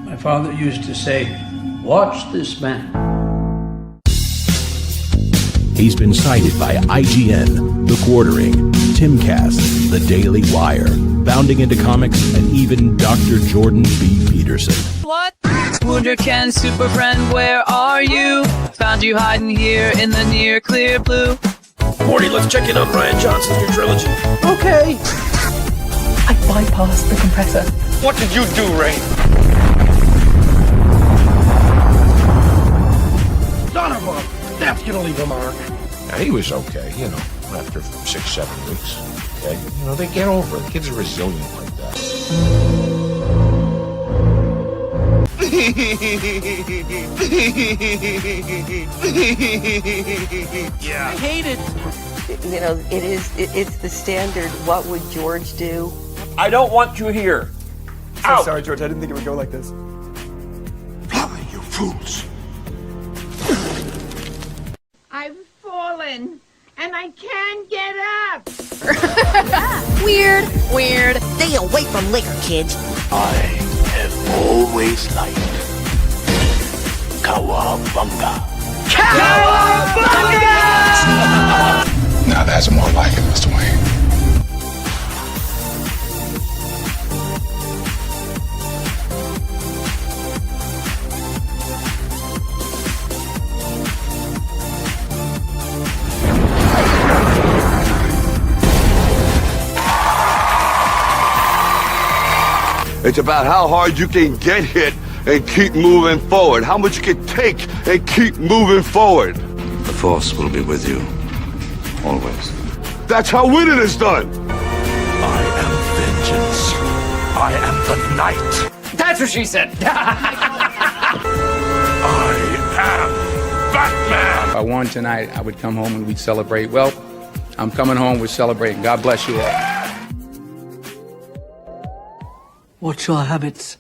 My father used to say, "Watch this man." He's been cited by IGN, The Quartering, Timcast, The Daily Wire, Bounding into Comics, and even Dr. Jordan B. Peterson. What? Wunderkind super friend, where are you? Found you hiding here in the near clear blue. Morty, let's check in on Brian Johnson's new trilogy. Okay. I bypassed the compressor. What did you do, Ray? Son of a... That's gonna leave a mark. Now, he was okay, after 6-7 weeks. Okay? They get over it. Kids are resilient like that. Yeah. I hate it. It's the standard, what would George do? I don't want you here. I'm sorry, George. I didn't think it would go like this. Fly, you fools. I've fallen, and I can't get up. Weird. Stay away from liquor, kids. I have always liked Cowabunga. Cowabunga! Now that's more like it, Mr. Wayne. It's about how hard you can get hit and keep moving forward. How much you can take and keep moving forward. The Force will be with you. Always. That's how winning is done. I am vengeance. I am the night. That's what she said. I am Batman. If I won tonight, I would come home and we'd celebrate. Well, I'm coming home, we're celebrating. God bless you all. Watch your habits,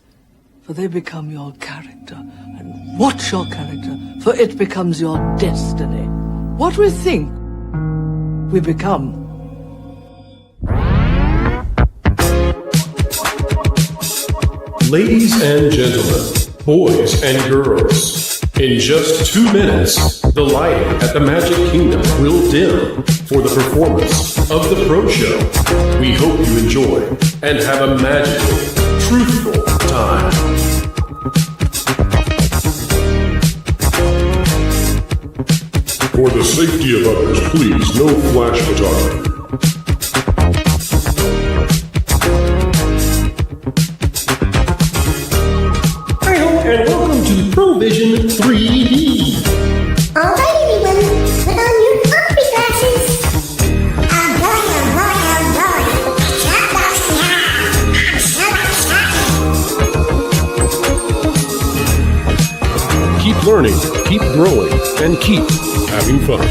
for they become your character. And watch your character, for it becomes your destiny. What we think, we become. Ladies and gentlemen, boys and girls, in just 2 minutes, the lighting at the Magic Kingdom will dim for the performance of the Pro Show. We hope you enjoy and have a magical, truthful time. For the safety of others, please, no flash photography. And welcome to ProVision 3D. All right, everyone, put on your opera glasses. I'm going. Keep learning, keep growing, and keep having fun.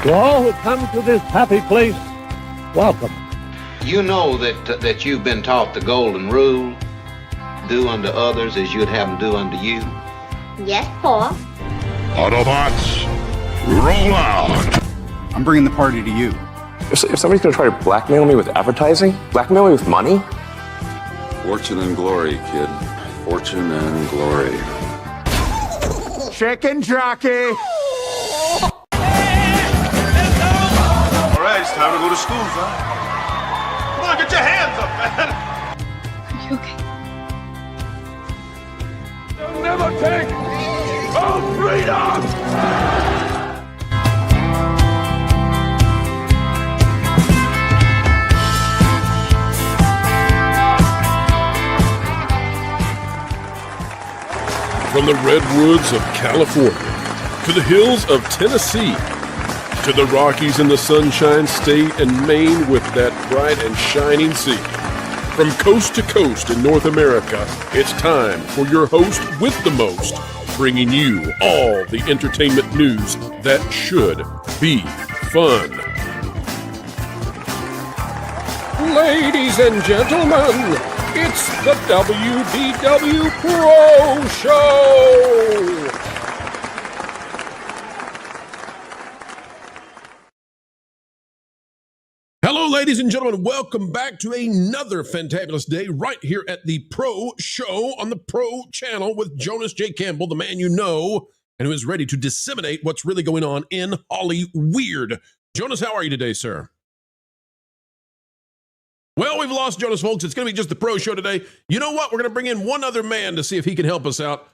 To all who come to this happy place, welcome. You know that you've been taught the golden rule: do unto others as you'd have them do unto you. Yes, Paul. Autobots, roll out. I'm bringing the party to you. If somebody's going to try to blackmail me with advertising, blackmail me with money? Fortune and glory, kid. Fortune and glory. Chicken jockey. All right, it's time to go to school, son. Come on, get your hands up, man. Are you okay? They'll never take our freedom. From the redwoods of California, to the hills of Tennessee, to the Rockies in the Sunshine State and Maine with that bright and shining sea. From coast to coast in North America, it's time for your host with the most, bringing you all the entertainment news that should be fun. Ladies and gentlemen, It's the WDW Pro Show! Hello, ladies and gentlemen. Welcome back to another fantabulous day right here at the Pro Show on the Pro Channel with Jonas J. Campbell, the man you know, and who is ready to disseminate what's really going on in Hollyweird. Jonas, how are you today, sir? Well, we've lost Jonas, folks. It's going to be just the Pro Show today. You know what? We're going to bring in one other man to see if he can help us out.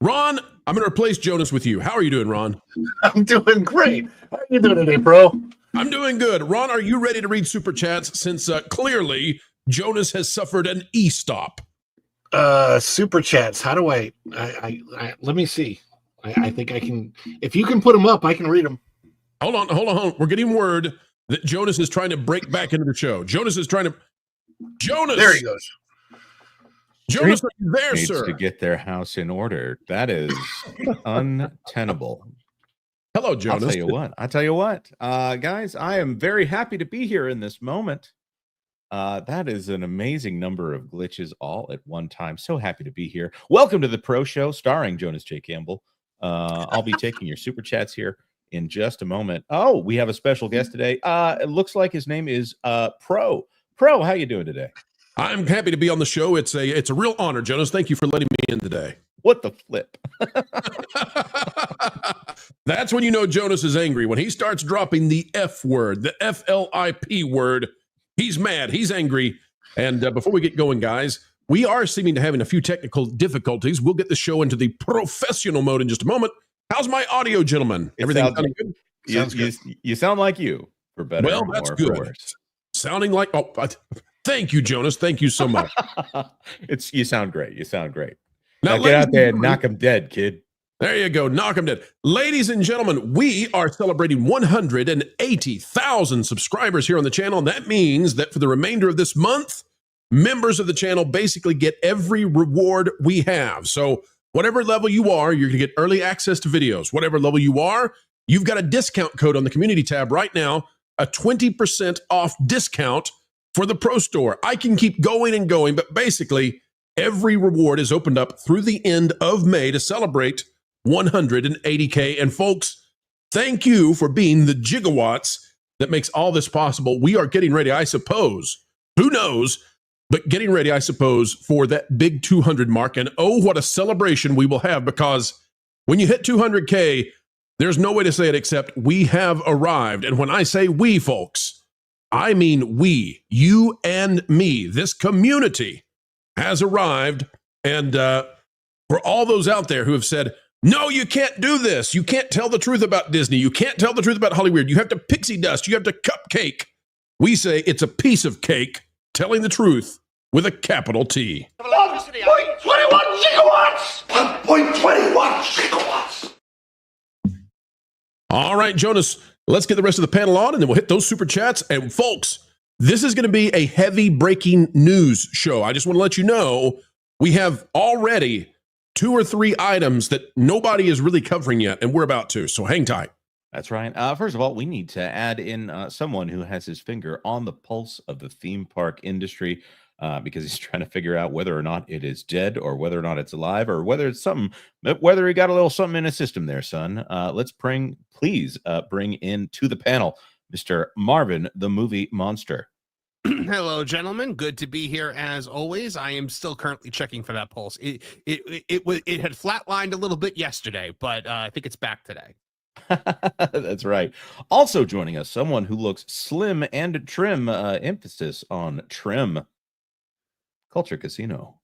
Ron, I'm going to replace Jonas with you. How are you doing, Ron? I'm doing great. How are you doing today, Pro? I'm doing good. Ron, are you ready to read Super Chats since clearly Jonas has suffered an E-stop? Super Chats. How do I let me see. I think I can. If you can put them up, I can read them. Hold on. We're getting word that Jonas is trying to break back into the show. Jonas is trying to... Jonas! There he goes. Jonas, are you there, needs sir? To get their house in order. That is untenable. Hello, Jonas. I'll tell you what, guys, I am very happy to be here in this moment. That is an amazing number of glitches all at one time. So happy to be here. Welcome to the Pro Show starring Jonas J. Campbell. I'll be taking your Super Chats here in just a moment. Oh, we have a special guest today. It looks like his name is Pro. Pro, how you doing today? I'm happy to be on the show. It's a real honor, Jonas. Thank you for letting me in today. What the flip? That's when you know Jonas is angry. When he starts dropping the F word, the F-L-I-P word, he's mad, he's angry. And before we get going, guys, we are seeming to having a few technical difficulties. We'll get the show into the professional mode in just a moment. How's my audio, gentlemen? Everything sounding good? You sound like you, for better well, that's good. For worse. Sounding like, thank you, Jonas. Thank you so much. You sound great. You sound great. Now get out there and knock him dead, kid. There you go. Knock him dead. Ladies and gentlemen, we are celebrating 180,000 subscribers here on the channel. And that means that for the remainder of this month, members of the channel basically get every reward we have. So whatever level you are, you're going to get early access to videos. Whatever level you are, you've got a discount code on the community tab right now, a 20% off discount for the Pro Store. I can keep going and going, but basically every reward is opened up through the end of May to celebrate 180K. And folks, thank you for being the gigawatts that makes all this possible. We are getting ready, I suppose, who knows, but getting ready, I suppose, for that big 200 mark. And oh, what a celebration we will have, because when you hit 200K, there's no way to say it except we have arrived. And when I say we, folks, I mean we, you and me. This community has arrived. And for all those out there who have said, no, you can't do this. You can't tell the truth about Disney. You can't tell the truth about Hollyweird. You have to pixie dust. You have to cupcake. We say it's a piece of cake telling the truth with a capital T. 1.21 gigawatts! 1.21 gigawatts! All right, Jonas, let's get the rest of the panel on, and then we'll hit those super chats. And folks, this is going to be a heavy breaking news show. I just want to let you know we have already 2 or 3 items that nobody is really covering yet, and we're about to, so hang tight. That's right. First of all, we need to add in someone who has his finger on the pulse of the theme park industry, because he's trying to figure out whether or not it is dead, or whether or not it's alive, or whether it's something, whether he got a little something in his system there, son. Let's please bring in to the panel, Mr. Marvin, the movie monster. Hello, gentlemen. Good to be here as always. I am still currently checking for that pulse. It had flatlined a little bit yesterday, but I think it's back today. That's right. Also joining us, someone who looks slim and trim. Emphasis on trim. Culture Casino.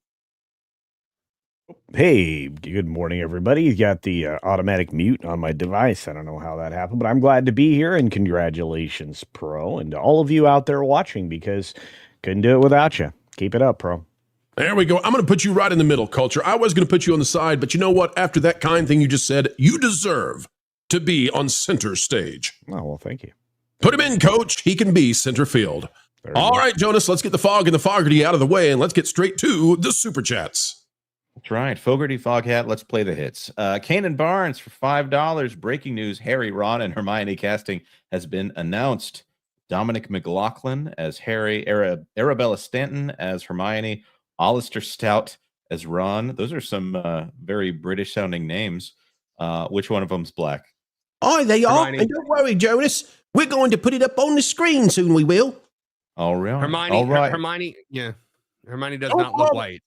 Hey, good morning, everybody. You got the automatic mute on my device. I don't know how that happened, but I'm glad to be here, and congratulations, Pro, and to all of you out there watching, because couldn't do it without you. Keep it up, Pro. There we go. I'm going to put you right in the middle, Culture. I was going to put you on the side, but you know what? After that kind thing you just said, you deserve to be on center stage. Oh, well, thank you. Put him in, Coach. He can be center field. All right, Jonas, let's get the fog and the Fogarty out of the way, and let's get straight to the Super Chats. That's right. Fogarty, Foghat, let's play the hits. Kane and Barnes for $5. Breaking news, Harry, Ron, and Hermione casting has been announced. Dominic McLaughlin as Harry, Arabella Stanton as Hermione, Alistair Stout as Ron. Those are some very British sounding names. Which one of them's black? Oh, they are. Hermione. And don't worry, Jonas. We're going to put it up on the screen soon. We will. All right. Hermione. All right. Hermione. Yeah. Hermione does not look white.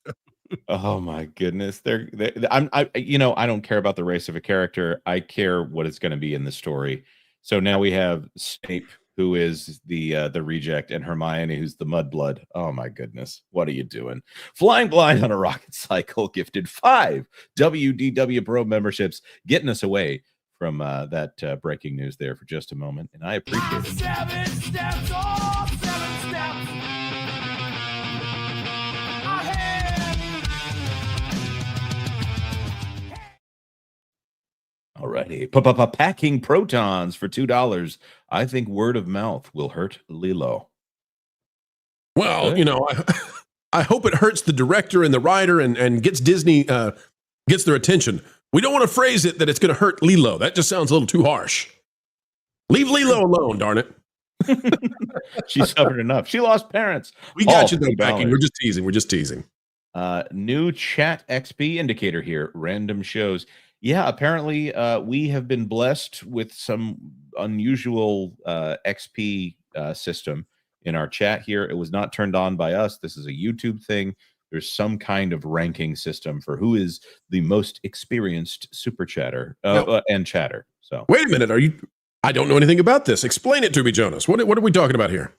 Oh my goodness. I don't care about the race of a character. I care what it's going to be in the story. So now we have Snape, who is the reject, and Hermione, who's the mudblood. Oh my goodness. What are you doing? Flying Blind on a Rocket Cycle gifted 5 WDW Pro memberships, getting us away from that breaking news there for just a moment. And I appreciate it. 7 steps, all 7 steps. All righty. Packing Protons for $2. I think word of mouth will hurt Lilo. Well, I hope it hurts the director and the writer and gets Disney, gets their attention. We don't want to phrase it that it's going to hurt Lilo. That just sounds a little too harsh. Leave Lilo alone, darn it. She suffered enough. She lost parents. We got you though, Packing. We're just teasing. New chat XP indicator here. Random shows. Yeah, apparently we have been blessed with some unusual XP system in our chat here. It was not turned on by us. This is a YouTube thing. There's some kind of ranking system for who is the most experienced super chatter and chatter. So wait a minute. I don't know anything about this. Explain it to me, Jonas. What are we talking about here?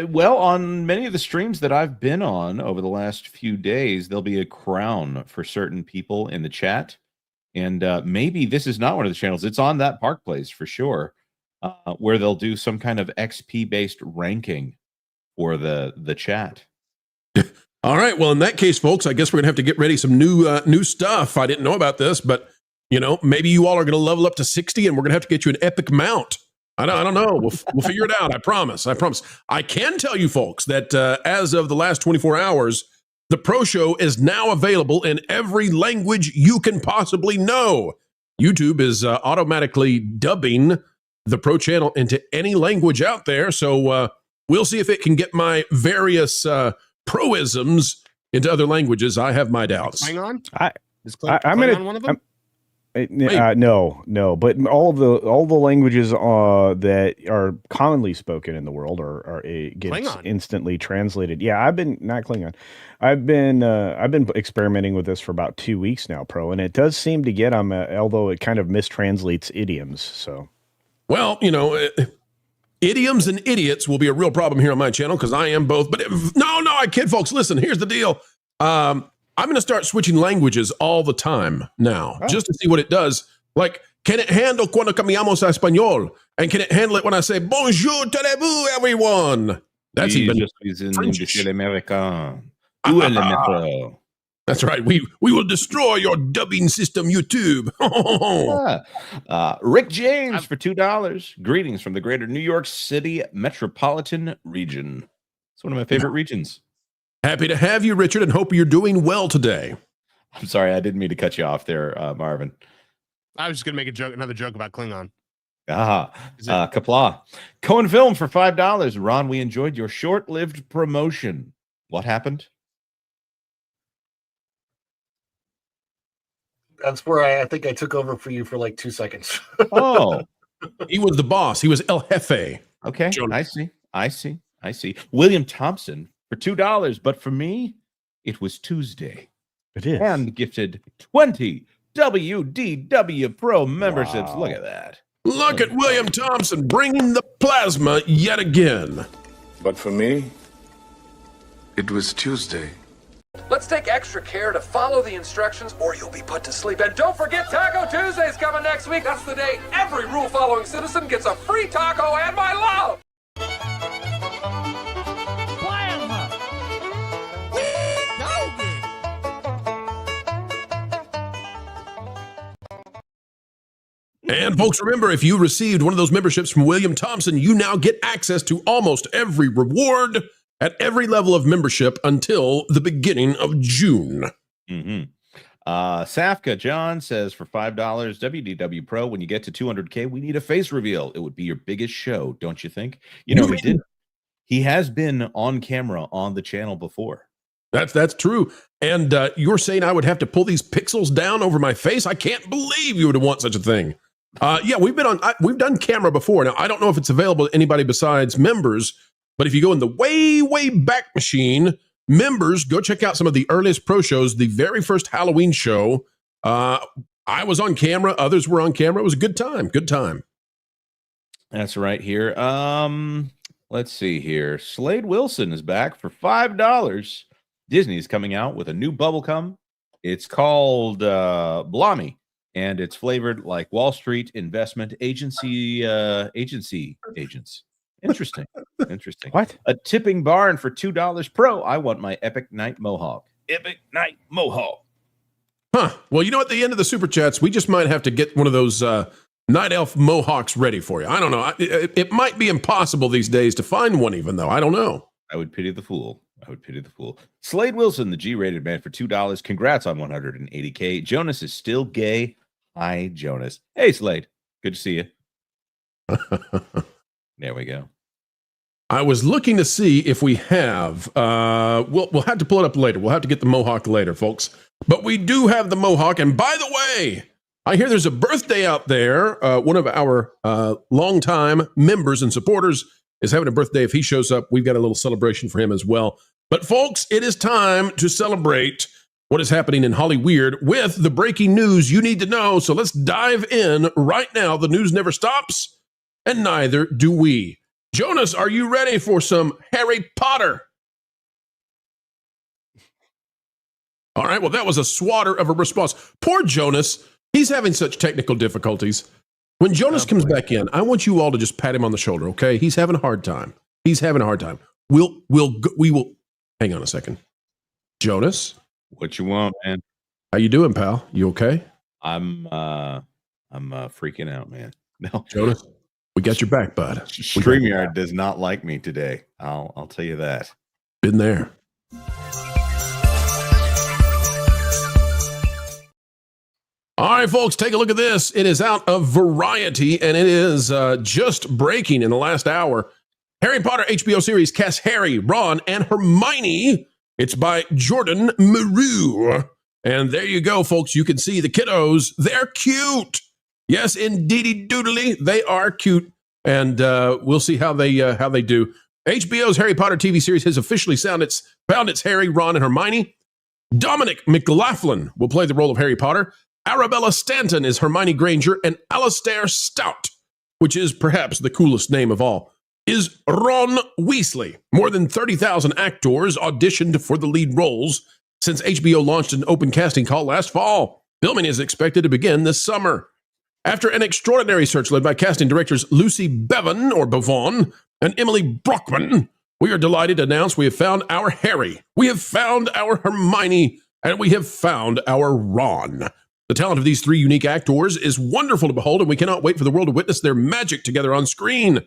Well, on many of the streams that I've been on over the last few days, there'll be a crown for certain people in the chat. And maybe this is not one of the channels. It's on that Park Place for sure, where they'll do some kind of XP-based ranking for the chat. All right. Well, in that case, folks, I guess we're going to have to get ready some new stuff. I didn't know about this, but, maybe you all are going to level up to 60, and we're going to have to get you an epic mount. I don't know. We'll figure it out. I promise. I can tell you, folks, that as of the last 24 hours, the Pro Show is now available in every language you can possibly know. YouTube is automatically dubbing the Pro Channel into any language out there. So we'll see if it can get my various proisms into other languages. I have my doubts. Klingon? I'm gonna. One of them? No, but all the languages that are commonly spoken in the world are gets Klingon. instantly translated. Yeah, I've been experimenting with this for about 2 weeks now, Pro, and it does seem to get them. Although it kind of mistranslates idioms. So, well, idioms and idiots will be a real problem here on my channel because I am both. But I kid, folks. Listen, here's the deal. I'm going to start switching languages all the time now, just to see what it does. Like, can it handle cuando cambiamos a español? And can it handle it when I say, bonjour, tenez-vous, everyone? That's even French. That's right. We will destroy your dubbing system, YouTube. Rick James for $2. Greetings from the greater New York City metropolitan region. It's one of my favorite regions. Happy to have you, Richard, and hope you're doing well today. I'm sorry, I didn't mean to cut you off there, Marvin. I was just going to make another joke about Klingon. Kapla. Cohen Film for $5. Ron, we enjoyed your short-lived promotion. What happened? That's where I think I took over for you for like 2 seconds. Oh. He was the boss. He was El Jefe. Okay, I see. William Thompson for $2, but for me, it was Tuesday. It is. And gifted 20 WDW Pro memberships. Wow. Look at that. Look at William Thompson bringing the plasma yet again. But for me, it was Tuesday. Let's take extra care to follow the instructions or you'll be put to sleep. And don't forget Taco Tuesday's coming next week. That's the day every rule-following citizen gets a free taco and my love. And folks, remember, if you received one of those memberships from William Thompson, you now get access to almost every reward at every level of membership until the beginning of June. Safka John says for $5, WDW Pro, when you get to 200K, we need a face reveal. It would be your biggest show, don't you think? He has been on camera on the channel before. That's true. And you're saying I would have to pull these pixels down over my face? I can't believe you would want such a thing. Yeah, we've done camera before. Now, I don't know if it's available to anybody besides members, but if you go in the way back machine, members, go check out some of the earliest pro shows. The very first Halloween show, I was on camera. Others were on camera. It was a good time. Good time. That's right here. Let's see here. Slade Wilson is back for $5. Disney's coming out with a new bubblegum. It's called Blommy, and it's flavored like Wall Street investment agents. Interesting. Interesting. What? A tipping barn for $2 pro. I want my Epic Night Mohawk. Epic Night Mohawk. Huh. Well, you know, at the end of the Super Chats, we just might have to get one of those Night Elf Mohawks ready for you. I don't know. It might be impossible these days to find one even, though. I don't know. I would pity the fool. Slade Wilson, the G-rated man, for $2. Congrats on 180K. Jonas is still gay. Hi, Jonas. Hey, Slade. Good to see you. There we go. I was looking to see if we have. We'll have to pull it up later. We'll have to get the Mohawk later, folks. But we do have the Mohawk. And by the way, I hear there's a birthday out there. One of our longtime members and supporters is having a birthday. If he shows up, we've got a little celebration for him as well. But folks, it is time to celebrate what is happening in Hollyweird with the breaking news you need to know. So let's dive in right now. The news never stops, and neither do we. Jonas, are you ready for some Harry Potter? All right, well, that was a swatter of a response. Poor Jonas. He's having such technical difficulties. When Jonas comes back in, I want you all to just pat him on the shoulder, okay? He's having a hard time. We will. Hang on a second. Jonas? What you want, man? How you doing, pal? You okay? I'm freaking out, man. No. Jonas, we got your back, bud. StreamYard does not like me today. I'll tell you that. Been there. All right, folks, take a look at this. It is out of Variety, and it is just breaking in the last hour. Harry Potter HBO series casts Harry, Ron, and Hermione. It's by Jordan Maru. And there you go, folks. You can see the kiddos. They're cute. Yes, indeedy doodly. They are cute. And we'll see how they do. HBO's Harry Potter TV series has officially found its Harry, Ron, and Hermione. Dominic McLaughlin will play the role of Harry Potter. Arabella Stanton is Hermione Granger, and Alastair Stout, which is perhaps the coolest name of all, is Ron Weasley. More than 30,000 actors auditioned for the lead roles since HBO launched an open casting call last fall. Filming is expected to begin this summer. After an extraordinary search led by casting directors Lucy Bevon and Emily Brockman, we are delighted to announce we have found our Harry, we have found our Hermione, and we have found our Ron. The talent of these three unique actors is wonderful to behold, and we cannot wait for the world to witness their magic together on screen.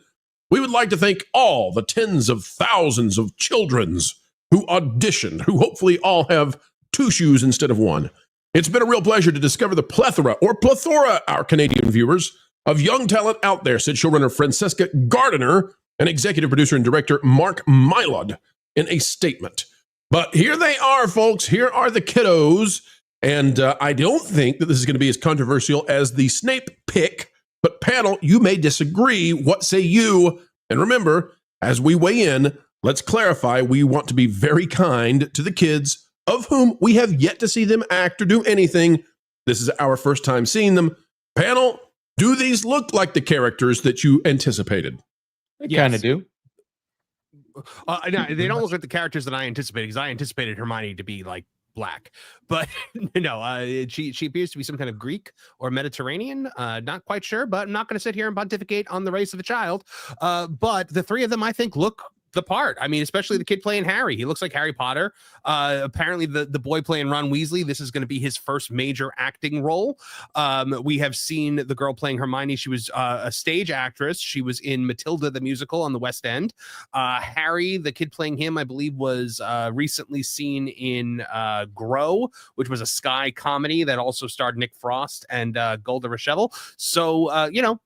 We would like to thank all the tens of thousands of childrens who auditioned, who hopefully all have two shoes instead of one. It's been a real pleasure to discover the plethora, our Canadian viewers, of young talent out there, said showrunner Francesca Gardiner and executive producer and director Mark Mylod in a statement. But here they are, folks. Here are the kiddos. And I don't think that this is going to be as controversial as the Snape pick. But panel, you may disagree. What say you? And remember, as we weigh in, let's clarify, we want to be very kind to the kids of whom we have yet to see them act or do anything. This is our first time seeing them. Panel, do these look like the characters that you anticipated? They kind of do. No, they don't look like the characters that I anticipated, because I anticipated Hermione to be like black, but no, she appears to be some kind of Greek or Mediterranean, not quite sure, but I'm not going to sit here and pontificate on the race of a child. But the three of them, I think, look the part. I mean, especially the kid playing Harry. He looks like Harry Potter. Apparently the boy playing Ron Weasley, this is going to be his first major acting role. We have seen the girl playing Hermione. She was a stage actress. She was in Matilda the musical on the West End. Harry, the kid playing him, I believe, was recently seen in Grow, which was a Sky comedy that also starred Nick Frost and Golda Rochelle. So,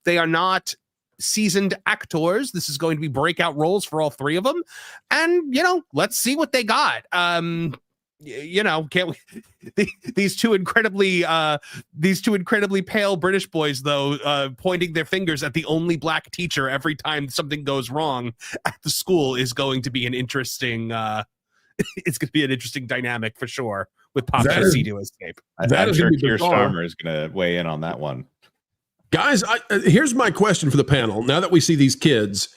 they are not seasoned actors. This is going to be breakout roles for all three of them. And, let's see what they got. you know, can't we? These two incredibly pale British boys, though, pointing their fingers at the only black teacher every time something goes wrong at the school is going to be an interesting. It's going to be an interesting dynamic for sure with Pop C to escape. I'm sure Keir Starmer is going to weigh in on that one. Guys, here's my question for the panel. Now that we see these kids,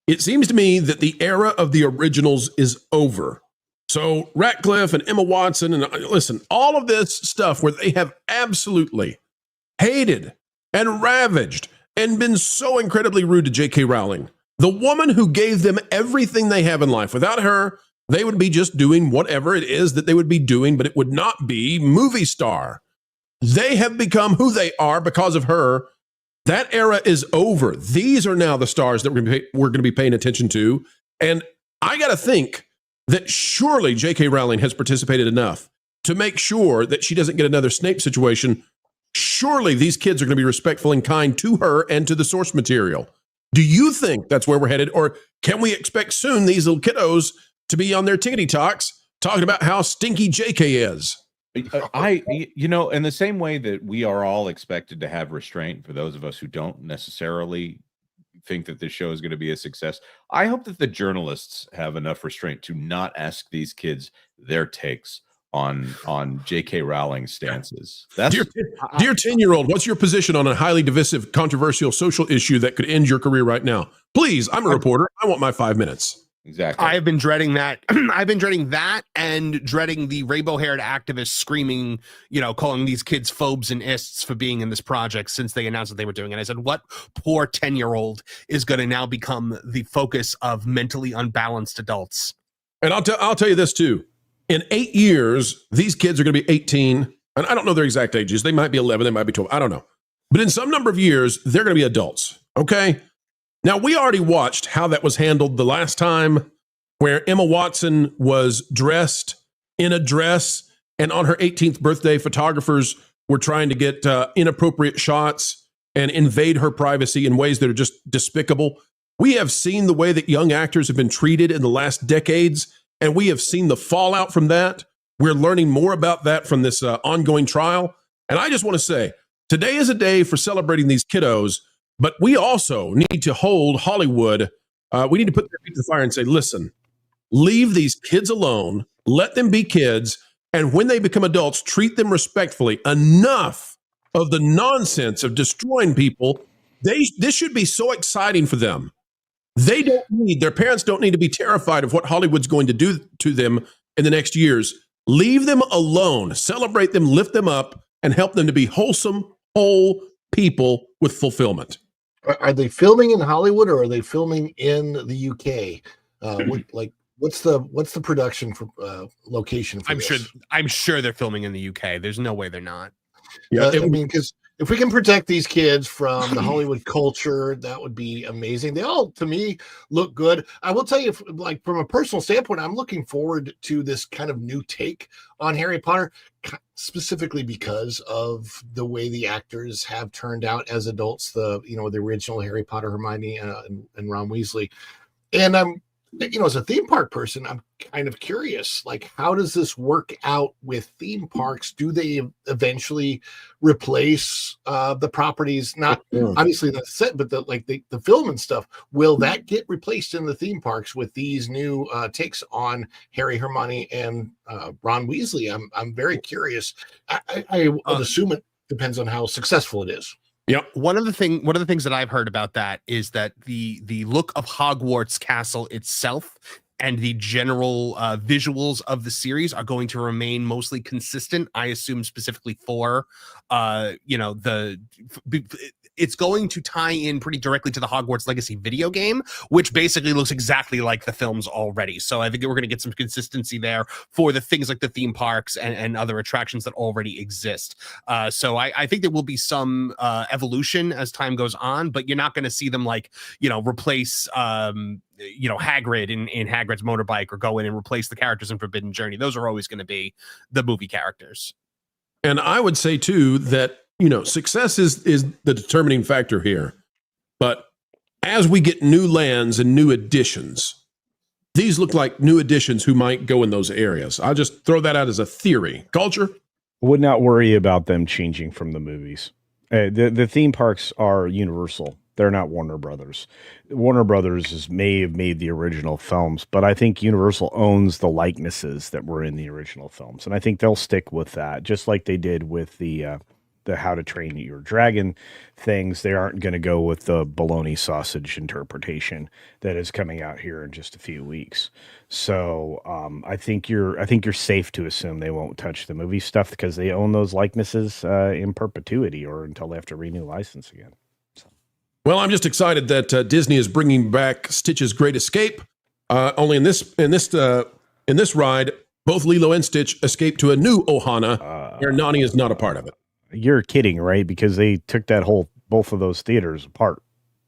it seems to me that the era of the originals is over. So Ratcliffe and Emma Watson, and listen, all of this stuff where they have absolutely hated and ravaged and been so incredibly rude to J.K. Rowling, the woman who gave them everything they have in life. Without her, they would be just doing whatever it is that they would be doing, but it would not be movie star. They have become who they are because of her. That era is over. These are now the stars that we're going to be paying attention to. And I got to think that surely J.K. Rowling has participated enough to make sure that she doesn't get another Snape situation. Surely these kids are going to be respectful and kind to her and to the source material. Do you think that's where we're headed? Or can we expect soon these little kiddos to be on their tickety talks talking about how stinky J.K. is? You know, in the same way that we are all expected to have restraint for those of us who don't necessarily think that this show is going to be a success, I hope that the journalists have enough restraint to not ask these kids their takes on J.K. Rowling's stances. Dear 10-year-old, what's your position on a highly divisive, controversial social issue that could end your career right now? Please, I'm a reporter. I want my 5 minutes. Exactly. I have been dreading that. I've been dreading that and dreading the rainbow-haired activists screaming, you know, calling these kids phobes and ists for being in this project since they announced that they were doing it. I said, what poor 10-year-old is going to now become the focus of mentally unbalanced adults? And I'll tell you this too. In 8 years, these kids are going to be 18. And I don't know their exact ages. They might be 11. They might be 12. I don't know. But in some number of years, they're going to be adults. Okay. Now, we already watched how that was handled the last time, where Emma Watson was dressed in a dress, and on her 18th birthday, photographers were trying to get inappropriate shots and invade her privacy in ways that are just despicable. We have seen the way that young actors have been treated in the last decades, and we have seen the fallout from that. We're learning more about that from this ongoing trial. And I just want to say, today is a day for celebrating these kiddos, but we also need to hold Hollywood. We need to put their feet to the fire and say, listen, leave these kids alone. Let them be kids. And when they become adults, treat them respectfully. Enough of the nonsense of destroying people. This should be so exciting for them. Their parents don't need to be terrified of what Hollywood's going to do to them in the next years. Leave them alone. Celebrate them, lift them up, and help them to be wholesome, whole people with fulfillment. Are they filming in Hollywood or are they filming in the UK? What's the production for location for this? I'm sure they're filming in the UK. There's no way they're not. Yeah, I mean, because if we can protect these kids from the Hollywood culture, that would be amazing. They all, to me, look good. I will tell you, like from a personal standpoint, I'm looking forward to this kind of new take on Harry Potter, specifically because of the way the actors have turned out as adults. The original Harry Potter, Hermione, and Ron Weasley, and I'm. As a theme park person, I'm kind of curious, like, how does this work out with theme parks? Do they eventually replace the properties? Not obviously the set, but the film and stuff. Will that get replaced in the theme parks with these new takes on Harry, Hermione, and Ron Weasley? I'm very curious. I would assume it depends on how successful it is. Yep. One of the things that I've heard about that is that the look of Hogwarts Castle itself and the general visuals of the series are going to remain mostly consistent. I assume specifically for it's going to tie in pretty directly to the Hogwarts Legacy video game, which basically looks exactly like the films already. So I think we're going to get some consistency there for the things like the theme parks and other attractions that already exist. So I think there will be some evolution as time goes on, but you're not going to see them replace Hagrid in Hagrid's motorbike or go in and replace the characters in Forbidden Journey. Those are always going to be the movie characters. And I would say too that success is the determining factor here. But as we get new lands and new additions, these look like new additions who might go in those areas. I'll just throw that out as a theory. Culture? Would not worry about them changing from the movies. The theme parks are Universal. They're not Warner Brothers. Warner Brothers may have made the original films, but I think Universal owns the likenesses that were in the original films. And I think they'll stick with that, just like they did with the How to Train Your Dragon things. They aren't going to go with the bologna sausage interpretation that is coming out here in just a few weeks. So I think you're safe to assume they won't touch the movie stuff because they own those likenesses in perpetuity or until they have to renew license again. Well, I'm just excited that Disney is bringing back Stitch's Great Escape. Only in this ride, both Lilo and Stitch escape to a new Ohana, where Nani is not a part of it. You're kidding, right? Because they took both of those theaters apart.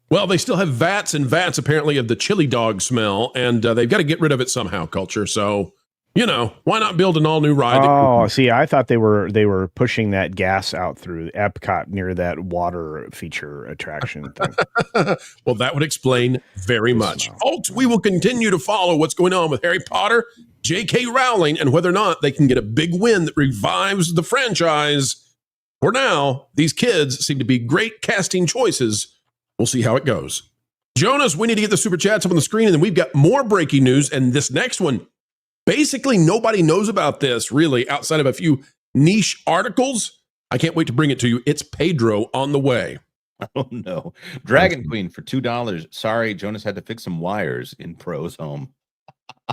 Well, they still have vats and vats, apparently, of the chili dog smell, and they've got to get rid of it somehow, Culture. So, why not build an all-new ride? See, I thought they were pushing that gas out through Epcot near that water feature attraction thing. Well, that would explain very much. Folks, we will continue to follow what's going on with Harry Potter, J.K. Rowling, and whether or not they can get a big win that revives the franchise. For now, these kids seem to be great casting choices. We'll see how it goes. Jonas, we need to get the super chats up on the screen, and then we've got more breaking news. And this next one, basically nobody knows about this, really, outside of a few niche articles. I can't wait to bring it to you. It's Pedro on the way. Oh, no. Dragon Queen for $2. Sorry, Jonas had to fix some wires in Pro's home.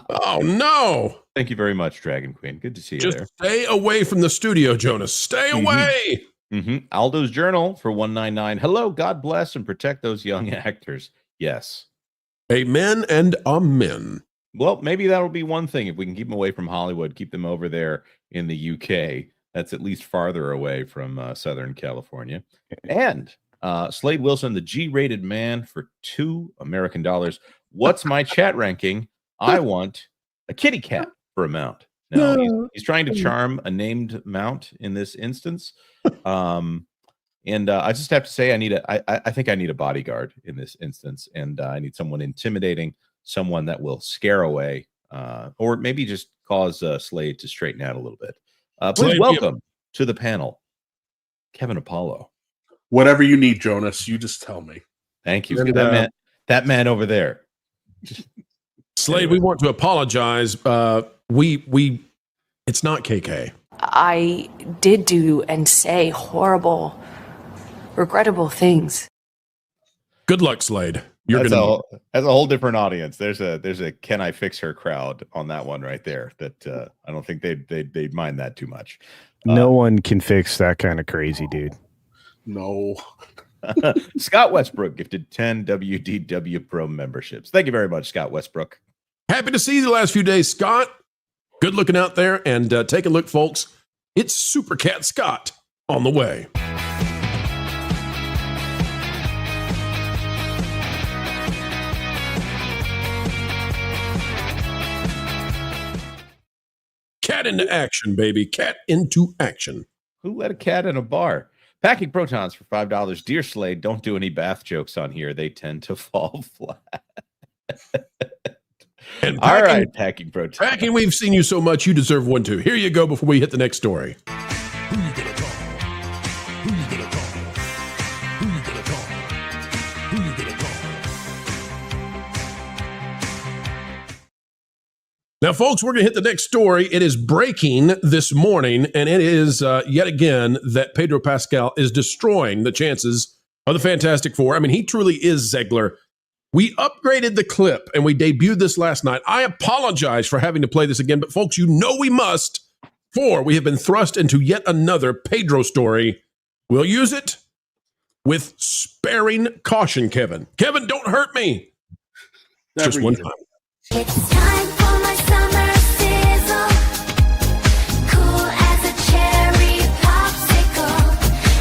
Oh, no. Thank you very much, Dragon Queen. Good to see you Just there. stay away from the studio, Jonas. Stay away. Mm-hmm. Aldo's Journal for $1.99. Hello, God bless and protect those young actors. Yes. Amen and amen. Well, maybe that'll be one thing. If we can keep them away from Hollywood, keep them over there in the UK. That's at least farther away from Southern California. And Slade Wilson, the G-rated man for $2 American. What's my chat ranking? I want a kitty cat for a mount. No, he's trying to charm a named mount in this instance. And I just have to say, I think I need a bodyguard in this instance, and I need someone intimidating, someone that will scare away, or maybe just cause Slade to straighten out a little bit. Please welcome to the panel, Kevin Apollo. Whatever you need, Jonas, you just tell me. Thank you. And, that man over there. Slade, we want to apologize. It's not KK. I did do and say horrible, regrettable things. Good luck, Slade. That's a whole different audience. There's a can I fix her crowd on that one right there. That I don't think they'd mind that too much. No one can fix that kind of crazy dude. No. Scott Westbrook gifted 10 WDW Pro memberships. Thank you very much, Scott Westbrook. Happy to see you the last few days, Scott. Good looking out there, and take a look, folks. It's Super Cat Scott on the way. Cat into action, baby. Cat into action. Who let a cat in a bar? Packing Protons for $5. Dear Slade, don't do any bath jokes on here. They tend to fall flat. And all right, Packing Protons. Packing, we've seen you so much, you deserve one too. Here you go before we hit the next story. Who you gonna call? Who you gonna call? Who you gonna call? Who you gonna call? Now, folks, we're going to hit the next story. It is breaking this morning, and it is yet again that Pedro Pascal is destroying the chances of the Fantastic Four. I mean, he truly is Zegler. We upgraded the clip, and we debuted this last night. I apologize for having to play this again, but folks, you know we must, for we have been thrust into yet another Pedro story. We'll use it with sparing caution, Kevin. Kevin, don't hurt me. Just one time. It's time for my summer sizzle. Cool as a cherry popsicle.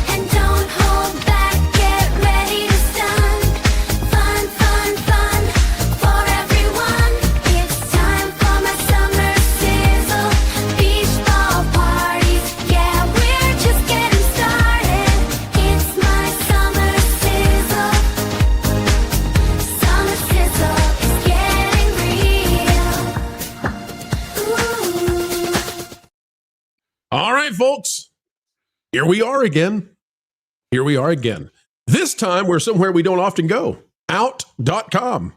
And don't hold back, get ready to stun. Fun, fun, fun for everyone. It's time for my summer sizzle. Beach ball parties, yeah, we're just getting started. It's my summer sizzle. Summer sizzle is getting real. Here we are again. Here we are again. This time we're somewhere we don't often go. Out.com.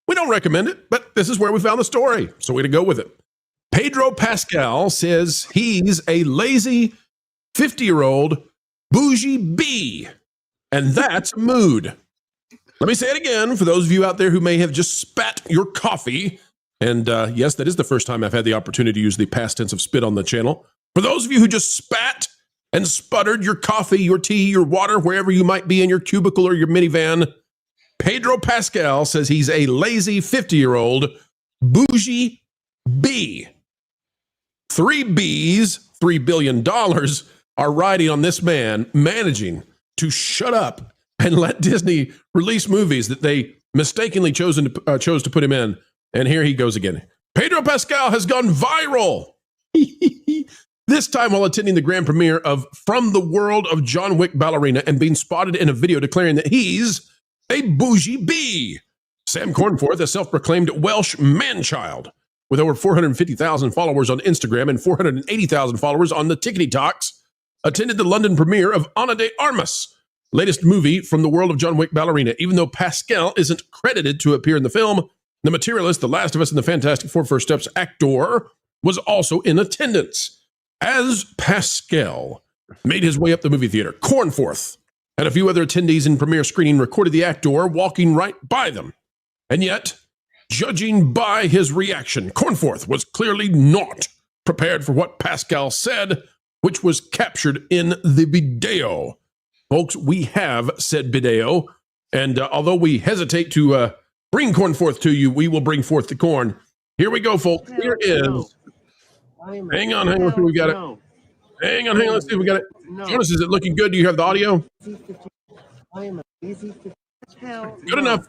We don't recommend it, but this is where we found the story, so we're going to go with it. Pedro Pascal says he's a lazy 50-year-old bougie bee, and that's a mood. Let me say it again for those of you out there who may have just spat your coffee. And yes, that is the first time I've had the opportunity to use the past tense of spit on the channel. For those of you who just spat and sputtered your coffee, your tea, your water, wherever you might be in your cubicle or your minivan, Pedro Pascal says he's a lazy 50-year-old bougie bee. 3 bees, $3 billion, are riding on this man managing to shut up and let Disney release movies that they mistakenly chose to put him in. And here he goes again. Pedro Pascal has gone viral. This time while attending the grand premiere of From the World of John Wick Ballerina and being spotted in a video declaring that he's a bougie bee. Sam Cornforth, a self-proclaimed Welsh man-child with over 450,000 followers on Instagram and 480,000 followers on the TikToks, attended the London premiere of Ana de Armas, latest movie from the world of John Wick Ballerina. Even though Pascal isn't credited to appear in the film, the materialist, The Last of Us, and the Fantastic Four First Steps actor was also in attendance. As Pascal made his way up the movie theater, Cornforth and a few other attendees in premiere screening recorded the actor walking right by them. And yet, judging by his reaction, Cornforth was clearly not prepared for what Pascal said, which was captured in the video. Folks, we have said video, and although we hesitate to bring Cornforth to you, we will bring forth the corn. Here we go, folks. Here is... Hang on, let's see if we got it. Hang on, let's see if we got it. Jonas, is it looking good? Do you have the audio? I am a lazy 50-year-old. Good enough.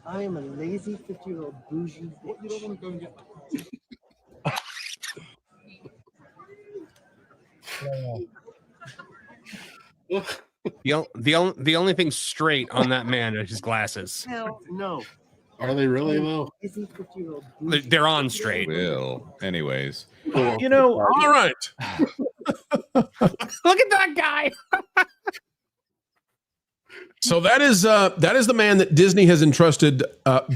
I am a lazy 50-year-old bougie bitch. You don't want to go and get... The only thing straight on that man are his glasses. Hell no. Are they really though? They're on straight. Well, anyways, you know, all right. Look at that guy. So that is the man that Disney has entrusted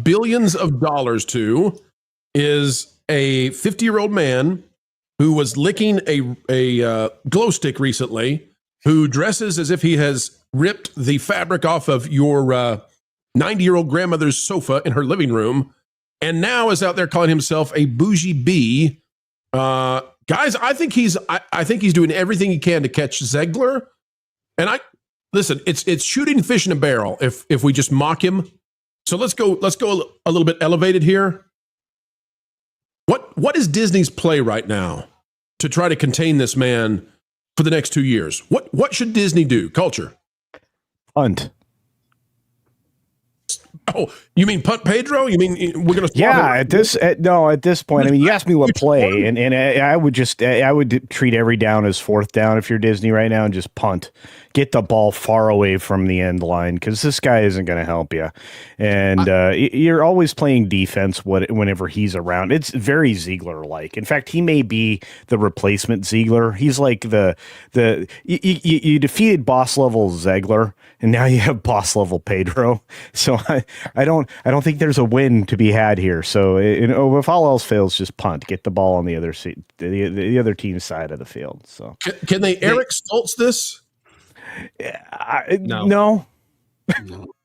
billions of dollars to. Is a 50-year-old man who was licking a glow stick recently, who dresses as if he has ripped the fabric off of your 90-year-old grandmother's sofa in her living room, and now is out there calling himself a bougie bee. Guys, I think he's doing everything he can to catch Zilver. And listen, it's shooting fish in a barrel if we just mock him. So let's go a little bit elevated here. What is Disney's play right now to try to contain this man for the next 2 years? What should Disney do? Culture. Punt. Oh, you mean punt Pedro? You mean we're going to? Yeah, at this point, I mean, you asked me what play, and I would treat every down as fourth down if you're Disney right now, and just punt, get the ball far away from the end line, because this guy isn't going to help you, and you're always playing defense whenever he's around. It's very Ziegler-like. In fact, he may be the replacement Ziegler. He's like you defeated boss level Ziegler, and now you have boss level Pedro. So I don't think there's a win to be had here. So if all else fails, just punt, get the ball on the other the other team's side of the field. So can they Eric Stoltz this? No.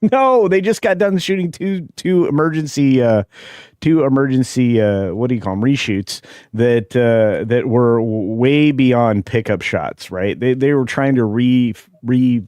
No, they just got done shooting two emergency what do you call them, reshoots that were way beyond pickup shots, right? They were trying to reform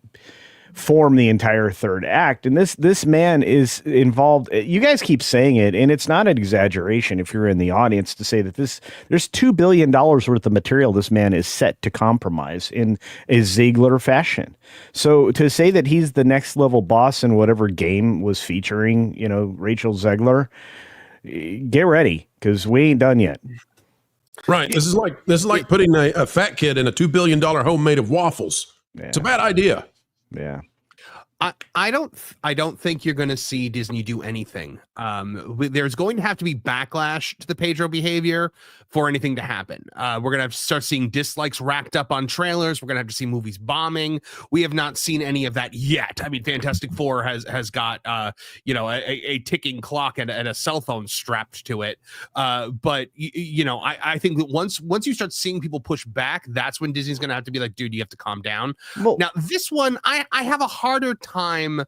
the entire third act, and this man is involved. You guys keep saying it, and it's not an exaggeration if you're in the audience to say that there's $2 billion worth of material this man is set to compromise in a Ziegler fashion. So to say that he's the next level boss in whatever game was featuring, Rachel Zegler, get ready, because we ain't done yet. Right. This is like putting a fat kid in a $2 billion home made of waffles. Yeah. It's a bad idea. Yeah. I don't think you're going to see Disney do anything. There's going to have to be backlash to the Pedro behavior for anything to happen. We're going to have to start seeing dislikes racked up on trailers. We're going to have to see movies bombing. We have not seen any of that yet. I mean, Fantastic Four has got a ticking clock and a cell phone strapped to it. But I think that once you start seeing people push back, that's when Disney's going to have to be like, dude, you have to calm down. Well, now this one, I have a harder time.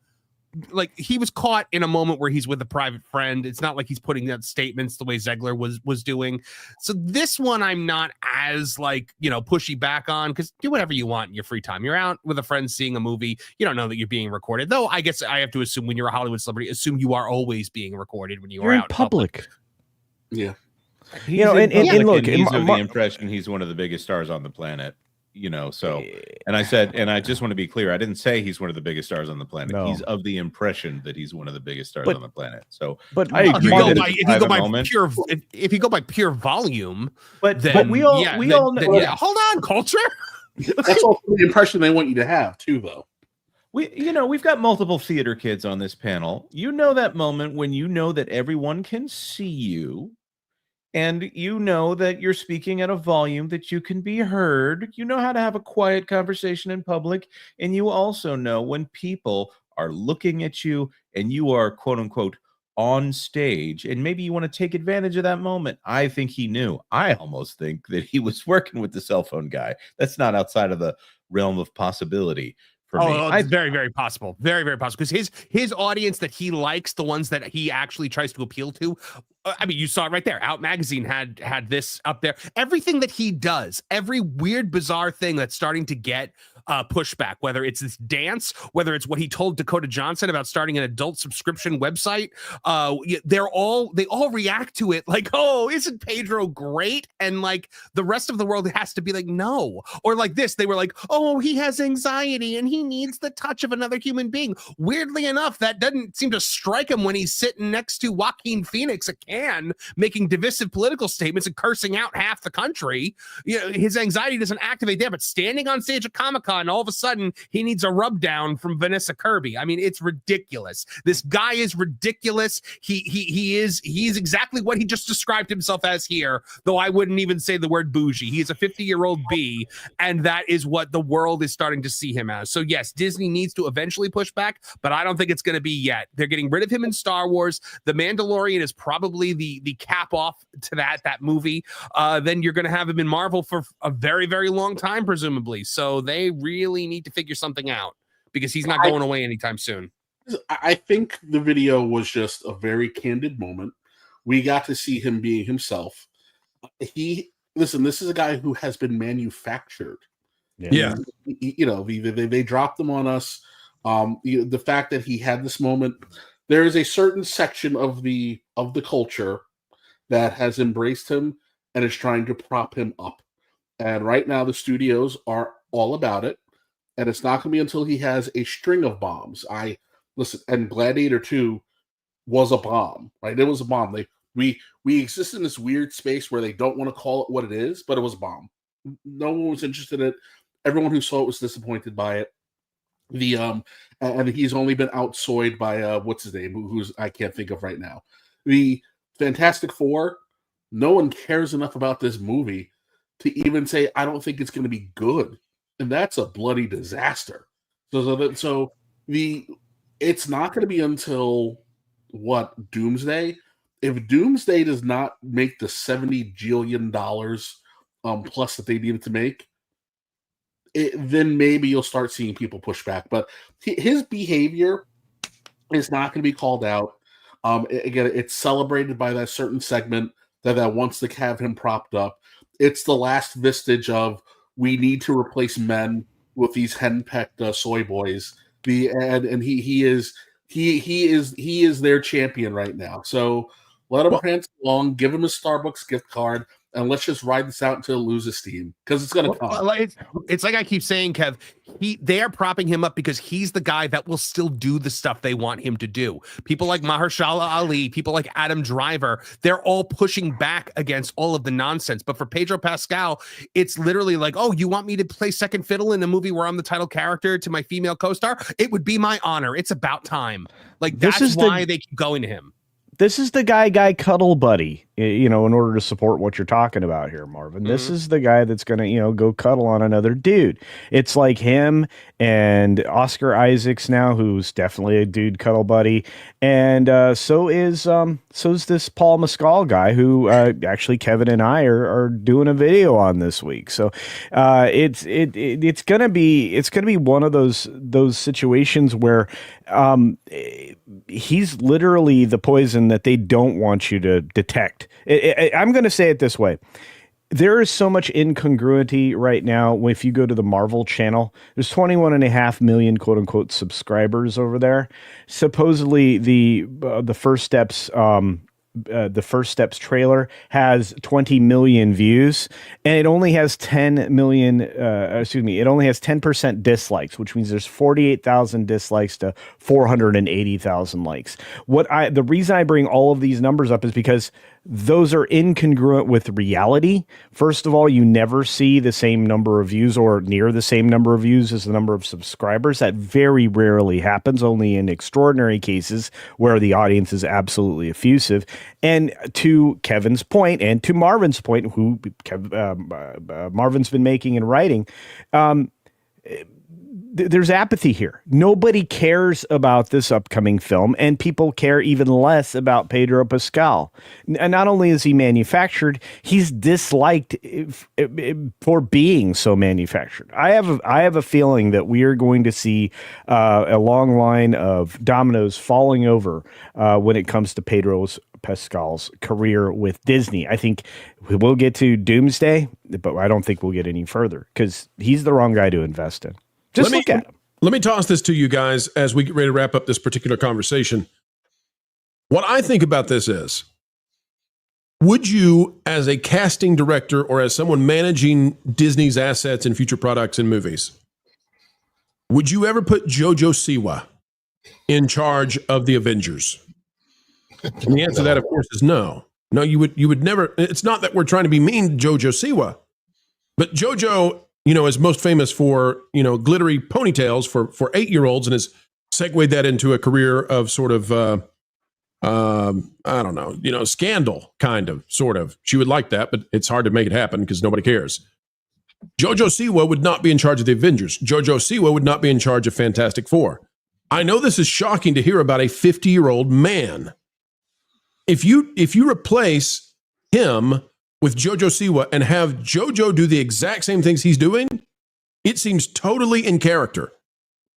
Like, he was caught in a moment where he's with a private friend. It's not like he's putting out statements the way Zegler was doing. So this one I'm not as pushy back on, because do whatever you want in your free time. You're out with a friend seeing a movie. You don't know that you're being recorded. Though I guess I have to assume when you're a Hollywood celebrity, assume you are always being recorded when you're out in public. Yeah. And look, he's of the impression he's one of the biggest stars on the planet. So, and I just want to be clear, I didn't say he's one of the biggest stars on the planet. No. He's of the impression that he's one of the biggest stars on the planet. So, but I agree if you go by pure volume, but we all know. Yeah, hold on, culture. That's also the impression they want you to have too, though. We've got multiple theater kids on this panel. That moment when you know that everyone can see you. And you know that you're speaking at a volume that you can be heard. You know how to have a quiet conversation in public. And you also know when people are looking at you and you are, quote unquote, on stage. And maybe you want to take advantage of that moment. I think he knew. I almost think that he was working with the cell phone guy. That's not outside of the realm of possibility. It's very, very possible. Very, very possible. Because his audience that he likes, the ones that he actually tries to appeal to, I mean, you saw it right there. Out Magazine had this up there. Everything that he does, every weird, bizarre thing that's starting to get pushback, whether it's this dance, whether it's what he told Dakota Johnson about starting an adult subscription website, they all react to it like, oh, isn't Pedro great? And like the rest of the world has to be like, no. Or like this, they were like, oh, he has anxiety and he needs the touch of another human being. Weirdly enough, that doesn't seem to strike him when he's sitting next to Joaquin Phoenix at Cannes, making divisive political statements and cursing out half the country. His anxiety doesn't activate there, but standing on stage at Comic-Con, and all of a sudden he needs a rub down from Vanessa Kirby. I mean, it's ridiculous. This guy is ridiculous. He is exactly what he just described himself as here, though I wouldn't even say the word bougie. He is a 50-year-old B, and that is what the world is starting to see him as. So yes, Disney needs to eventually push back, but I don't think it's going to be yet. They're getting rid of him in Star Wars. The Mandalorian is probably the cap off to that movie. Then you're going to have him in Marvel for a very, very long time, presumably. So they really need to figure something out, because he's not going away anytime soon. I think the video was just a very candid moment. We got to see him being himself. This is a guy who has been manufactured. Yeah. They dropped them on us. The fact that he had this moment, there is a certain section of the culture that has embraced him and is trying to prop him up. And right now the studios are all about it. And it's not going to be until he has a string of bombs. And Gladiator 2 was a bomb, right? It was a bomb. We exist in this weird space where they don't want to call it what it is, but it was a bomb. No one was interested in it. Everyone who saw it was disappointed by it. And he's only been outsoyed by what's his name, who's I can't think of right now. The Fantastic Four, no one cares enough about this movie to even say, I don't think it's going to be good. And that's a bloody disaster. So it's not going to be until Doomsday? If Doomsday does not make the $70 jillion plus that they needed to make, then maybe you'll start seeing people push back. But his behavior is not going to be called out. Again, it's celebrated by that certain segment that wants to have him propped up. It's the last vestige of, we need to replace men with these henpecked soy boys. And he is their champion right now. So let him prance along, give him a Starbucks gift card, and let's just ride this out until it loses steam, because it's going to come. Well, it's like I keep saying, Kev, they are propping him up because he's the guy that will still do the stuff they want him to do. People like Mahershala Ali, people like Adam Driver, they're all pushing back against all of the nonsense. But for Pedro Pascal, it's literally like, oh, you want me to play second fiddle in a movie where I'm the title character to my female co-star? It would be my honor. It's about time. Like, that's why they keep going to him. This is the guy cuddle buddy, you know, in order to support what you're talking about here, Marvin. This is the guy that's going to, you know, go cuddle on another dude. It's like him and Oscar Isaacs now, who's definitely a dude cuddle buddy. And so's this Paul Mescal guy who actually Kevin and I are doing a video on this week. So it's gonna be one of those situations where he's literally the poison that they don't want you to detect. I'm going to say it this way. There is so much incongruity right now. If you go to the Marvel channel, there's 21.5 million quote unquote subscribers over there. Supposedly the First Steps, the First Steps trailer has 20 million views, and it only has 10 million, it only has 10% dislikes, which means there's 48,000 dislikes to 480,000 likes. The reason I bring all of these numbers up is because those are incongruent with reality. First of all, you never see the same number of views or near the same number of views as the number of subscribers. That very rarely happens, only in extraordinary cases where the audience is absolutely effusive. And to Kevin's point and to Marvin's point, who Marvin's been making and writing, there's apathy here. Nobody cares about this upcoming film, and people care even less about Pedro Pascal. And not only is he manufactured, he's disliked for being so manufactured. I have a feeling that we are going to see a long line of dominoes falling over when it comes to Pedro Pascal's career with Disney. I think we'll get to Doomsday, but I don't think we'll get any further because he's the wrong guy to invest in. Just look at him. Let me toss this to you guys as we get ready to wrap up this particular conversation. What I think about this is, would you, as a casting director or as someone managing Disney's assets and future products and movies, would you ever put Jojo Siwa in charge of the Avengers? And the answer to that, of course, is no. No, you would never. It's not that we're trying to be mean to Jojo Siwa, but Jojo, you know, is most famous for, you know, glittery ponytails for 8-year-olds, and has segued that into a career of sort of, I don't know, you know, scandal kind of, sort of. She would like that, but it's hard to make it happen because nobody cares. Jojo Siwa would not be in charge of the Avengers. Jojo Siwa would not be in charge of Fantastic Four. I know this is shocking to hear about a 50-year-old man. If you replace him with Jojo Siwa and have Jojo do the exact same things he's doing, it seems totally in character.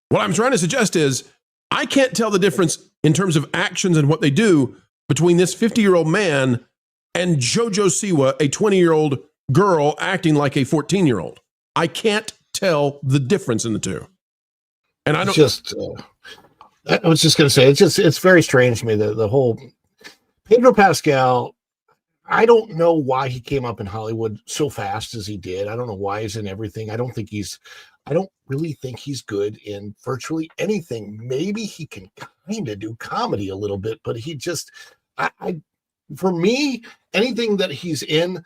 What I'm trying to suggest is I can't tell the difference in terms of actions and what they do between this 50-year-old man and Jojo Siwa, a 20-year-old girl acting like a 14-year-old. I can't tell the difference in the two. And I don't I was just going to say, it's very strange to me, the whole Pedro Pascal. I don't know why he came up in Hollywood so fast as he did. I don't know why he's in everything. I don't really think he's good in virtually anything. Maybe he can kind of do comedy a little bit, but he just, for me, anything that he's in,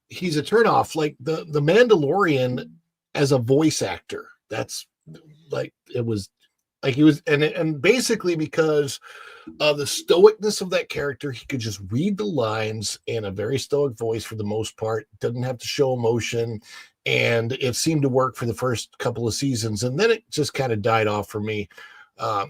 he's a turnoff. Like the Mandalorian as a voice actor. That's like, it was like he was, and basically because of the stoicness of that character, he could just read the lines in a very stoic voice for the most part, doesn't have to show emotion, and it seemed to work for the first couple of seasons, and then it just kind of died off for me. I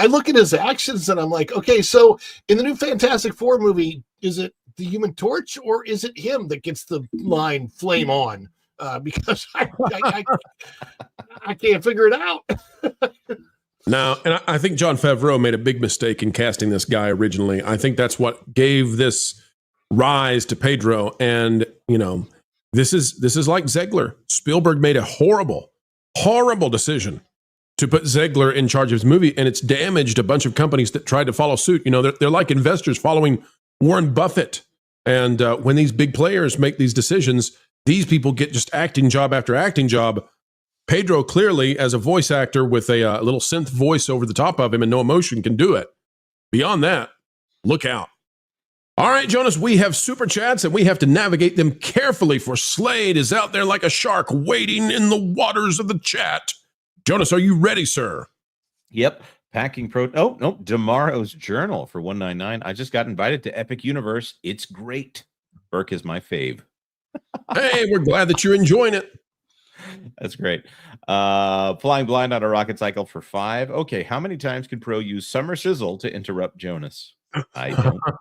look at his actions and I'm like, okay, so in the new Fantastic Four movie, is it the Human Torch or is it him that gets the line "Flame on"? Because I can't figure it out. Now, and I think Jon Favreau made a big mistake in casting this guy originally. I think that's what gave this rise to Pedro. And, you know, this is like Zegler. Spielberg made a horrible decision to put Zegler in charge of his movie, and it's damaged a bunch of companies that tried to follow suit. You know, they're like investors following Warren Buffett And when these big players make these decisions, these people get just acting job after acting job. Pedro clearly, as a voice actor with a little synth voice over the top of him and no emotion, can do it. Beyond that, look out. All right, Jonas, we have super chats and we have to navigate them carefully, for Slade is out there like a shark waiting in the waters of the chat. Jonas, are you ready, sir? Yep. Packing Pro. Oh, no. Tomorrow's Journal for 199. I just got invited to Epic Universe. It's great. Burke is my fave. Hey, we're glad that you're enjoying it. That's great. Flying blind on a rocket cycle for 5. Okay, how many times can Pro use Summer Sizzle to interrupt Jonas? I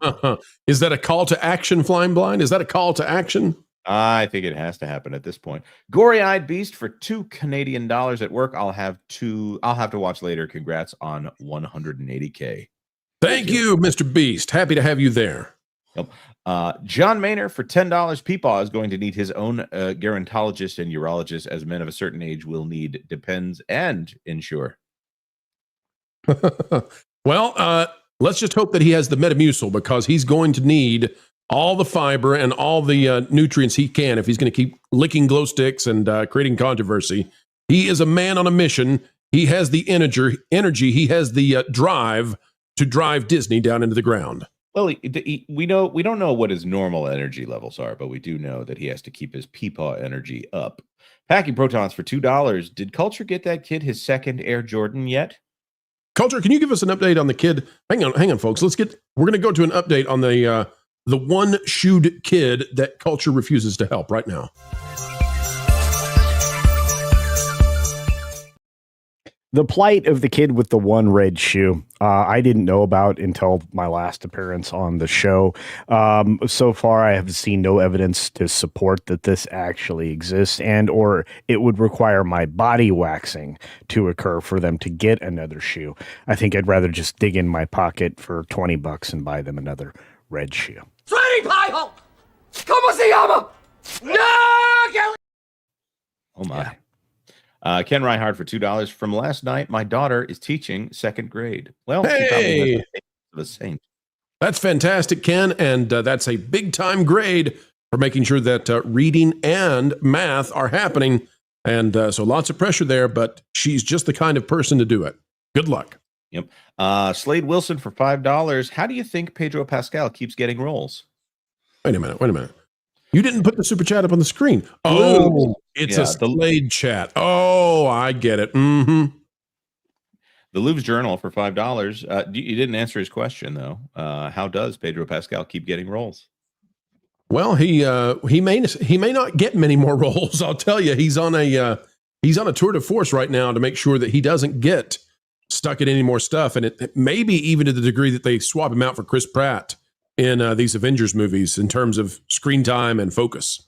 don't. Is that a call to action, Flying Blind? Is that a call to action? I think it has to happen at this point. Gory-eyed Beast for $2 Canadian at work. I'll have to watch later. Congrats on 180K. Thank you, Mr. Beast. Happy to have you there. Yep. John Maynor for $10. Peepaw is going to need his own gerontologist and urologist, as men of a certain age will need depends and insure. Well, let's just hope that he has the Metamucil, because he's going to need all the fiber and all the nutrients he can if he's going to keep licking glow sticks and creating controversy. He is a man on a mission. He has the energy. He has the drive to drive Disney down into the ground. Well, we don't know what his normal energy levels are, but we do know that he has to keep his Peepaw energy up. Packing Protons for $2. Did Culture get that kid his second Air Jordan yet? Culture, can you give us an update on the kid? Hang on, folks. We're going to go to an update on the one-shoed kid that Culture refuses to help right now. The plight of the kid with the one red shoe, I didn't know about until my last appearance on the show. So far, I have seen no evidence to support that this actually exists, and or it would require my body waxing to occur for them to get another shoe. I think I'd rather just dig in my pocket for $20 and buy them another red shoe. Sweetie pie hole! Como se llama? No, Kelly! Oh, my. Ken Reinhardt for $2. From last night, my daughter is teaching second grade. Well, hey! The same. That's fantastic, Ken, and that's a big-time grade for making sure that reading and math are happening, and so lots of pressure there, but she's just the kind of person to do it. Good luck. Yep. Slade Wilson for $5. How do you think Pedro Pascal keeps getting roles? Wait a minute. You didn't put the super chat up on the screen. Oh, it's a Slade chat. Oh, I get it. Mm-hmm. The Louvre's Journal for $5. You didn't answer his question, though. How does Pedro Pascal keep getting roles? Well, he may not get many more roles. I'll tell you, he's on a tour de force right now to make sure that he doesn't get stuck in any more stuff, and it maybe even to the degree that they swap him out for Chris Pratt in these Avengers movies in terms of screen time and focus.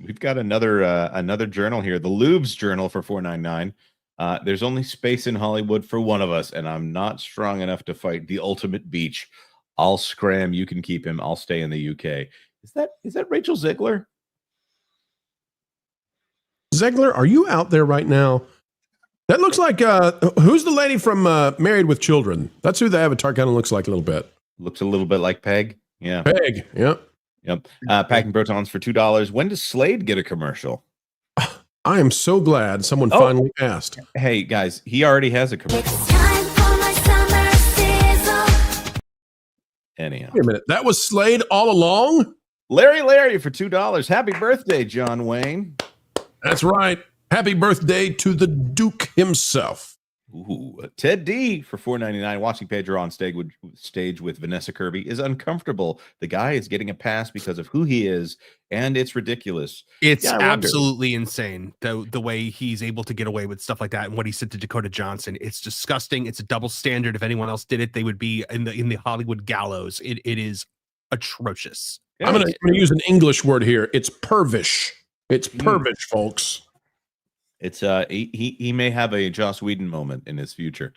We've got another journal here, the Louvre's Journal for $4.99. There's only space in Hollywood for one of us, and I'm not strong enough to fight the ultimate beach. I'll scram. You can keep him. I'll stay in the UK. Is that Rachel Zegler? Zegler, are you out there right now? That looks like who's the lady from Married with Children? That's who the avatar kind of looks like a little bit. Looks a little bit like Peg. Yeah. Peg. Yep. Yep. Packing Protons for $2. When does Slade get a commercial? I am so glad someone finally asked. Hey, guys, he already has a commercial. Anyhow. Wait a minute. That was Slade all along? Larry for $2. Happy birthday, John Wayne. That's right. Happy birthday to the Duke himself. Ooh, Ted D for $4.99. Watching Pedro on stage with Vanessa Kirby is uncomfortable. The guy is getting a pass because of who he is, and it's ridiculous. It's absolutely insane the way he's able to get away with stuff like that, and what he said to Dakota Johnson. It's disgusting. It's a double standard. If anyone else did it, they would be in the Hollywood gallows. It is atrocious. I'm gonna use an English word here. It's pervish. It's pervish, folks. It's he may have a Joss Whedon moment in his future.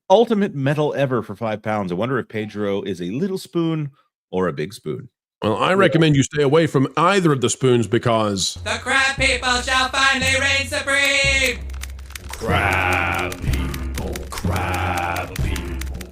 Ultimate metal ever for £5. I wonder if Pedro is a little spoon or a big spoon. Well, I recommend you stay away from either of the spoons because the crab people shall finally reign supreme. Crab people, crab people.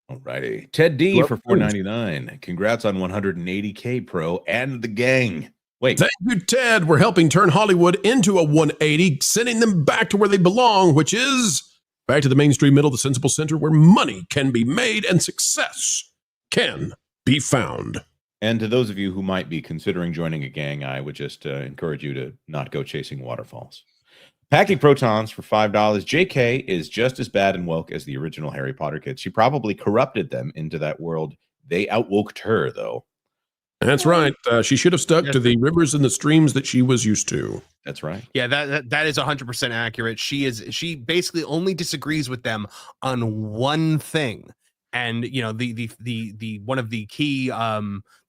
All right. righty. Ted D for $4.99. Congrats on 180K Pro and the gang. Wait. Thank you, Ted. We're helping turn Hollywood into a 180, sending them back to where they belong, which is back to the mainstream middle, the sensible center where money can be made and success can be found. And to those of you who might be considering joining a gang, I would just encourage you to not go chasing waterfalls. Packing Protons for $5. JK is just as bad and woke as the original Harry Potter kids. She probably corrupted them into that world. They outwoked her, though. That's right. She should have stuck to the rivers and the streams that she was used to. That's right. Yeah, that is 100% accurate. She basically only disagrees with them on one thing. And you know, the one of the key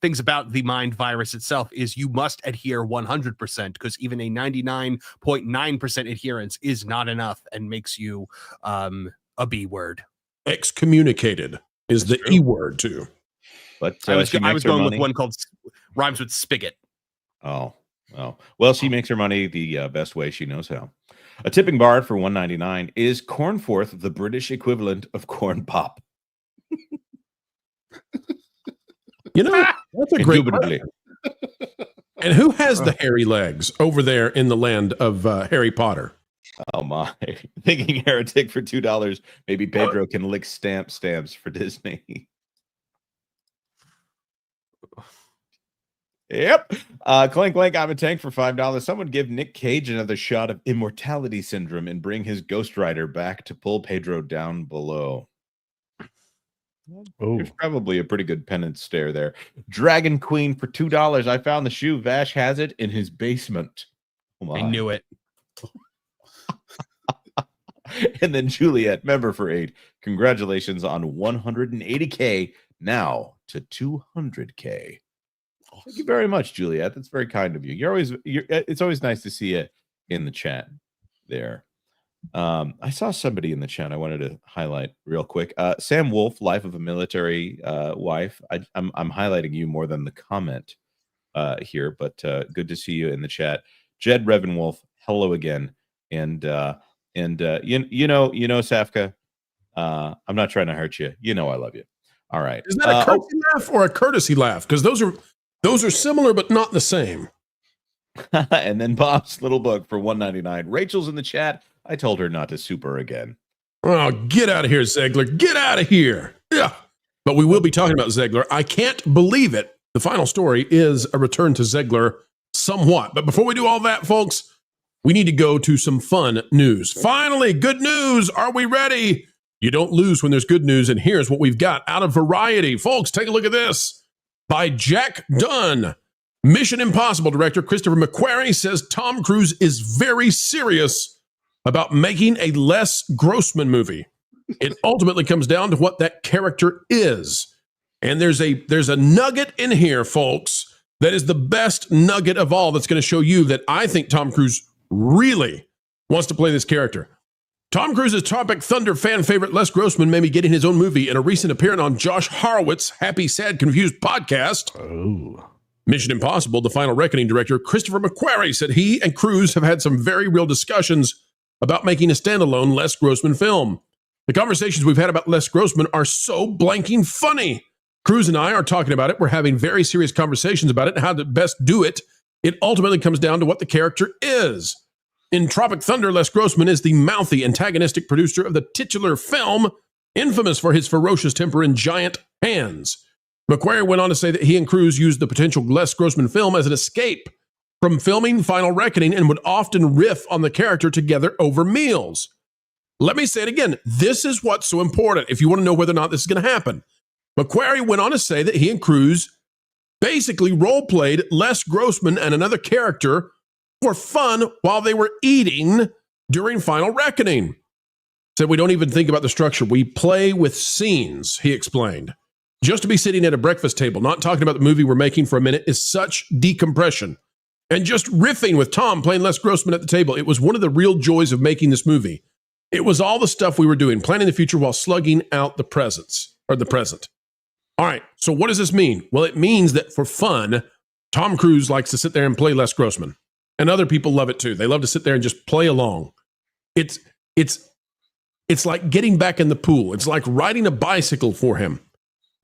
things about the mind virus itself is you must adhere 100%, because even a 99.9% adherence is not enough and makes you a B word. Excommunicated is the E word too. But I was going with one called rhymes with spigot. Oh. Well, she makes her money the best way she knows how. A tipping bar for $1.99. Is Cornforth the British equivalent of corn pop? You know, that's a great question. And who has the hairy legs over there in the land of Harry Potter? Oh my. Thinking Heretic for $2. Maybe Pedro can lick stamps for Disney. Yep. Clink, I'm a tank for $5. Someone give Nick Cage another shot of immortality syndrome and bring his Ghost Rider back to pull Pedro down below. There's probably a pretty good penance stare there. Dragon Queen for $2. I found the shoe. Vash has it in his basement. Oh I knew it. And then Juliet, member for 8. Congratulations on 180K, now to 200K. Thank you very much, Juliet. That's very kind of you. It's always nice to see you in the chat there. I saw somebody in the chat I wanted to highlight real quick. Sam Wolf, Life of a Military Wife. I'm highlighting you more than the comment here, but good to see you in the chat. Jed Revenwolf, hello again. And you know, Safka, I'm not trying to hurt you. You know I love you. All right. Is that a courtesy laugh or a courtesy laugh? Because those are similar but not the same. And then Bob's little book for $1.99. Rachel's in the chat. I told her not to super again. Oh, get out of here, Zegler. Get out of here. Yeah. But we will be talking about Zegler. I can't believe it. The final story is a return to Zegler somewhat. But before we do all that, folks, we need to go to some fun news. Finally, good news. Are we ready? You don't lose when there's good news. And here's what we've got out of Variety. Folks, take a look at this. By Jack Dunn. Mission Impossible director Christopher McQuarrie says Tom Cruise is very serious about making a Les Grossman movie. It ultimately comes down to what that character is. And there's a nugget in here, folks, that is the best nugget of all that's going to show you that I think Tom Cruise really wants to play this character. Tom Cruise's Tropic Thunder fan favorite Les Grossman may be getting his own movie in a recent appearance on Josh Horowitz's Happy, Sad, Confused podcast. Oh. Mission Impossible, The Final Reckoning director Christopher McQuarrie said he and Cruise have had some very real discussions about making a standalone Les Grossman film. The conversations we've had about Les Grossman are so blanking funny. Cruise and I are talking about it. We're having very serious conversations about it and how to best do it. It ultimately comes down to what the character is. In Tropic Thunder, Les Grossman is the mouthy, antagonistic producer of the titular film, infamous for his ferocious temper and giant hands. McQuarrie went on to say that he and Cruise used the potential Les Grossman film as an escape from filming Final Reckoning and would often riff on the character together over meals. Let me say it again. This is what's so important if you want to know whether or not this is going to happen. McQuarrie went on to say that he and Cruise basically role-played Les Grossman and another character for fun while they were eating during Final Reckoning. Said we don't even think about the structure. We play with scenes, he explained. Just to be sitting at a breakfast table, not talking about the movie we're making for a minute, is such decompression. And just riffing with Tom playing Les Grossman at the table, it was one of the real joys of making this movie. It was all the stuff we were doing, planning the future while slugging out the present. All right, so what does this mean? Well, it means that for fun, Tom Cruise likes to sit there and play Les Grossman. And other people love it too. They love to sit there and just play along. It's like getting back in the pool. It's like riding a bicycle for him.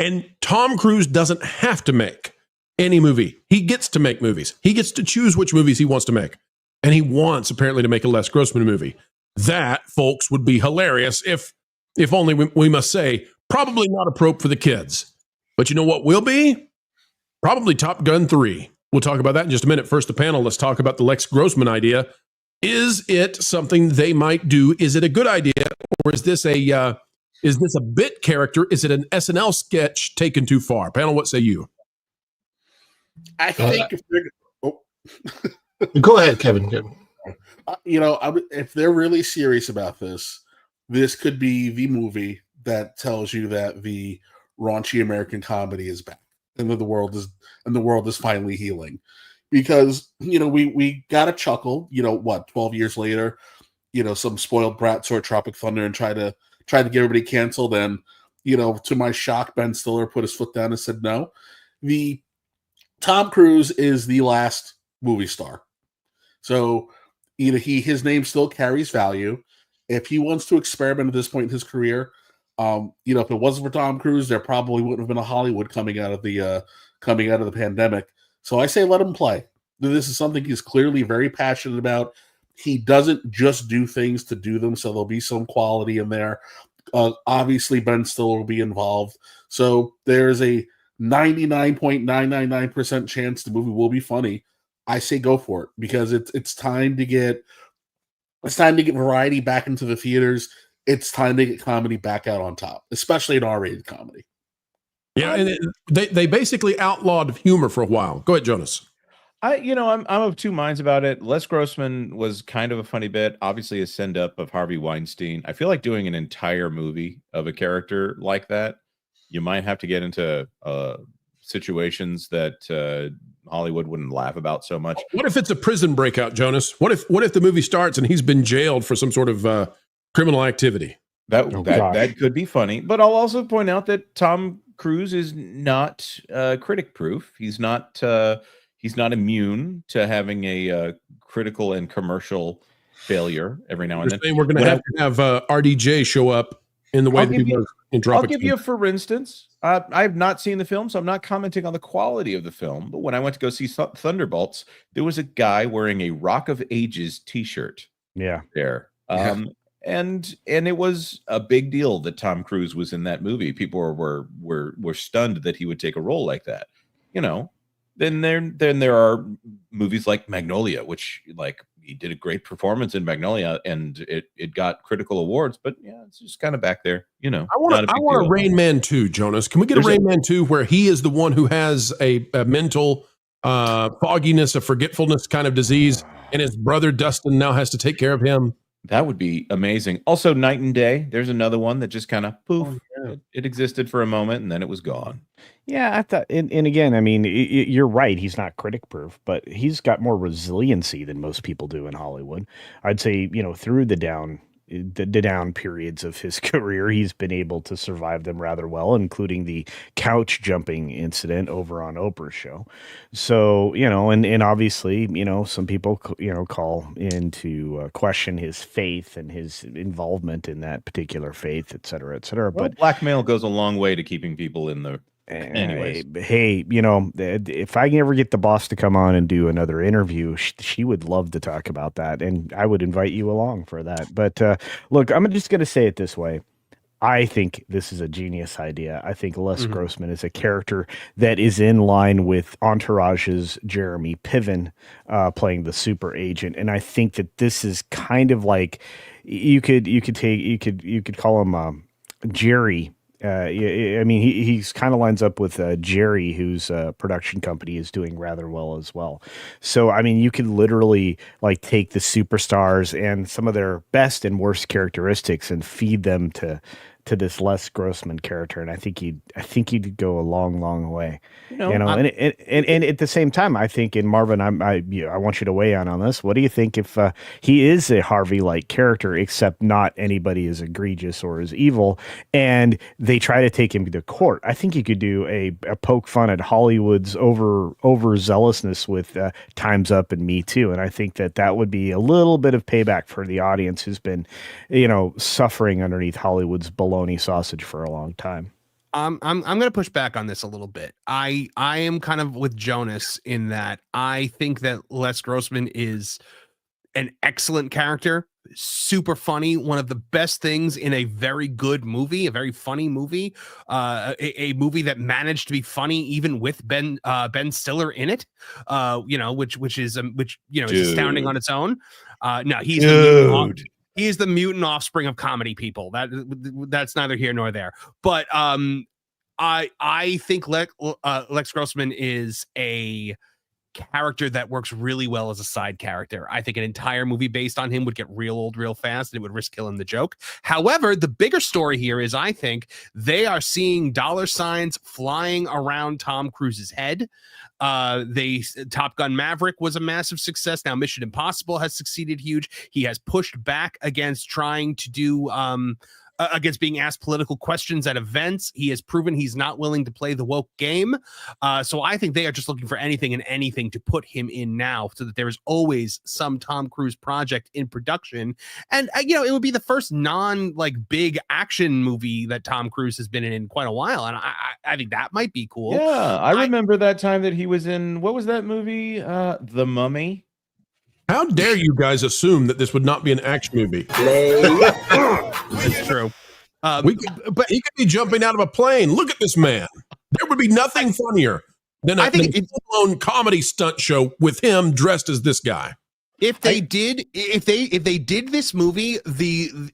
And Tom Cruise doesn't have to make any movie. He gets to make movies. He gets to choose which movies he wants to make. And he wants, apparently, to make a Les Grossman movie. That, folks, would be hilarious if only we must say, probably not appropriate for the kids. But you know what will be? Probably Top Gun 3. We'll talk about that in just a minute. First, the panel. Let's talk about the Les Grossman idea. Is it something they might do? Is it a good idea? Or is this a bit character? Is it an SNL sketch taken too far? Panel, what say you? I think if they're, Go ahead, Kevin. If they're really serious about this could be the movie that tells you that the raunchy American comedy is back and that the world is finally healing. Because we got a chuckle. 12 years later, some spoiled brat saw Tropic Thunder and tried to get everybody canceled. And to my shock, Ben Stiller put his foot down and said no. The Tom Cruise is the last movie star. So his name still carries value. If he wants to experiment at this point in his career, if it wasn't for Tom Cruise, there probably wouldn't have been a Hollywood coming out of the pandemic. So I say let him play. This is something he's clearly very passionate about. He doesn't just do things to do them, so there'll be some quality in there. Obviously, Ben Stiller will be involved. So there's a 99.999% chance the movie will be funny. I say go for it because it's time to get variety back into the theaters. It's time to get comedy back out on top, especially an R-rated comedy. Yeah, and they basically outlawed humor for a while. Go ahead, Jonas. I'm of two minds about it. Les Grossman was kind of a funny bit. Obviously, a send up of Harvey Weinstein. I feel like doing an entire movie of a character like that, you might have to get into situations that Hollywood wouldn't laugh about so much. What if it's a prison breakout, Jonas? What if the movie starts and he's been jailed for some sort of criminal activity? That could be funny. But I'll also point out that Tom Cruise is not critic proof. He's not immune to having a critical and commercial failure every now and then. We're going to have RDJ show up in the way that he was in Tropic. I'll give you, for instance, I've not seen the film, so I'm not commenting on the quality of the film. But when I went to go see Thunderbolts, there was a guy wearing a Rock of Ages T-shirt. Yeah, there. And it was a big deal that Tom Cruise was in that movie. People were stunned that he would take a role like that. Then there are movies like Magnolia, which he did a great performance in Magnolia, and it got critical awards. But yeah, it's just kind of back there. I want a Rain Man 2, Jonas. Can we get a Rain Man 2 where he is the one who has a mental fogginess, a forgetfulness kind of disease, and his brother Dustin now has to take care of him? That would be amazing. Also, Night and Day. There's another one that just kind of poof. Oh, yeah. It existed for a moment and then it was gone. Yeah, I thought, and again, I mean, you're right. He's not critic proof, but he's got more resiliency than most people do in Hollywood. I'd say, through the down periods of his career, he's been able to survive them rather well, including the couch jumping incident over on Oprah's show. So, and obviously, some people, call into question his faith and his involvement in that particular faith, et cetera, et cetera. Well, but blackmail goes a long way to keeping people in the. Anyways, hey, if I can ever get the boss to come on and do another interview, she would love to talk about that, and I would invite you along for that. But look, I'm just going to say it this way. I think this is a genius idea. I think Les Grossman is a character that is in line with Entourage's Jeremy Piven playing the super agent, and I think that this is kind of like you could call him Jerry. I mean, he's kind of lines up with Jerry, whose production company is doing rather well as well. So, I mean, you could literally take the superstars and some of their best and worst characteristics and feed them to this Les Grossman character, and I think he'd go a long, long way. And at the same time, I think, and Marvin, I want you to weigh in on this. What do you think if he is a Harvey-like character, except not anybody as egregious or as evil, and they try to take him to court? I think you could do a poke fun at Hollywood's overzealousness with Time's Up and Me Too, and I think that would be a little bit of payback for the audience who's been, suffering underneath Hollywood's bologna sausage for a long time. I'm going to push back on this a little bit. I am kind of with Jonas in that I think that Les Grossman is an excellent character, super funny, one of the best things in a very good movie, a very funny movie, a movie that managed to be funny even with Ben Stiller in it, which is astounding on its own. No, he's the mutant offspring of comedy people. That's neither here nor there. But I think Lex Grossman is a character that works really well as a side character. I think an entire movie based on him would get real old real fast, and it would risk killing the joke. However, the bigger story here is I think they are seeing dollar signs flying around Tom Cruise's head. Top Gun Maverick was a massive success. Now Mission Impossible has succeeded huge. He has pushed back against trying to do against being asked political questions at events. He has proven he's not willing to play the woke game. So I think they are just looking for anything and anything to put him in now, so that there is always some Tom Cruise project in production. And it would be the first big action movie that Tom Cruise has been in quite a while. And I think that might be cool. Yeah, I remember that time that he was in, what was that movie? The Mummy. How dare you guys assume that this would not be an action movie? It's true. But he could be jumping out of a plane. Look at this man. There would be nothing funnier than a full-blown comedy stunt show with him dressed as this guy. If they did this movie, the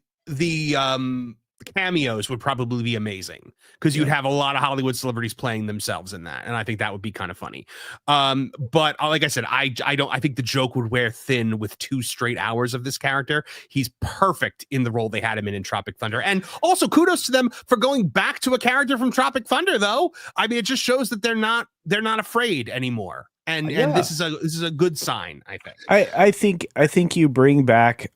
cameos would probably be amazing, because you'd have a lot of Hollywood celebrities playing themselves in that, and I think that would be kind of funny. But like I said, I think the joke would wear thin with 2 straight hours of this character. He's perfect in the role they had him in Tropic Thunder, and also kudos to them for going back to a character from Tropic Thunder. Though, I mean, it just shows that they're not afraid anymore, and this is a good sign. I think. I think you bring back.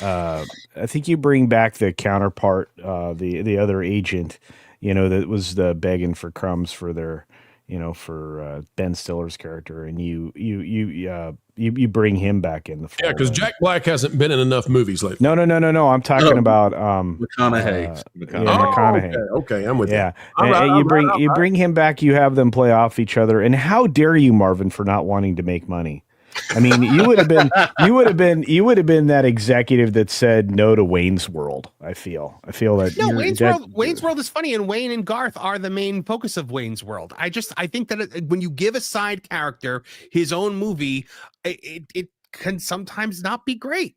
I think you bring back the counterpart, the other agent, that was begging for crumbs for their, for Ben Stiller's character, and you bring him back in the fold. Yeah, because Jack Black hasn't been in enough movies lately. No. I'm talking about McConaughey. McConaughey. Okay, I'm with you. Yeah, and you bring him back. You have them play off each other. And how dare you, Marvin, for not wanting to make money? I mean, you would have been that executive that said no to Wayne's World. I feel that Wayne's World is funny, and Wayne and Garth are the main focus of Wayne's World. I think that when you give a side character his own movie, it can sometimes not be great.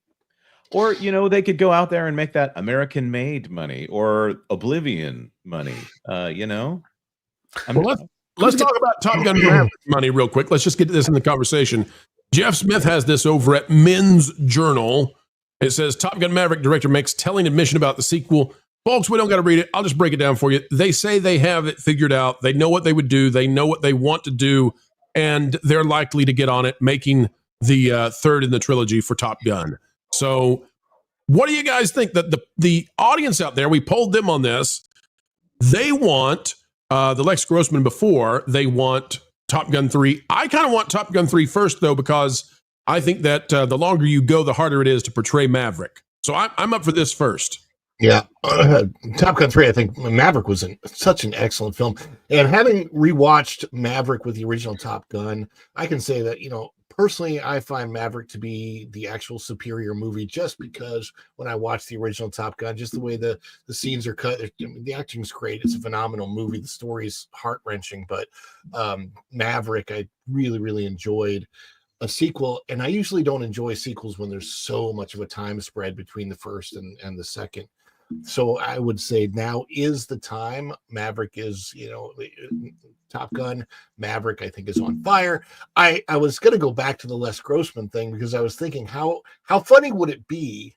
Or they could go out there and make that American-made money or Oblivion money. Let's talk about Top Gun Maverick money real quick. Let's just get this in the conversation. Jeff Smith has this over at Men's Journal. It says, Top Gun Maverick director makes telling admission about the sequel. Folks, we don't got to read it. I'll just break it down for you. They say they have it figured out. They know what they would do. They know what they want to do. And they're likely to get on it, making the third in the trilogy for Top Gun. So what do you guys think? That the audience out there, we polled them on this. They want the Lex Grossman before. They want Top Gun 3. I kind of want Top Gun 3 first, though, because I think that the longer you go, the harder it is to portray Maverick. So I'm up for this first. Yeah. Top Gun 3, I think Maverick was such an excellent film. And having rewatched Maverick with the original Top Gun, I can say that, personally, I find Maverick to be the actual superior movie, just because when I watched the original Top Gun, just the way the scenes are cut, the acting's great. It's a phenomenal movie. The story's heart-wrenching, but Maverick, I really, really enjoyed. A sequel, and I usually don't enjoy sequels when there's so much of a time spread between the first and the second. So I would say now is the time. Maverick is, Top Gun. Maverick, I think, is on fire. I was going to go back to the Les Grossman thing, because I was thinking how funny would it be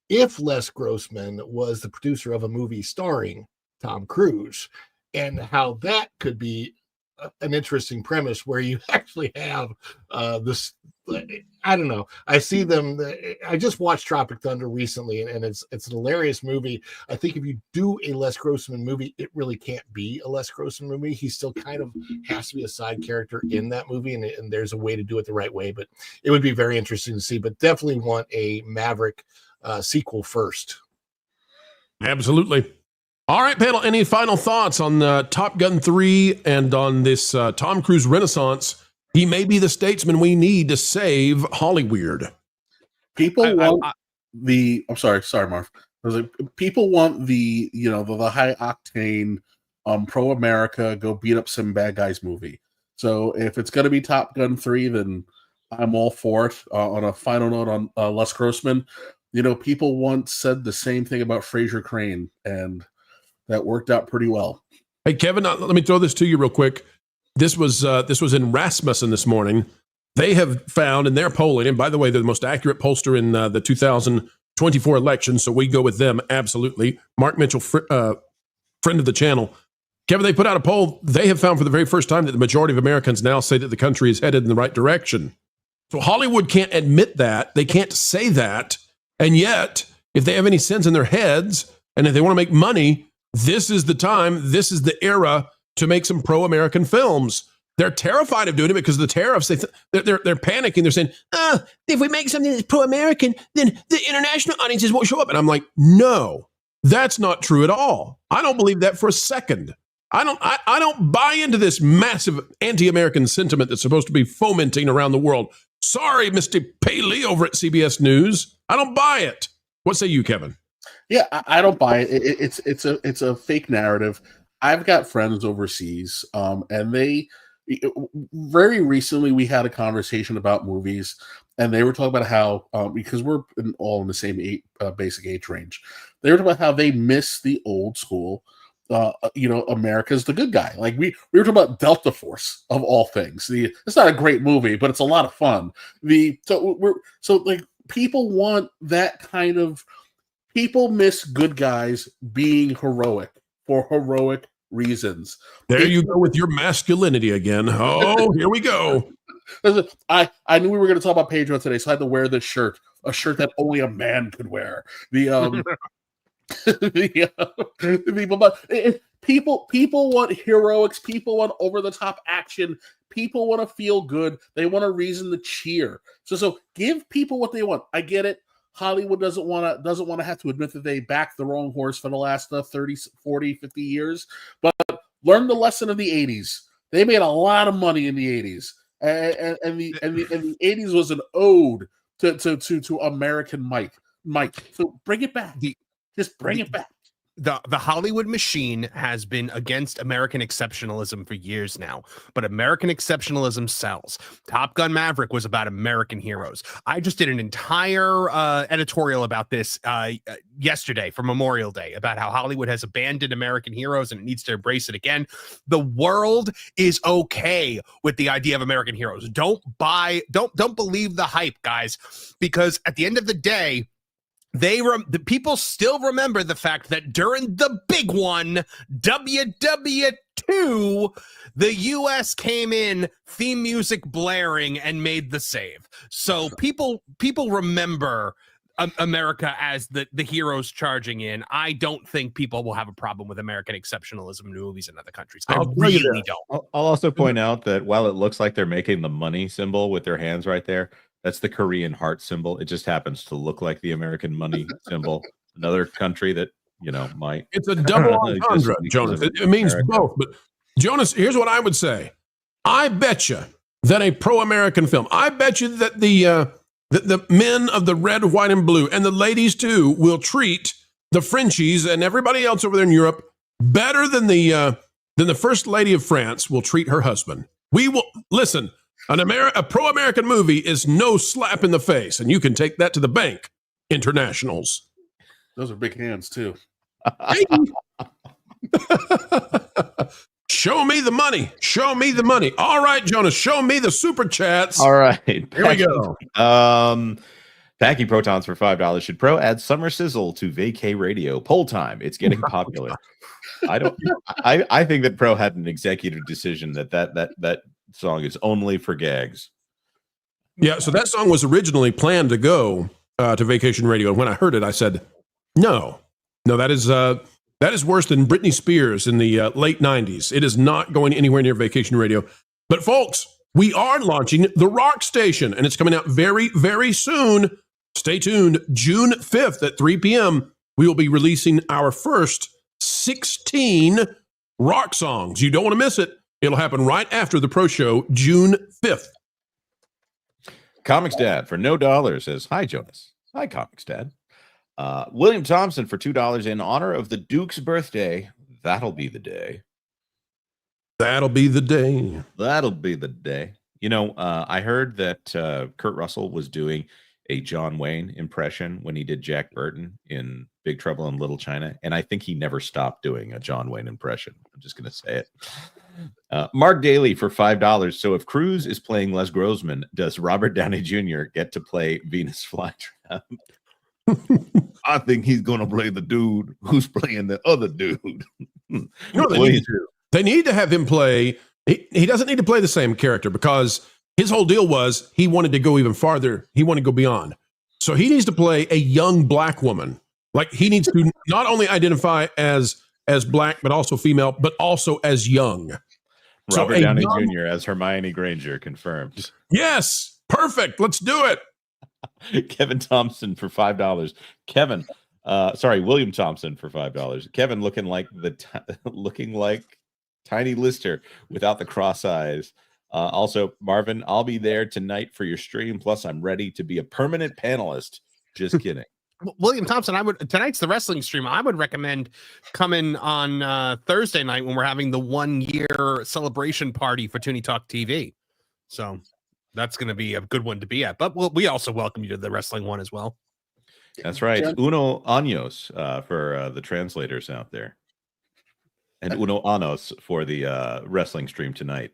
if Les Grossman was the producer of a movie starring Tom Cruise, and how that could be an interesting premise where you actually have this. I don't know. I see them. I just watched Tropic Thunder recently, and it's an hilarious movie. I think if you do a Les Grossman movie, it really can't be a Les Grossman movie. He still kind of has to be a side character in that movie, and there's a way to do it the right way. But it would be very interesting to see. But definitely want a Maverick sequel first. Absolutely. All right, panel, any final thoughts on Top Gun 3 and on this Tom Cruise renaissance? He may be the statesman we need to save Hollyweird. People want I'm sorry, Marv. I was like, people want the high octane, pro America, go beat up some bad guys movie. So if it's going to be Top Gun 3, then I'm all for it. On a final note on Les Grossman, people once said the same thing about Fraser Crane, and that worked out pretty well. Hey, Kevin, let me throw this to you real quick. This was in Rasmussen this morning. They have found in their polling, and by the way, they're the most accurate pollster in the 2024 election, so we go with them, absolutely. Mark Mitchell, friend of the channel. Kevin, they put out a poll. They have found for the very first time that the majority of Americans now say that the country is headed in the right direction. So Hollywood can't admit that. They can't say that. And yet, if they have any sense in their heads, and if they want to make money, this is the time, this is the era to make some pro-American films. They're terrified of doing it because of the tariffs. They're panicking. They're saying, if we make something that's pro-American, then the international audiences won't show up. And I'm like, no, that's not true at all. I don't believe that for a second. I don't buy into this massive anti-American sentiment that's supposed to be fomenting around the world. Sorry, Mr. Paley over at CBS News. I don't buy it. What say you, Kevin? Yeah, I don't buy it. It's a fake narrative. I've got friends overseas, and they very recently we had a conversation about movies, and they were talking about how because we're all in the same basic age range, they were talking about how they miss the old school. America's the good guy. Like we were talking about Delta Force of all things. It's not a great movie, but it's a lot of fun. People want that kind of. People miss good guys being heroic for heroic reasons. There you go with your masculinity again. Oh, here we go. I knew we were going to talk about Pedro today, so I had to wear this shirt, a shirt that only a man could wear. People want heroics. People want over the top action. People want to feel good. They want a reason to cheer. So give people what they want. I get it. Hollywood doesn't want to have to admit that they backed the wrong horse for the last 30, 40, 50 years. But learn the lesson of the 80s. They made a lot of money in the 80s, and the 80s was an ode to American might. So bring it back. Just bring it back. The Hollywood machine has been against American exceptionalism for years now, but American exceptionalism sells. Top Gun Maverick was about American heroes. I just did an entire editorial about this yesterday for Memorial Day about how Hollywood has abandoned American heroes and it needs to embrace it again. The world is okay with the idea of American heroes. Don't believe the hype, guys, because at the end of the day, the people still remember the fact that during the big one, WDW 2, the U.S. came in, theme music blaring, and made the save. So people remember America as the heroes charging in. I don't think people will have a problem with American exceptionalism in movies in other countries. I really don't. I'll also point out that while it looks like they're making the money symbol with their hands right there, that's the Korean heart symbol. It just happens to look like the American money symbol. Another country that, might. It's a double entendre, Jonas. It means both. But, Jonas, here's what I would say. I bet you that a pro-American film, I bet you that the men of the red, white, and blue, and the ladies too, will treat the Frenchies and everybody else over there in Europe better than the First Lady of France will treat her husband. We will, listen, a pro-American movie is no slap in the face, and you can take that to the bank. Internationals. Those are big hands, too. Show me the money. Show me the money. All right, Jonas, show me the super chats. All right. Here we go. Packing Protons for $5. Should Pro add Summer Sizzle to Vacay Radio? Poll time. It's getting popular. I think that Pro had an executive decision that song is only for gags. Yeah, so that song was originally planned to go to Vacation Radio. When I heard it, I said, no, that is worse than Britney Spears in the late 90s. It is not going anywhere near Vacation Radio. But folks, we are launching the Rock Station, and it's coming out very, very soon. Stay tuned. June 5th at 3 p.m., we will be releasing our first 16 rock songs. You don't want to miss it. It'll happen right after the Pro Show, June 5th. Comics Dad for no dollar says, hi, Jonas. Hi, Comics Dad. William Thompson for $2 in honor of the Duke's birthday. That'll be the day. That'll be the day. That'll be the day. You know, I heard that Kurt Russell was doing a John Wayne impression when he did Jack Burton in Big Trouble in Little China, and I think he never stopped doing a John Wayne impression. I'm just going to say it. Mark Daly for $5. So if Cruise is playing Les Grossman, does Robert Downey Jr. get to play Venus Flytrap? I think he's going to play the dude who's playing the other dude. They need to have him play. He doesn't need to play the same character because his whole deal was he wanted to go even farther. He wanted to go beyond. So he needs to play a young black woman. Like he needs to not only identify as black, but also female, but also as young. Robert Downey Jr. as Hermione Granger confirmed. Yes, perfect. Let's do it. Kevin Thompson for $5. William Thompson for $5. Kevin looking like Tiny Lister without the cross eyes. Also, Marvin, I'll be there tonight for your stream. Plus, I'm ready to be a permanent panelist. Just kidding. William Thompson, tonight's the wrestling stream. I would recommend coming on Thursday night when we're having the 1-year celebration party for Toonie Talk TV. So that's going to be a good one to be at. But we also welcome you to the wrestling one as well. That's right. Uno años for the translators out there. And uno años for the wrestling stream tonight.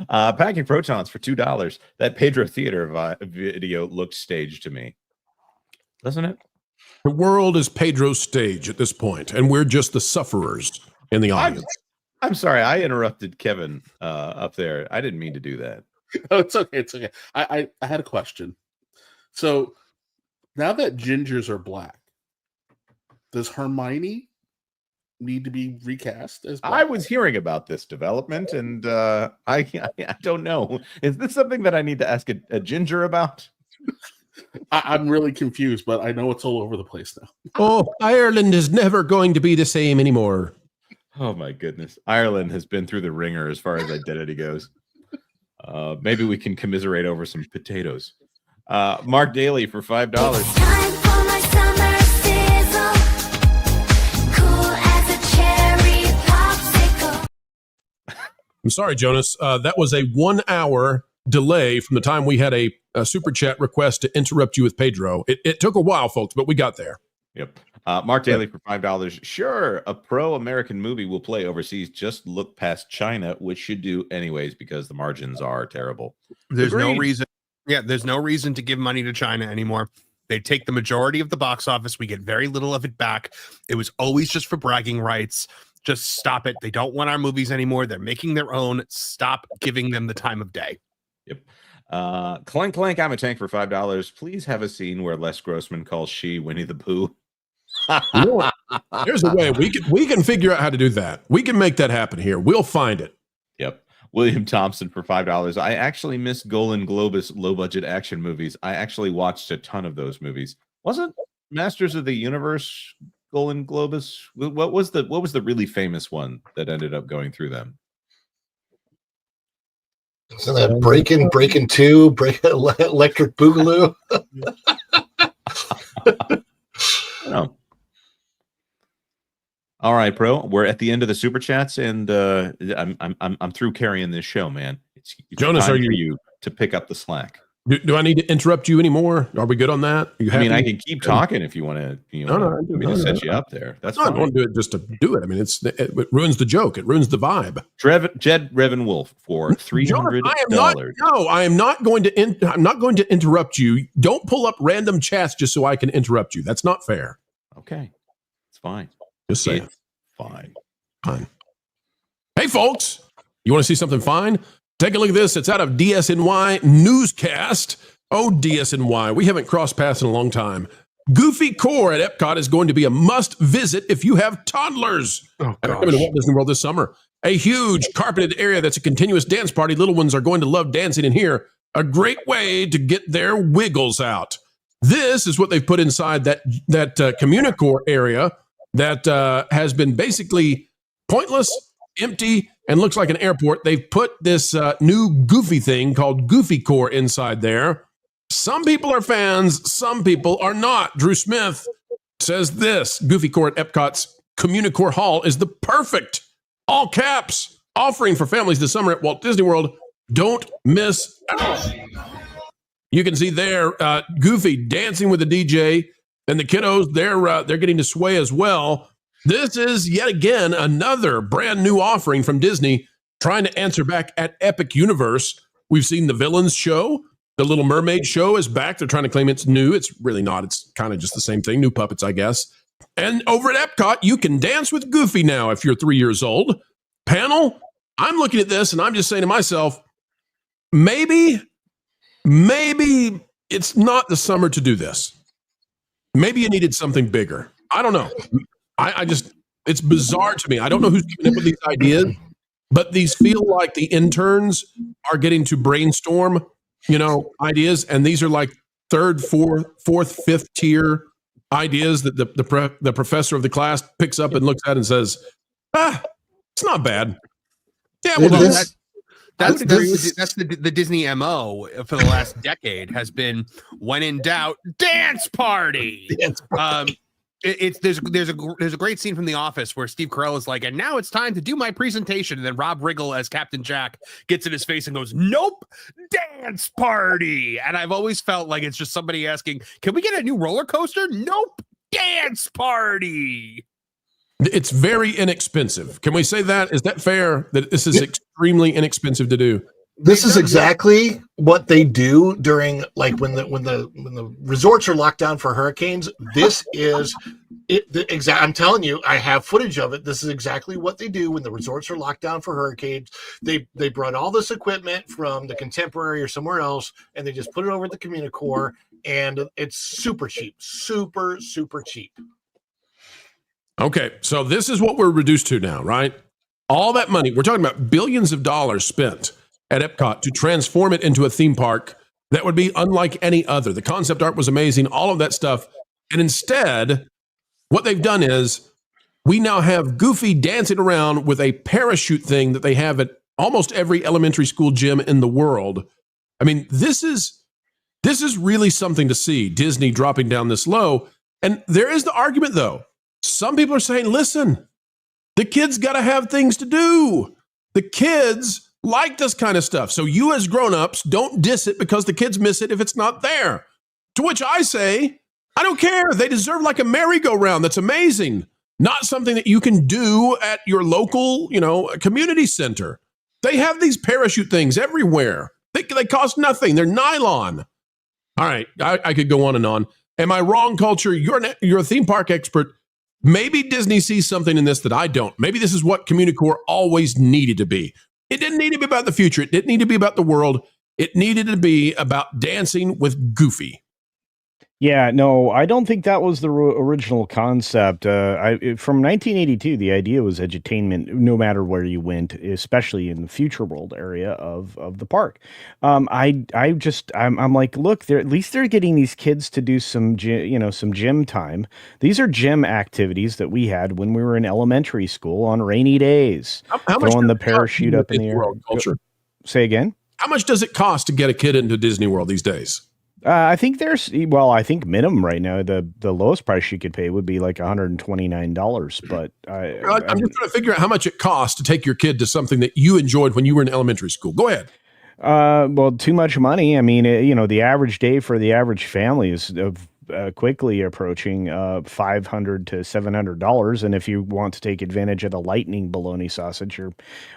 Packing Protons for $2. That Pedro Theater video looked staged to me. Doesn't it? The world is Pedro's stage at this point, and we're just the sufferers in the audience. I'm sorry, I interrupted Kevin up there. I didn't mean to do that. Oh, it's okay. It's okay. I had a question. So now that gingers are black, does Hermione need to be recast as black? I was hearing about this development, and I don't know. Is this something that I need to ask a ginger about? I'm really confused, but I know it's all over the place now. Oh, Ireland is never going to be the same anymore. Oh my goodness. Ireland has been through the ringer as far as identity goes. Maybe we can commiserate over some potatoes. Mark Daly for $5. Time for my summer sizzle. Cool as a cherry popsicle. I'm sorry, Jonas. That was a 1-hour delay from the time we had a super chat request to interrupt you with Pedro. It took a while, folks, but we got there. Yep. Mark Daly for $5. Sure, a pro-American movie will play overseas. Just look past China, which should do anyways because the margins are terrible. There's Agreed. no reason. Yeah, there's no reason to give money to China anymore. They take the majority of the box office. We get very little of it back. It was always just for bragging rights. Just stop it. They don't want our movies anymore. They're making their own. Stop giving them the time of day. Yep. Clank Clank, I'm a tank for $5. Please have a scene where Les Grossman calls she Winnie the Pooh. You know what? There's a way we can figure out how to do that. We can make that happen here. We'll find it. Yep. William Thompson for $5. I actually miss Golan Globus low budget action movies. I actually watched a ton of those movies. Wasn't Masters of the Universe Golan Globus? What was the really famous one that ended up going through them? Isn't that Breaking 2, Electric Boogaloo? No. All right, Pro. We're at the end of the super chats, and I'm through carrying this show, man. It's Jonas, time are for you to pick up the slack? Do I need to interrupt you anymore? Are we good on that? I mean, I can keep talking if you want to. No, set you up there. That's fine. I don't want to do it just to do it. I mean, it ruins the joke. It ruins the vibe. Jed Revan Wolf for $300. I am not going to. I'm not going to interrupt you. Don't pull up random chats just so I can interrupt you. That's not fair. Okay, it's fine. Just saying. It's fine. Hey, folks, you want to see something fine? Take a look at this. It's out of DSNY Newscast. Oh, DSNY. We haven't crossed paths in a long time. Goofy Core at Epcot is going to be a must visit if you have toddlers. Oh, coming to Walt Disney World this summer. A huge carpeted area that's a continuous dance party. Little ones are going to love dancing in here. A great way to get their wiggles out. This is what they've put inside that Communicore area. that has been basically pointless, empty, and looks like an airport. They've put this new goofy thing called Goofy Core inside there. Some people are fans, some people are not. Drew Smith says this: Goofy Core at Epcot's Communicore Hall is the perfect, all caps, offering for families this summer at Walt Disney World. Don't miss out. You can see there Goofy dancing with the DJ, and the kiddos, they're getting to sway as well. This is yet again another brand new offering from Disney, trying to answer back at Epic Universe. We've seen the Villains show. The Little Mermaid show is back. They're trying to claim it's new. It's really not. It's kind of just the same thing. New puppets, I guess. And over at Epcot, you can dance with Goofy now if you're 3 years old. Panel, I'm looking at this and I'm just saying to myself, maybe it's not the summer to do this. Maybe you needed something bigger. I don't know. I just, it's bizarre to me. I don't know who's coming up with these ideas, but these feel like the interns are getting to brainstorm, ideas. And these are like third, fourth, fifth tier ideas that the professor of the class picks up and looks at and says, it's not bad. Yeah, well, that's the Disney MO for the last decade has been, when in doubt, dance party. There's a great scene from The Office where Steve Carell is like, and now it's time to do my presentation, and then Rob Riggle as Captain Jack gets in his face and goes, nope, dance party. And I've always felt like it's just somebody asking, can we get a new roller coaster? Nope, dance party. It's very inexpensive. Can we say that? Is that fair? That this is extremely inexpensive to do? This is exactly what they do during, like, when the resorts are locked down for hurricanes. This is it. I'm telling you, I have footage of it. This is exactly what they do when the resorts are locked down for hurricanes. They brought all this equipment from the Contemporary or somewhere else, and they just put it over at the Communicore, and it's super cheap, super cheap. Okay, so this is what we're reduced to now, right? All that money, we're talking about billions of dollars spent at Epcot to transform it into a theme park that would be unlike any other. The concept art was amazing, all of that stuff. And instead, what they've done is we now have Goofy dancing around with a parachute thing that they have at almost every elementary school gym in the world. I mean, this is really something to see, Disney dropping down this low. And there is the argument, though. Some people are saying, listen, the kids got to have things to do. The kids like this kind of stuff. So you as grown-ups don't diss it because the kids miss it if it's not there. To which I say, I don't care. They deserve like a merry-go-round. That's amazing. Not something that you can do at your local, community center. They have these parachute things everywhere. They cost nothing. They're nylon. All right. I could go on and on. Am I wrong, Culture? You're a theme park expert. Maybe Disney sees something in this that I don't. Maybe this is what Communicore always needed to be. It didn't need to be about the future. It didn't need to be about the world. It needed to be about dancing with Goofy. Yeah, no, I don't think that was the original concept. From 1982, the idea was edutainment, no matter where you went, especially in the Future World area of the park. I'm like, look, at least they're getting these kids to do some gym time. These are gym activities that we had when we were in elementary school on rainy days. How much throwing the parachute up in the air. Culture? Say again? How much does it cost to get a kid into Disney World these days? I think I think minimum right now, the lowest price you could pay would be like $129. But I'm just trying to figure out how much it costs to take your kid to something that you enjoyed when you were in elementary school. Go ahead. Well, too much money. I mean, the average day for the average family is quickly approaching $500 to $700, and if you want to take advantage of the lightning bologna sausage, you're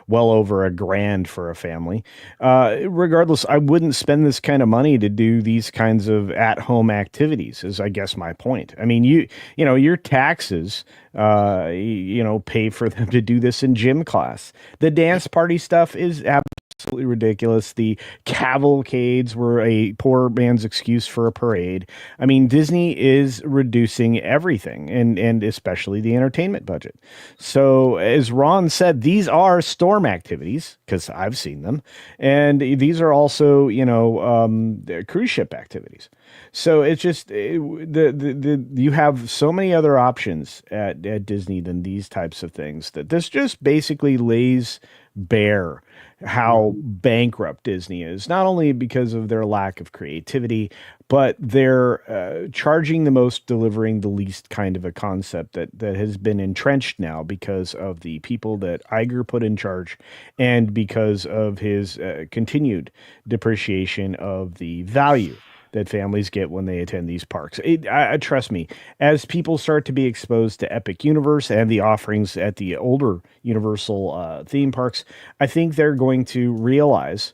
well over $1,000 for a family. Regardless, I wouldn't spend this kind of money to do these kinds of at-home activities. Is I guess my point. I mean, your taxes, pay for them to do this in gym class. The dance party stuff is absolutely ridiculous. The cavalcades were a poor man's excuse for a parade. I mean, Disney is reducing everything, and especially the entertainment budget. So, as Ron said, these are storm activities because I've seen them, and these are also, cruise ship activities. So it's just you have so many other options at Disney than these types of things that this just basically lays bare how bankrupt Disney is, not only because of their lack of creativity, but they're charging the most, delivering the least kind of a concept that has been entrenched now because of the people that Iger put in charge and because of his continued depreciation of the value that families get when they attend these parks. Trust me, as people start to be exposed to Epic Universe and the offerings at the older Universal theme parks, I think they're going to realize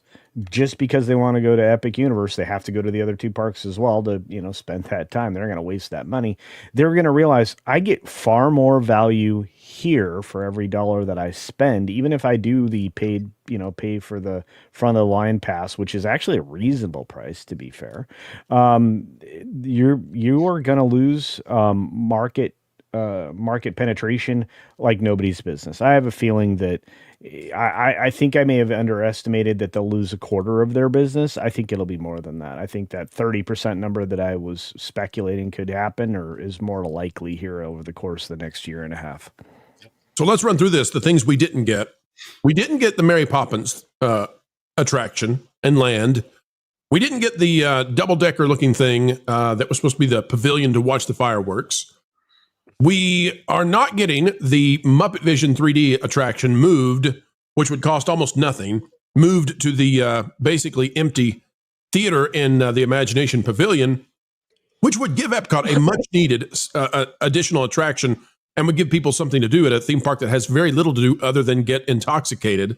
just because they want to go to Epic Universe, they have to go to the other two parks as well to, spend that time. They're going to waste that money. They're going to realize I get far more value here for every dollar that I spend, even if I do the paid, pay for the front of the line pass, which is actually a reasonable price, to be fair. You are going to lose market penetration like nobody's business. I have a feeling that I think I may have underestimated that they'll lose a quarter of their business. I think it'll be more than that. I think that 30% number that I was speculating could happen or is more likely here over the course of the next year and a half. So let's run through this. The things we didn't get. We didn't get the Mary Poppins attraction and land. We didn't get the double-decker looking thing that was supposed to be the pavilion to watch the fireworks. We are not getting the Muppet Vision 3D attraction moved, which would cost almost nothing, moved to the basically empty theater in the Imagination Pavilion, which would give Epcot a much-needed additional attraction and would give people something to do at a theme park that has very little to do other than get intoxicated.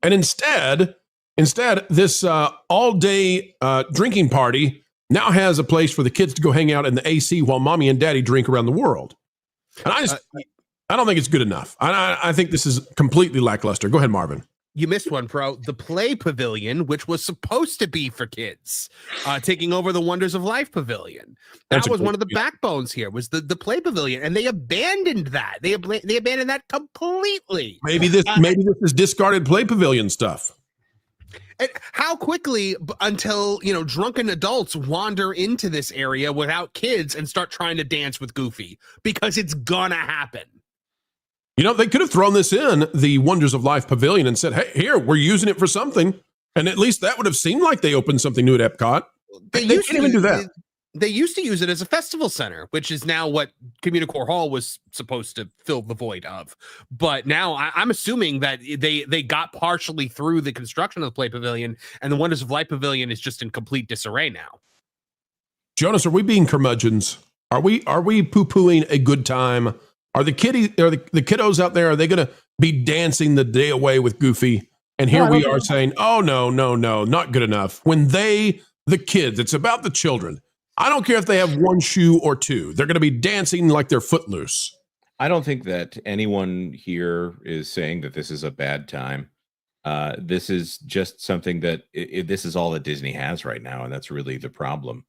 And instead, this all-day drinking party now has a place for the kids to go hang out in the AC while mommy and daddy drink around the world. And I don't think it's good enough. I think this is completely lackluster. Go ahead, Marvin. You missed one, Pro. The Play Pavilion, which was supposed to be for kids, taking over the Wonders of Life Pavilion. That was one of the backbones here, was the Play Pavilion, and they abandoned that. They abandoned that completely. Maybe this is discarded Play Pavilion stuff. And how quickly until drunken adults wander into this area without kids and start trying to dance with Goofy, because it's gonna happen. They could have thrown this in the Wonders of Life Pavilion and said, hey, here, we're using it for something. And at least that would have seemed like they opened something new at Epcot. They can't even do that. They used to use it as a festival center, which is now what Communicore Hall was supposed to fill the void of. But now I'm assuming that they got partially through the construction of the Play Pavilion, and the Wonders of Life Pavilion is just in complete disarray now. Jonas, are we being curmudgeons? Are we poo-pooing a good time? Are the kiddos out there, are they going to be dancing the day away with Goofy? And here we are saying, oh, no, not good enough. When the kids, it's about the children. I don't care if they have one shoe or two. They're going to be dancing like they're footloose. I don't think that anyone here is saying that this is a bad time. This is just something that this is all that Disney has right now, and that's really the problem.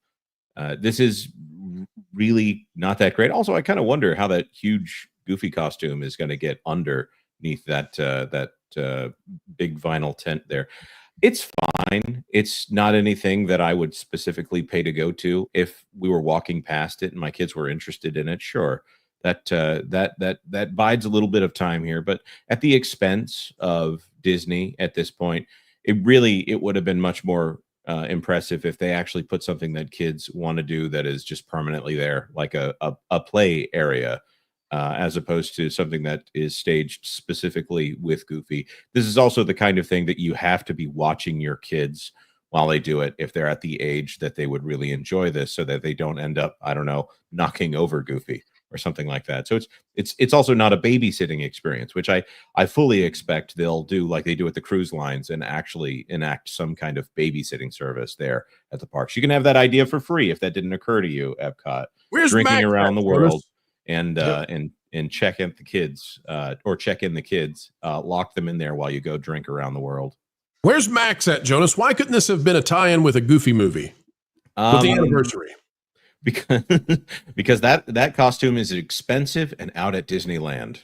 This is really not that great. Also, I kind of wonder how that huge Goofy costume is going to get underneath that big vinyl tent there. It's fine. It's not anything that I would specifically pay to go to. If we were walking past it and my kids were interested in it, sure. That bides a little bit of time here, but at the expense of Disney at this point, it would have been much more impressive if they actually put something that kids want to do that is just permanently there, like a play area, as opposed to something that is staged specifically with Goofy. This is also the kind of thing that you have to be watching your kids while they do it if they're at the age that they would really enjoy this, so that they don't end up, I don't know, knocking over Goofy or something like that. So it's also not a babysitting experience, which I fully expect they'll do like they do at the cruise lines and actually enact some kind of babysitting service there at the parks. You can have that idea for free if that didn't occur to you, Epcot. Where's drinking Mac around the world and check in the kids, lock them in there while you go drink around the world. Where's Max at, Jonas? Why couldn't this have been a tie-in with a Goofy movie with the anniversary? Because that costume is expensive and out at Disneyland.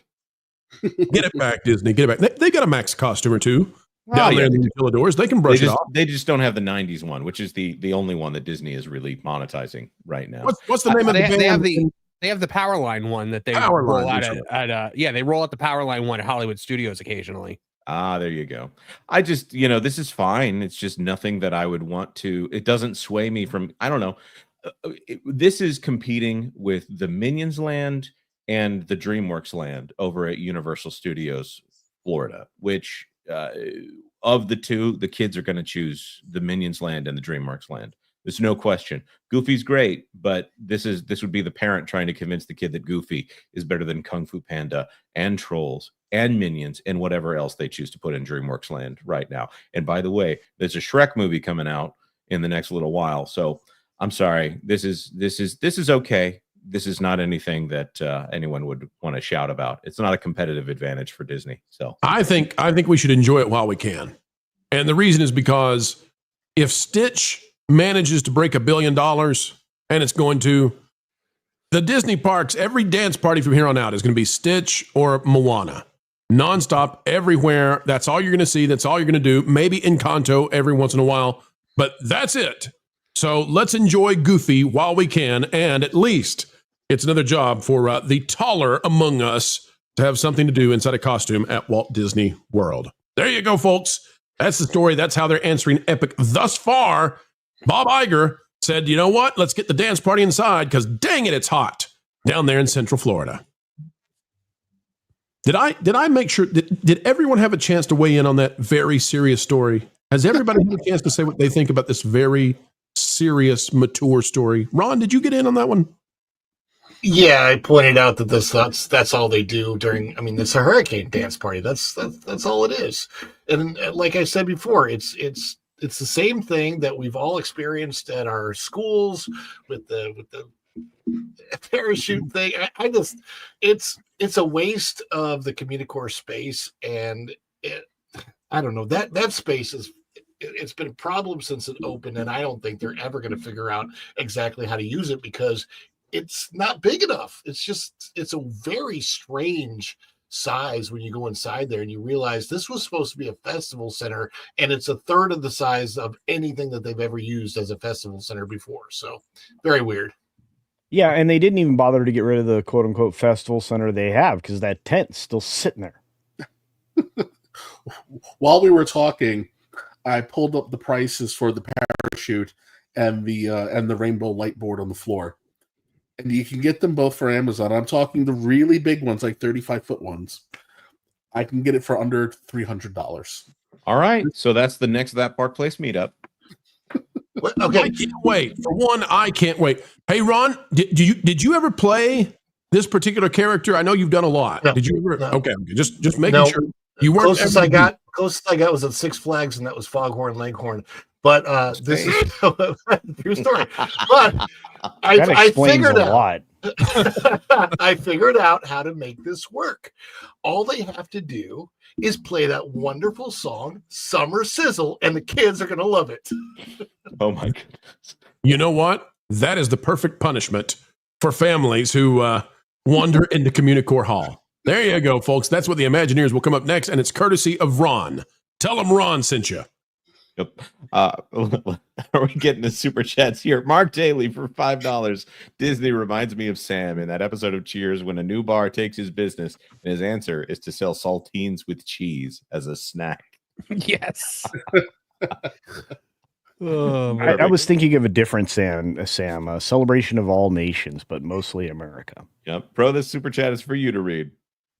Get it back, Disney. Get it back. They got a Max costume or two down there in the utilidors. They can brush it off. They just don't have the 90s one, which is the only one that Disney is really monetizing right now. What's the name of the band? They have the Powerline one that they roll out at they roll out the Powerline one at Hollywood Studios occasionally. Ah, there you go. I just, this is fine. It's just nothing that I would want to. It doesn't sway me from, I don't know. This is competing with the Minions Land and the DreamWorks Land over at Universal Studios Florida, which of the two, the kids are going to choose the Minions Land and the DreamWorks Land. There's no question. Goofy's great, but this would be the parent trying to convince the kid that Goofy is better than Kung Fu Panda and Trolls and Minions and whatever else they choose to put in DreamWorks Land right now. And by the way, there's a Shrek movie coming out in the next little while. So I'm sorry. This is okay. This is not anything that anyone would want to shout about. It's not a competitive advantage for Disney. So I think we should enjoy it while we can. And the reason is because if Stitch manages to break $1 billion, and it's going to, the Disney parks, every dance party from here on out is going to be Stitch or Moana. Nonstop, everywhere. That's all you're going to see. That's all you're going to do. Maybe Encanto every once in a while, but that's it. So let's enjoy Goofy while we can, and at least it's another job for the taller among us to have something to do inside a costume at Walt Disney World. There you go, folks. That's the story. That's how they're answering Epic thus far. Bob Iger said, you know what? Let's get the dance party inside because dang it, it's hot down there in Central Florida. Did I make sure, did everyone have a chance to weigh in on that very serious story? Has everybody had a chance to say what they think about this very serious, mature story? Ron, did you get in on that one? Yeah, I pointed out that that's all they do during. I mean, it's a hurricane dance party. That's all it is. And like I said before, it's the same thing that we've all experienced at our schools with the parachute thing. I just it's a waste of the Communicore space, and I don't know that space is. It's been a problem since it opened, and I don't think they're ever going to figure out exactly how to use it because it's not big enough. It's a very strange size when you go inside there and you realize this was supposed to be a festival center, and it's a third of the size of anything that they've ever used as a festival center before. So very weird. Yeah, and they didn't even bother to get rid of the quote unquote festival center they have because that tent's still sitting there. While we were talking, I pulled up the prices for the parachute and the rainbow light board on the floor. And you can get them both for Amazon. I'm talking the really big ones, like 35-foot ones. I can get it for under $300. All right. So that's the next That Park Place meetup. Okay. I can't wait. For one, I can't wait. Hey, Ron, did you ever play this particular character? I know you've done a lot. No, did you ever? No. Okay. Just making sure you weren't. Closest I got was at Six Flags, and that was Foghorn Leghorn. But this is true story. But I figured out. I figured out how to make this work. All they have to do is play that wonderful song, Summer Sizzle, and the kids are going to love it. Oh my goodness. You know what? That is the perfect punishment for families who wander into Communicore Hall. There you go, folks. That's what the Imagineers will come up next, and it's courtesy of Ron. Tell them Ron sent you. Yep. Are we getting the super chats here? Mark Daly for $5. Disney reminds me of Sam in that episode of Cheers when a new bar takes his business and his answer is to sell saltines with cheese as a snack. Yes. I was thinking of a different Sam, a celebration of all nations, but mostly America. Yep. Pro, this super chat is for you to read.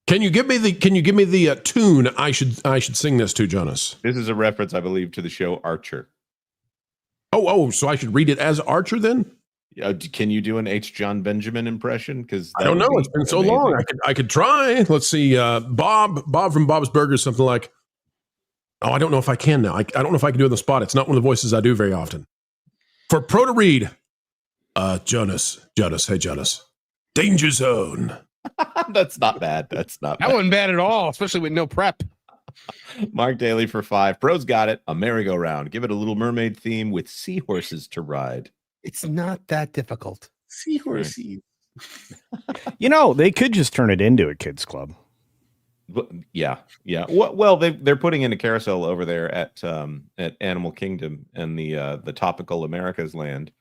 Can you give me the tune I should sing this to, Jonas? This is a reference, I believe, to the show Archer. Oh, so I should read it as Archer then? Can you do an H. John Benjamin impression? Because I don't know. It's been so long. I could try. Let's see. Bob from Bob's Burgers, something like. Oh, I don't know if I can now. I don't know if I can do it on the spot. It's not one of the voices I do very often. For Pro to read, Jonas, hey Jonas, Danger Zone. That's not bad. That wasn't bad at all, especially with no prep. Mark Daly for 5. Pro's got it. A merry-go-round. Give it a Little Mermaid theme with seahorses to ride. It's not that difficult. Seahorses. They could just turn it into a kids club. Yeah. Well, they're putting in a carousel over there at Animal Kingdom and the Topical America's Land,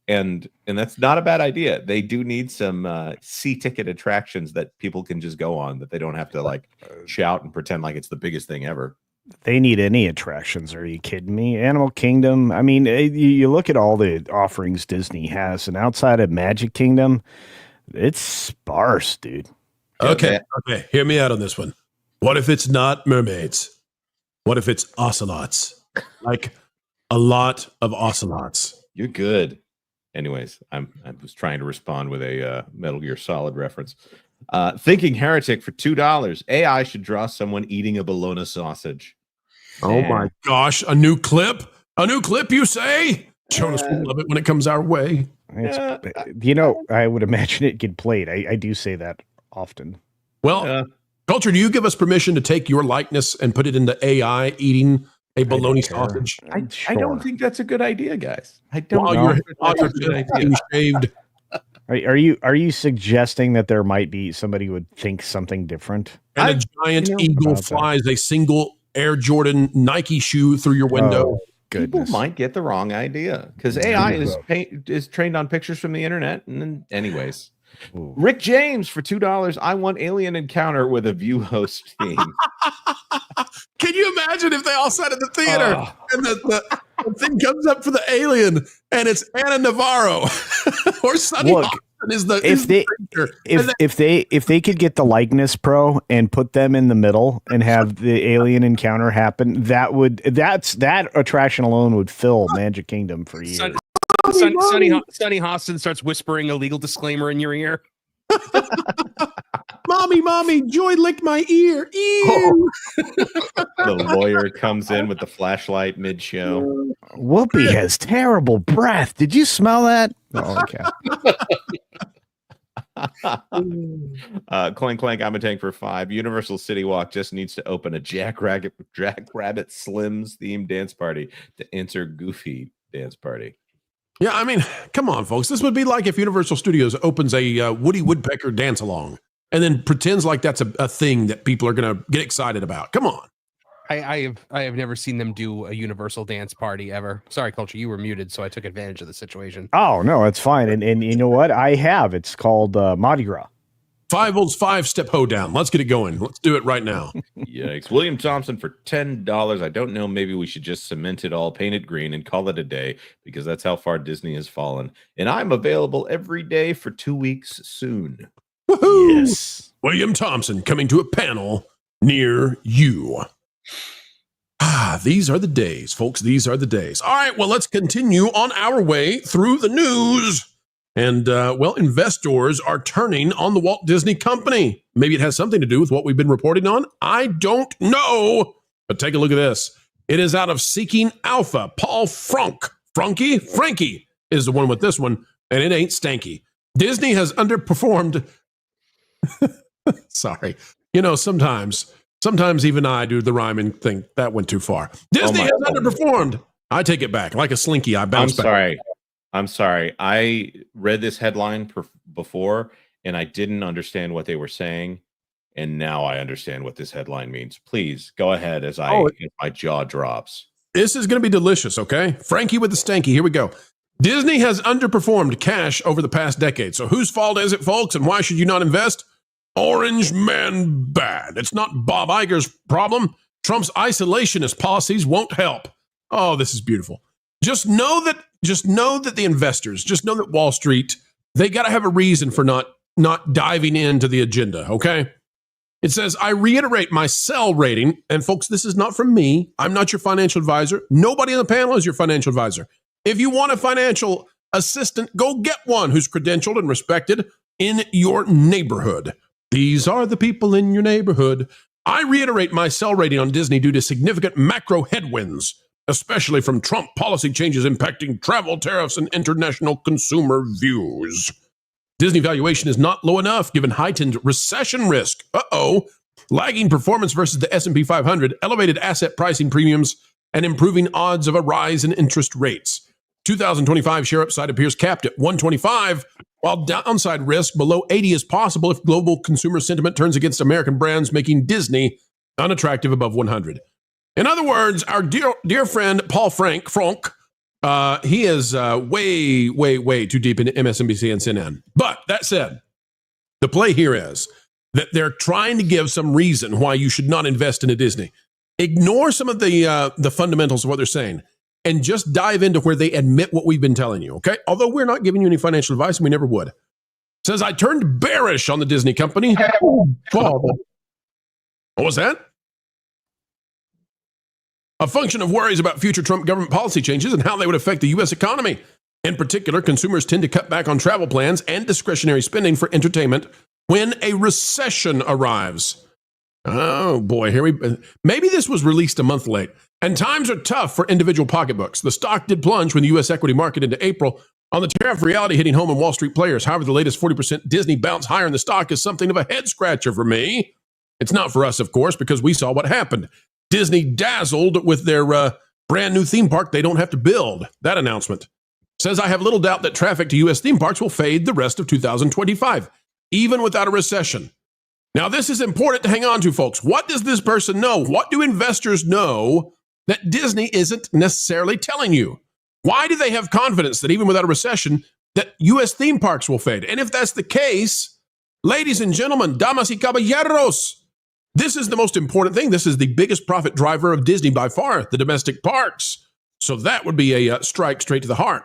and that's not a bad idea. They do need some C-ticket attractions that people can just go on, that they don't have to shout and pretend like it's the biggest thing ever. They need any attractions. Are you kidding me? Animal Kingdom. I mean, you look at all the offerings Disney has, and outside of Magic Kingdom, it's sparse, dude. Okay. Hear me out on this one. What if it's not mermaids? What if it's ocelots? Like a lot of ocelots. You're good. Anyways, I was trying to respond with a Metal Gear Solid reference. Thinking Heretic for $2. AI should draw someone eating a bologna sausage. Oh my gosh, a new clip? A new clip, you say? Jonas will love it when it comes our way. I would imagine it get played. I do say that often. Well, Culture, do you give us permission to take your likeness and put it into AI eating a bologna sausage? I don't think that's a good idea, guys. I don't While know. you're being shaved. Are you suggesting that there might be somebody who would think something different? And a giant eagle flies a single Air Jordan Nike shoe through your window. People might get the wrong idea because AI is trained on pictures from the internet. And then, anyways, Rick James for $2. I want Alien Encounter with a View host theme. Can you imagine if they all sat at the theater and the thing comes up for the alien and it's Anna Navarro or Sonny Austin is the if they could get the likeness pro and put them in the middle and have the alien encounter happen, that attraction alone would fill Magic Kingdom for years. Sonny Austin starts whispering a legal disclaimer in your ear. Mommy, Joy licked my ear. Ew. The lawyer comes in with the flashlight mid-show. Whoopi has terrible breath. Did you smell that? Oh, okay. Clank, I'm a tank for 5. Universal City Walk just needs to open a Jack Rabbit Slims themed dance party to enter Goofy dance party. Yeah, I mean, come on, folks. This would be like if Universal Studios opens a Woody Woodpecker dance along and then pretends like that's a thing that people are going to get excited about. Come on. I have never seen them do a Universal dance party ever. Sorry, Culture, you were muted, so I took advantage of the situation. Oh, no, it's fine. And you know what? I have. It's called Mardi Gras. Five's 5-step hoedown. Let's get it going. Let's do it right now. Yikes. William Thompson for $10. I don't know. Maybe we should just cement it all, paint it green, and call it a day because that's how far Disney has fallen. And I'm available every day for 2 weeks soon. Woohoo! Yes. William Thompson coming to a panel near you. These are the days, folks. These are the days. All right, well, let's continue on our way through the news. And, investors are turning on the Walt Disney Company. Maybe it has something to do with what we've been reporting on. I don't know. But take a look at this. It is out of Seeking Alpha. Paul Frankie is the one with this one, and it ain't stanky. Disney has underperformed. Sorry. Sometimes even I do the rhyme and think that went too far. Disney has underperformed. I take it back. Like a slinky, I bounce back. I'm sorry. I read this headline before, and I didn't understand what they were saying, and now I understand what this headline means. Please go ahead as my jaw drops. This is going to be delicious, okay? Frankie with the stanky. Here we go. Disney has underperformed cash over the past decade. So whose fault is it, folks, and why should you not invest? Orange man bad. It's not Bob Iger's problem. Trump's isolationist policies won't help. Oh, this is beautiful. Just know that the investors, just know that Wall Street, they got to have a reason for not diving into the agenda, okay? It says, I reiterate my sell rating, and folks, this is not from me. I'm not your financial advisor. Nobody on the panel is your financial advisor. If you want a financial assistant, go get one who's credentialed and respected in your neighborhood. These are the people in your neighborhood. I reiterate my sell rating on Disney due to significant macro headwinds, especially from Trump policy changes impacting travel tariffs and international consumer views. Disney valuation is not low enough given heightened recession risk. Lagging performance versus the S&P 500, elevated asset pricing premiums, and improving odds of a rise in interest rates. 2025 share upside appears capped at 125, while downside risk below 80 is possible if global consumer sentiment turns against American brands, making Disney unattractive above 100. In other words, our dear friend Paul Frank, he is way too deep into MSNBC and CNN. But that said, the play here is that they're trying to give some reason why you should not invest in a Disney. Ignore some of the fundamentals of what they're saying and just dive into where they admit what we've been telling you, okay? Although we're not giving you any financial advice, and we never would. Says, I turned bearish on the Disney company. What was that? A function of worries about future Trump government policy changes and how they would affect the U.S. economy. In particular, consumers tend to cut back on travel plans and discretionary spending for entertainment when a recession arrives. Oh boy, maybe this was released a month late. And times are tough for individual pocketbooks. The stock did plunge when the U.S. equity market into April on the terror of reality hitting home on Wall Street players. However, the latest 40% Disney bounce higher in the stock is something of a head scratcher for me. It's not for us, of course, because we saw what happened. Disney dazzled with their brand new theme park they don't have to build. That announcement says, I have little doubt that traffic to U.S. theme parks will fade the rest of 2025, even without a recession. Now, this is important to hang on to, folks. What does this person know? What do investors know that Disney isn't necessarily telling you? Why do they have confidence that even without a recession, that U.S. theme parks will fade? And if that's the case, ladies and gentlemen, damas y caballeros, this is the most important thing. This is the biggest profit driver of Disney by far, the domestic parks. So that would be a strike straight to the heart.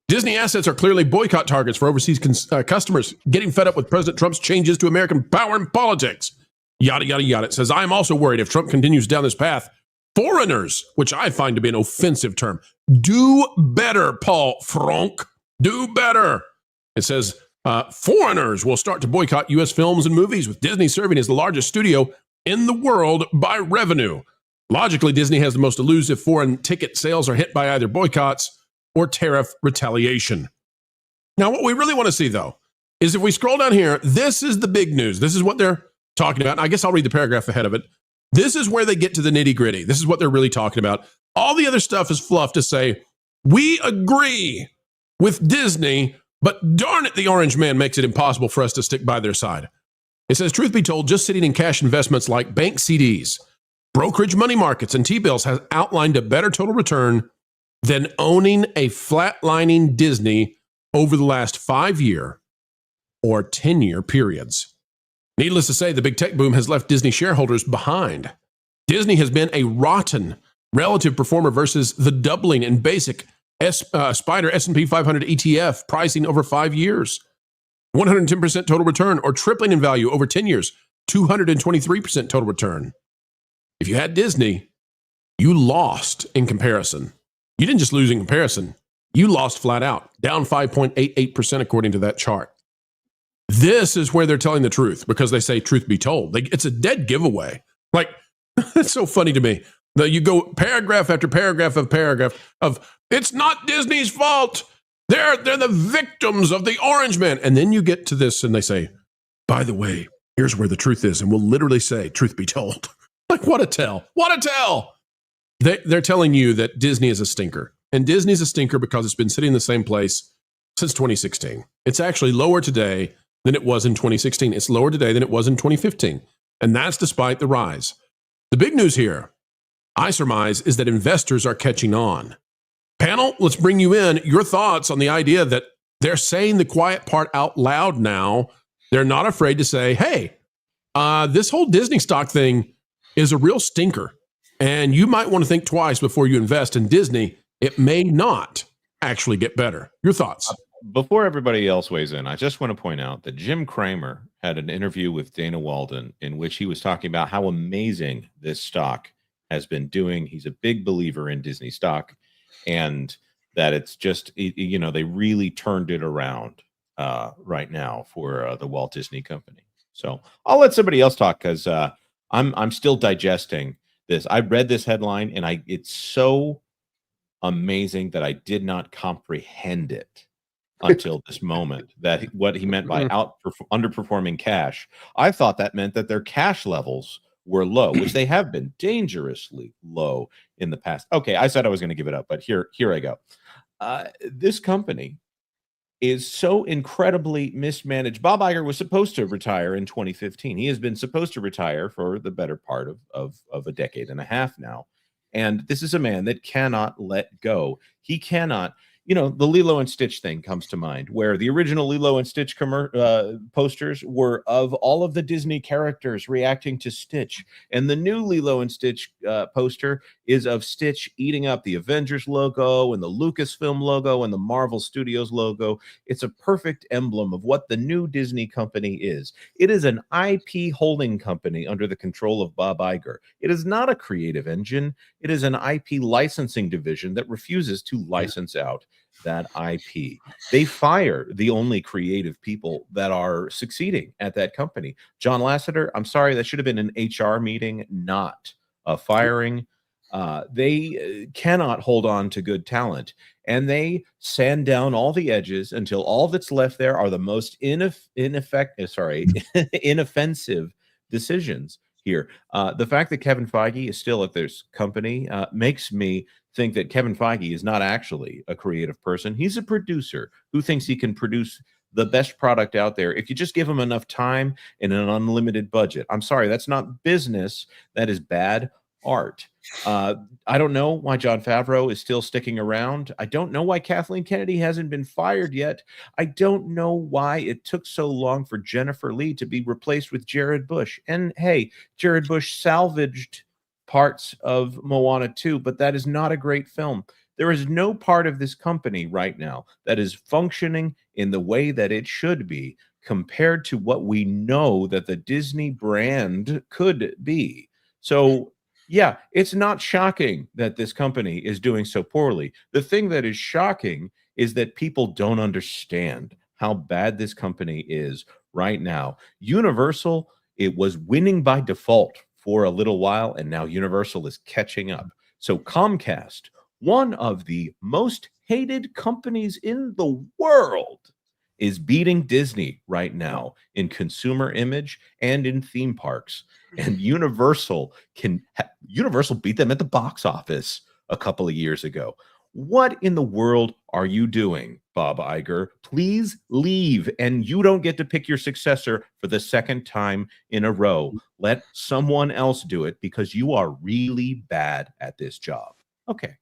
Disney assets are clearly boycott targets for overseas customers getting fed up with President Trump's changes to American power and politics. Yada, yada, yada. It says, I'm also worried if Trump continues down this path, foreigners, which I find to be an offensive term, do better, Paul Frank. Do better. It says, foreigners will start to boycott U.S. films and movies, with Disney serving as the largest studio in the world by revenue. Logically, Disney has the most to lose if foreign ticket sales are hit by either boycotts or tariff retaliation. Now, what we really want to see, though, is if we scroll down here, this is the big news. This is what they're talking about. And I guess I'll read the paragraph ahead of it. This is where they get to the nitty gritty. This is what they're really talking about. All the other stuff is fluff to say, we agree with Disney, but darn it, the orange man makes it impossible for us to stick by their side. It says, truth be told, just sitting in cash investments like bank CDs, brokerage money markets, and T-bills has outlined a better total return than owning a flatlining Disney over the last 5-year or 10-year periods. Needless to say, the big tech boom has left Disney shareholders behind. Disney has been a rotten relative performer versus the doubling in basic Spider S&P 500 ETF pricing over 5 years. 110% total return, or tripling in value over 10 years, 223% total return. If you had Disney, you lost in comparison. You didn't just lose in comparison. You lost flat out, down 5.88% according to that chart. This is where they're telling the truth, because they say, truth be told. It's a dead giveaway. Like, it's so funny to me. You go paragraph after paragraph of it's not Disney's fault. They're the victims of the orange man. And then you get to this and they say, by the way, here's where the truth is. And we'll literally say, truth be told. Like, what a tell. What a tell. They're telling you that Disney is a stinker. And Disney's a stinker because it's been sitting in the same place since 2016. It's actually lower today than it was in 2016. It's lower today than it was in 2015. And that's despite the rise. The big news here, I surmise, is that investors are catching on. Panel, let's bring you in. Your thoughts on the idea that they're saying the quiet part out loud now. They're not afraid to say, hey, this whole Disney stock thing is a real stinker. And you might want to think twice before you invest in Disney. It may not actually get better. Your thoughts? Before everybody else weighs in, I just want to point out that Jim Cramer had an interview with Dana Walden in which he was talking about how amazing this stock has been doing. He's a big believer in Disney stock, and that it's just, they really turned it around right now for the Walt Disney Company. So I'll let somebody else talk, because I'm still digesting this. I read this headline and it's so amazing that I did not comprehend it until this moment, that what he meant by underperforming cash. I thought that meant that their cash levels were low, which they have been dangerously low in the past. Okay, I said I was going to give it up, but here I go. This company is so incredibly mismanaged. Bob Iger was supposed to retire in 2015. He has been supposed to retire for the better part of a decade and a half now. And this is a man that cannot let go. He cannot, the Lilo and Stitch thing comes to mind, where the original Lilo and Stitch posters were of all of the Disney characters reacting to Stitch. And the new Lilo and Stitch poster is of Stitch eating up the Avengers logo and the Lucasfilm logo and the Marvel Studios logo. It's a perfect emblem of what the new Disney company is. It is an IP holding company under the control of Bob Iger. It is not a creative engine. It is an IP licensing division that refuses to license out that IP. They fire the only creative people that are succeeding at that company. John Lasseter, I'm sorry, that should have been an HR meeting, not a firing. They cannot hold on to good talent, and they sand down all the edges until all that's left there are the most inoffensive decisions here. The fact that Kevin Feige is still at this company makes me think that Kevin Feige is not actually a creative person. He's a producer who thinks he can produce the best product out there if you just give him enough time and an unlimited budget. I'm sorry, that's not business. That is bad art. I don't know why Jon Favreau is still sticking around. I don't know why Kathleen Kennedy hasn't been fired yet. I don't know why it took so long for Jennifer Lee to be replaced with Jared Bush. And hey, Jared Bush salvaged parts of Moana 2, but that is not a great film. There is no part of this company right now that is functioning in the way that it should be compared to what we know that the Disney brand could be. So yeah, it's not shocking that this company is doing so poorly. The thing that is shocking is that people don't understand how bad this company is right now. Universal, it was winning by default for a little while, and now Universal is catching up. So Comcast, one of the most hated companies in the world, is beating Disney right now in consumer image and in theme parks. And Universal beat them at the box office a couple of years ago. What in the world are you doing, Bob Iger? Please leave, and you don't get to pick your successor for the second time in a row. Let someone else do it, because you are really bad at this job. Okay.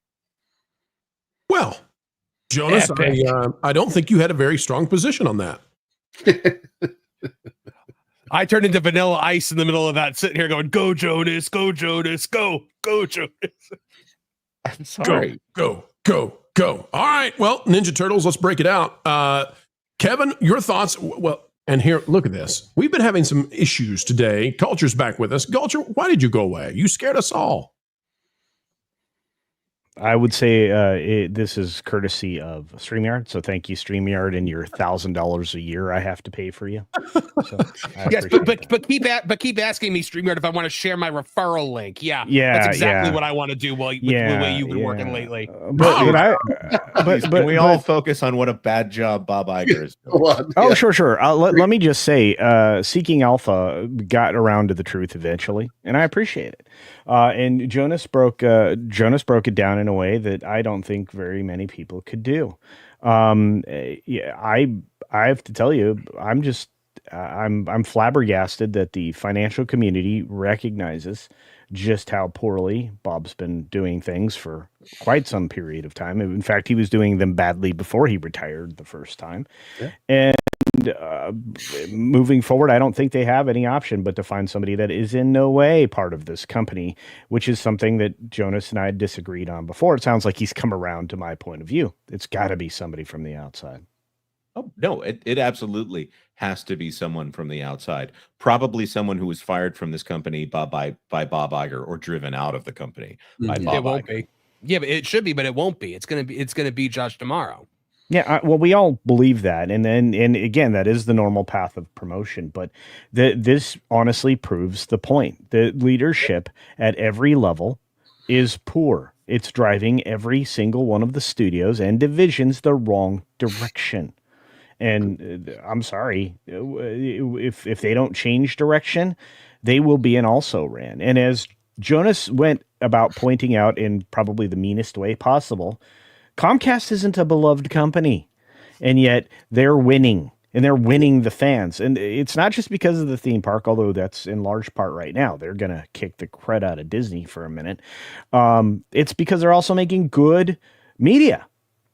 Well, Jonas, I don't think you had a very strong position on that. I turned into Vanilla Ice in the middle of that, sitting here going, "Go Jonas, go Jonas, go Jonas." I'm sorry. Go. All right. Well, Ninja Turtles, let's break it out. Kevin, your thoughts? Well, and here, look at this. We've been having some issues today. Culture's back with us. Culture, why did you go away? You scared us all. I would say this is courtesy of StreamYard. So thank you, StreamYard, and your $1,000 a year I have to pay for you. So yes, but keep asking me, StreamYard, if I want to share my referral link. Yeah, that's exactly what I want to do. With the way you've been working lately. Can we all focus on what a bad job Bob Iger is doing? Sure. Let me just say, Seeking Alpha got around to the truth eventually, and I appreciate it. And Jonas broke it down in a way that I don't think very many people could do. I have to tell you, I'm flabbergasted that the financial community recognizes just how poorly Bob's been doing things for quite some period of time. In fact, he was doing them badly before he retired the first time. Yeah. And moving forward, I don't think they have any option but to find somebody that is in no way part of this company, which is something that Jonas and I disagreed on before. It sounds like he's come around to my point of view. It's got to be somebody from the outside. Oh, no, it absolutely has to be someone from the outside. Probably someone who was fired from this company by Bob Iger, or driven out of the company by Bob Iger. Yeah, but it should be, but it won't be. It's gonna be Josh tomorrow. Yeah, well, we all believe that, and again, that is the normal path of promotion. But this honestly proves the point. The leadership at every level is poor. It's driving every single one of the studios and divisions the wrong direction. And I'm sorry, if they don't change direction, they will be an also ran. And as Jonas went about pointing out in probably the meanest way possible, Comcast isn't a beloved company, and yet they're winning. And they're winning the fans. And it's not just because of the theme park, although that's in large part right now. They're going to kick the crud out of Disney for a minute. It's because they're also making good media.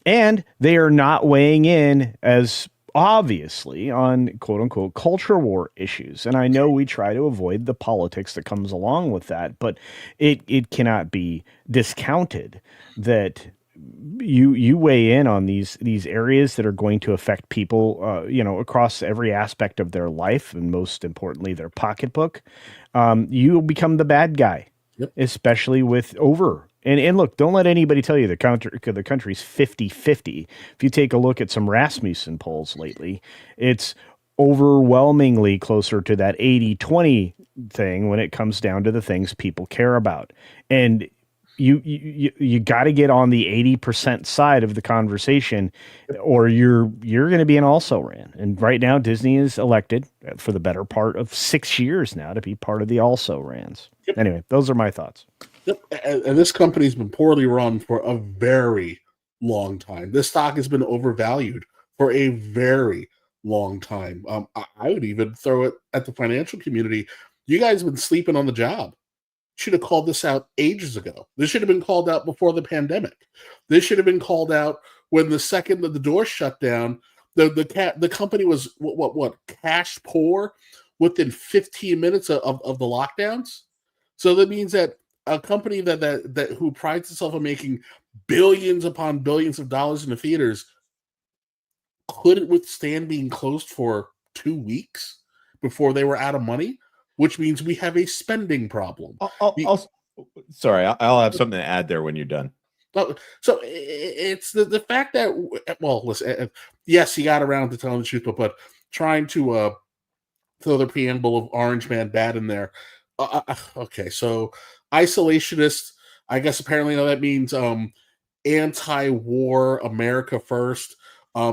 And they are not weighing in as obviously on quote unquote culture war issues. And I know we try to avoid the politics that comes along with that, but it cannot be discounted that you weigh in on these areas that are going to affect people, across every aspect of their life, and most importantly, their pocketbook. You become the bad guy, especially with over. And look, don't let anybody tell you the country's 50-50. If you take a look at some Rasmussen polls lately, it's overwhelmingly closer to that 80-20 thing when it comes down to the things people care about. And you got to get on the 80% side of the conversation, or you're going to be an also ran. And right now, Disney is elected for the better part of 6 years now to be part of the also rans. Anyway, those are my thoughts. Yep. And this company's been poorly run for a very long time. This stock has been overvalued for a very long time. I would even throw it at the financial community. You guys have been sleeping on the job. Should have called this out ages ago. This should have been called out before the pandemic. This should have been called out when the second that the door shut down. The company was what cash poor within 15 minutes of the lockdowns. So that means that a company that who prides itself on making billions upon billions of dollars in the theaters couldn't withstand being closed for 2 weeks before they were out of money. Which means we have a spending problem. Sorry, I'll have something to add there when you're done. So it's the fact that, well, listen, yes, he got around to telling the truth, but trying to throw the preamble of Orange Man bad in there. Okay, so isolationist, I guess apparently that means anti-war, America first,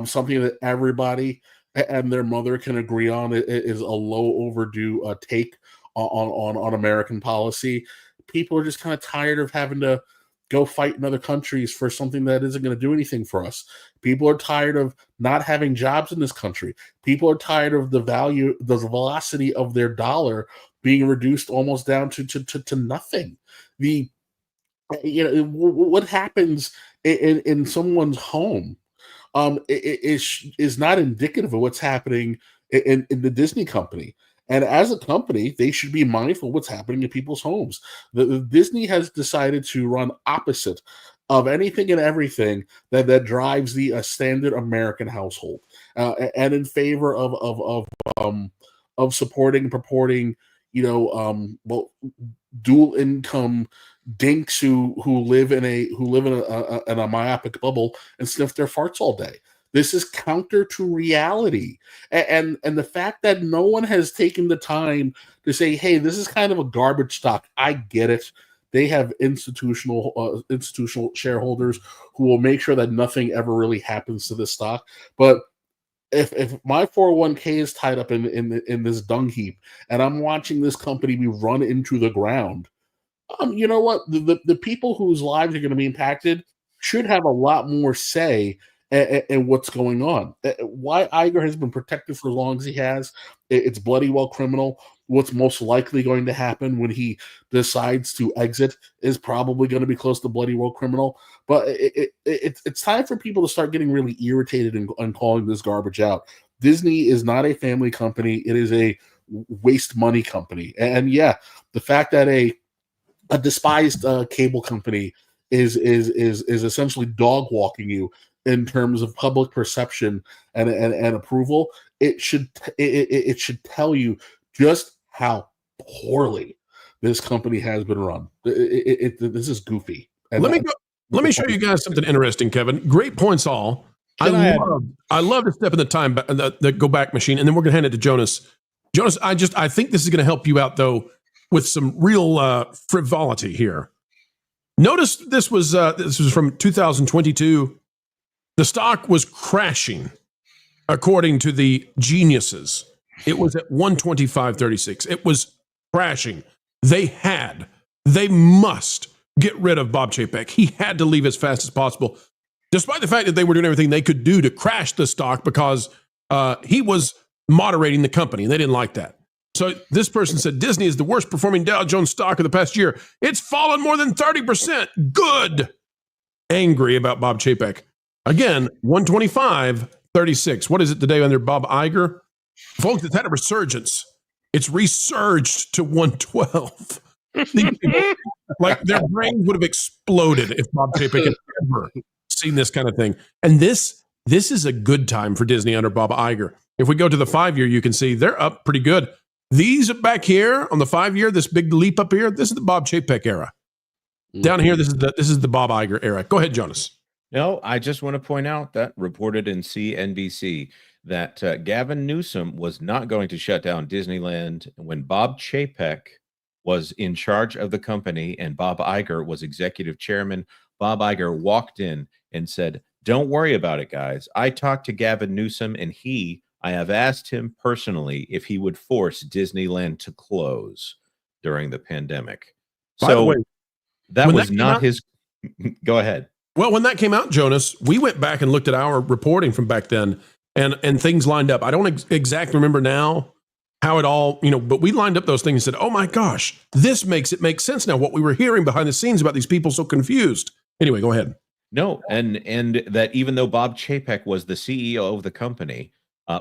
something that everybody and their mother can agree on. It is a low overdue take on American policy. People are just kind of tired of having to go fight in other countries for something that isn't going to do anything for us. People are tired of not having jobs in this country. People are tired of the velocity of their dollar being reduced almost down to nothing. What happens in someone's home is not indicative of what's happening in the Disney company. And as a company, they should be mindful of what's happening in people's homes. The Disney has decided to run opposite of anything and everything that drives the standard American household, and in favor of supporting and purporting, dual income dinks who live in a myopic bubble and sniff their farts all day. This is counter to reality, and the fact that no one has taken the time to say, "Hey, this is kind of a garbage stock." I get it. They have institutional shareholders who will make sure that nothing ever really happens to this stock. But if my 401k is tied up in this dung heap, and I'm watching this company be run into the ground, you know what? The people whose lives are going to be impacted should have a lot more say in what's going on. Why Iger has been protected for as long as he has, it's bloody well criminal. What's most likely going to happen when he decides to exit is probably going to be close to bloody well criminal. But it's time for people to start getting really irritated and calling this garbage out. Disney is not a family company. It is a waste money company. And yeah, the fact that a despised cable company is essentially dog walking you in terms of public perception and approval, it should tell you just how poorly this company has been run. This is goofy. And let me show you guys something interesting, Kevin. Great points, all. I love to step in the time the go back machine, and then we're gonna hand it to Jonas. Jonas, I think this is gonna help you out though with some real frivolity here. Notice this was from 2022. The stock was crashing according to the geniuses. It was at 125.36. It was crashing. They must get rid of Bob Chapek. He had to leave as fast as possible, despite the fact that they were doing everything they could do to crash the stock because he was moderating the company, and they didn't like that. So this person said, Disney is the worst performing Dow Jones stock of the past year. It's fallen more than 30%. Good. Angry about Bob Chapek. Again, 125.36. What is it today under Bob Iger? Folks, it's had a resurgence. It's resurged to 112. Like their brains would have exploded if Bob Chapek had ever seen this kind of thing. And this is a good time for Disney under Bob Iger. If we go to the 5-year, you can see they're up pretty good. These back here on the 5-year, this big leap up here, this is the Bob Chapek era. Down here, this is the Bob Iger era. Go ahead, Jonas. No, I just want to point out that reported in CNBC that Gavin Newsom was not going to shut down Disneyland when Bob Chapek was in charge of the company and Bob Iger was executive chairman. Bob Iger walked in and said, "Don't worry about it, guys. I talked to Gavin Newsom and I have asked him personally if he would force Disneyland to close during the pandemic." By the way, that was not his. Go ahead. Well, when that came out, Jonas, we went back and looked at our reporting from back then, and things lined up. I don't exactly remember now how it all, but we lined up those things and said, "Oh my gosh, this makes it make sense now." What we were hearing behind the scenes about these people so confused. Anyway, go ahead. No, and that even though Bob Chapek was the CEO of the company,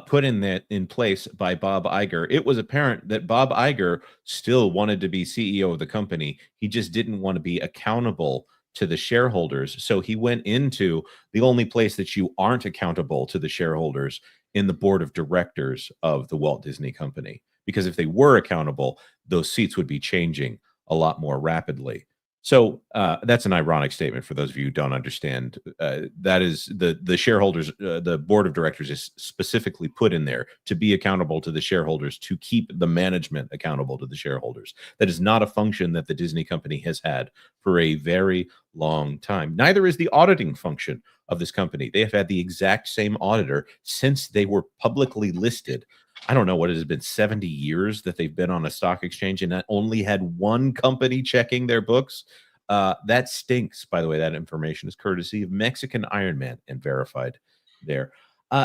put in place by Bob Iger, it was apparent that Bob Iger still wanted to be CEO of the company. He just didn't want to be accountable to the shareholders. So he went into the only place that you aren't accountable to the shareholders, in the board of directors of the Walt Disney Company. Because if they were accountable, those seats would be changing a lot more rapidly. So that's an ironic statement for those of you who don't understand. That is the shareholders, the board of directors is specifically put in there to be accountable to the shareholders, to keep the management accountable to the shareholders. That is not a function that the Disney company has had for a very long time. Neither is the auditing function of this company. They have had the exact same auditor since they were publicly listed. I don't know what it has been, 70 years that they've been on a stock exchange and only had one company checking their books. That stinks, by the way. That information is courtesy of Mexican Iron Man and verified there.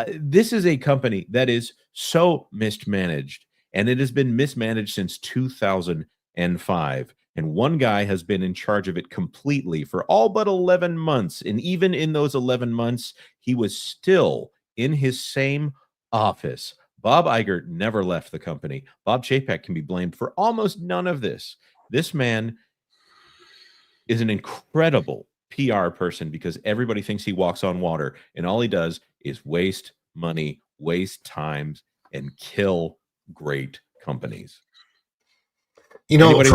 This is a company that is so mismanaged, and it has been mismanaged since 2005. And one guy has been in charge of it completely for all but 11 months. And even in those 11 months, he was still in his same office. Bob Iger never left the company. Bob Chapek can be blamed for almost none of this. This man is an incredible PR person because everybody thinks he walks on water, and all he does is waste money, waste time, and kill great companies. Anybody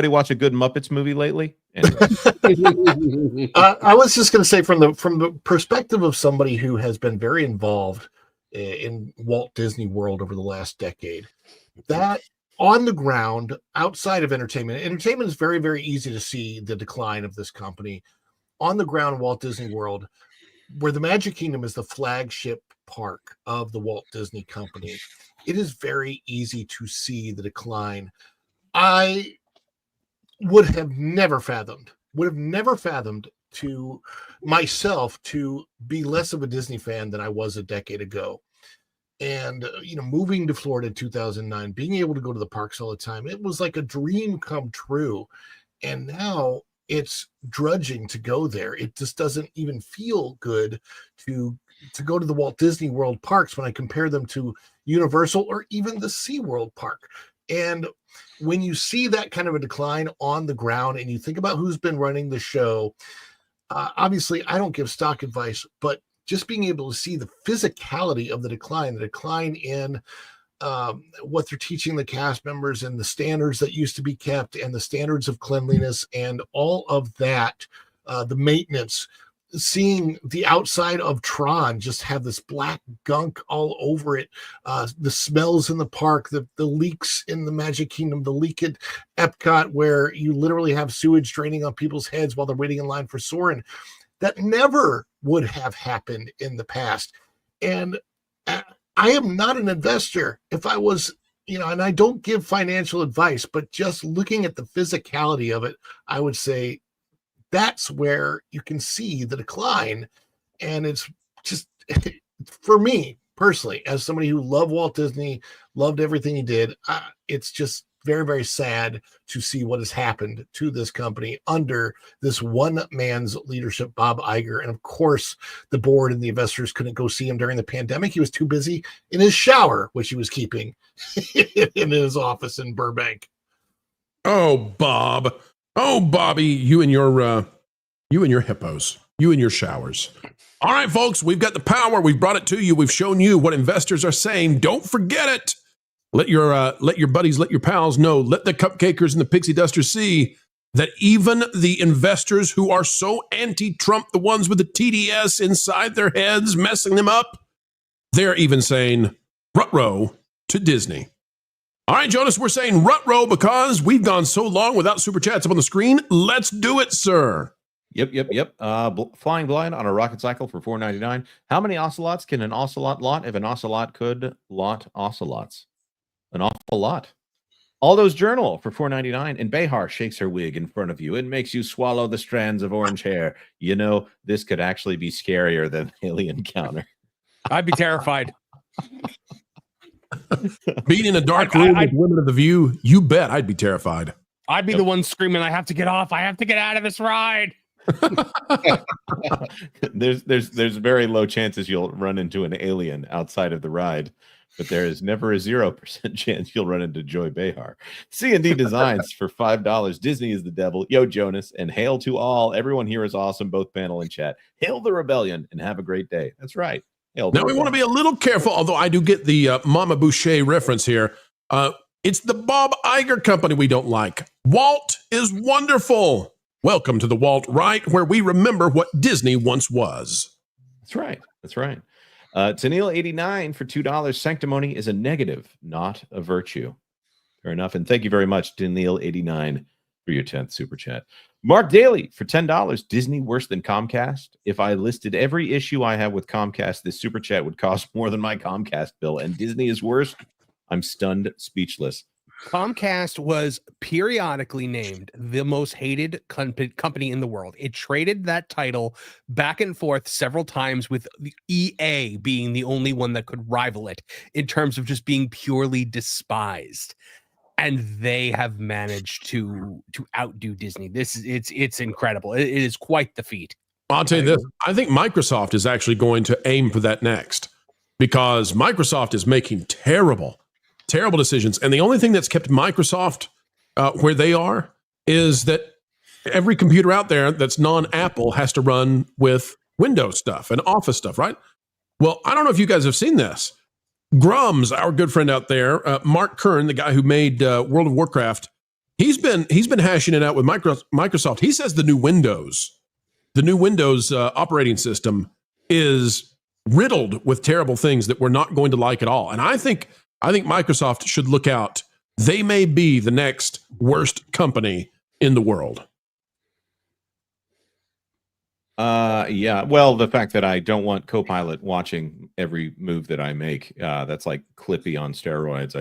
watch a good Muppets movie lately? Anyway. I was just going to say, from the perspective of somebody who has been very involved in Walt Disney World over the last decade, that on the ground, outside of entertainment is very, very easy to see the decline of this company. On the ground, Walt Disney World, where the Magic Kingdom is the flagship park of the Walt Disney Company, it is very easy to see the decline. I would have never fathomed to myself to be less of a Disney fan than I was a decade ago. And, moving to Florida in 2009, being able to go to the parks all the time, it was like a dream come true. And now it's drudging to go there. It just doesn't even feel good to go to the Walt Disney World parks when I compare them to Universal or even the SeaWorld park. And when you see that kind of a decline on the ground and you think about who's been running the show, obviously I don't give stock advice, but just being able to see the physicality of the decline in what they're teaching the cast members and the standards that used to be kept and the standards of cleanliness and all of that, the maintenance, seeing the outside of Tron just have this black gunk all over it, the smells in the park, the leaks in the Magic Kingdom, the leak at Epcot where you literally have sewage draining on people's heads while they're waiting in line for Soarin'. That never would have happened in the past. And I am not an investor. If I was, and I don't give financial advice, but just looking at the physicality of it, I would say that's where you can see the decline. And it's just, for me personally, as somebody who loved Walt Disney, loved everything he did, it's just very, very sad to see what has happened to this company under this one man's leadership, Bob Iger. And of course, the board and the investors couldn't go see him during the pandemic. He was too busy in his shower, which he was keeping in his office in Burbank. Oh, Bob. Oh, Bobby, you and your hippos, you and your showers. All right, folks, we've got the power. We've brought it to you. We've shown you what investors are saying. Don't forget it. Let your buddies, let your pals know. Let the cupcakers and the pixie dusters see that even the investors who are so anti-Trump, the ones with the TDS inside their heads, messing them up, they're even saying rut-row to Disney. All right, Jonas, we're saying rut-row because we've gone so long without super chats up on the screen. Let's do it, sir. Yep. Flying blind on a rocket cycle for $4.99. How many ocelots can an ocelot lot if an ocelot could lot ocelots? An awful lot. Aldo's Journal for $4.99. And Behar shakes her wig in front of you and makes you swallow the strands of orange hair. You know, this could actually be scarier than Alien Counter. I'd be terrified. Being in a dark room with women of the view, you bet I'd be terrified. I'd be the one screaming, I have to get off. I have to get out of this ride. There's very low chances you'll run into an alien outside of the ride, but there is never a 0% chance you'll run into Joy Behar. C&D Designs for $5. Disney is the devil. Yo, Jonas, and hail to all. Everyone here is awesome, both panel and chat. Hail the rebellion and have a great day. That's right. Hail now we want to be a little careful, although I do get the Mama Boucher reference here. It's the Bob Iger company we don't like. Walt is wonderful. Welcome to the Walt Right, where we remember what Disney once was. That's right. Tennille 89 for $2. Sanctimony is a negative, not a virtue. Fair enough. And thank you very much, Tennille 89, for your 10th super chat. Mark Daly for $10. Disney worse than Comcast. If I listed every issue I have with Comcast, this super chat would cost more than my Comcast bill. And Disney is worse. I'm stunned, speechless. Comcast was periodically named the most hated company in the world. It traded that title back and forth several times, with the EA being the only one that could rival it in terms of just being purely despised. And they have managed to outdo Disney. It's incredible. It is quite the feat. I'll tell you this. I think Microsoft is actually going to aim for that next, because Microsoft is making terrible decisions. And the only thing that's kept Microsoft where they are is that every computer out there that's non-Apple has to run with Windows stuff and Office stuff, right? Well, I don't know if you guys have seen this. Grums, our good friend out there, Mark Kern, the guy who made World of Warcraft, he's been hashing it out with Microsoft. He says the new Windows operating system is riddled with terrible things that we're not going to like at all. And I think Microsoft should look out. They may be the next worst company in the world. Yeah. Well, the fact that I don't want Copilot watching every move that I make, that's like Clippy on steroids.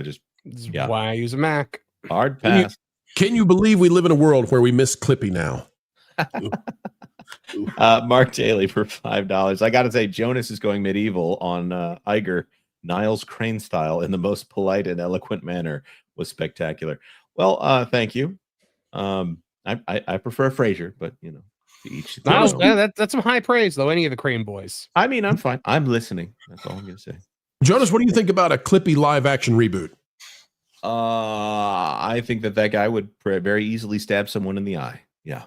Why I use a Mac. Hard pass. Can you believe we live in a world where we miss Clippy now? Mark Daly for $5. I got to say, Jonas is going medieval on Iger. Niles Crane style in the most polite and eloquent manner was spectacular. Well, thank you. I prefer Frasier, but you know, to each. That's some high praise, though. Any of the Crane boys. I mean, I'm fine. I'm listening. That's all I'm gonna say. Jonas, what do you think about a Clippy live action reboot? I think that guy would very easily stab someone in the eye. Yeah.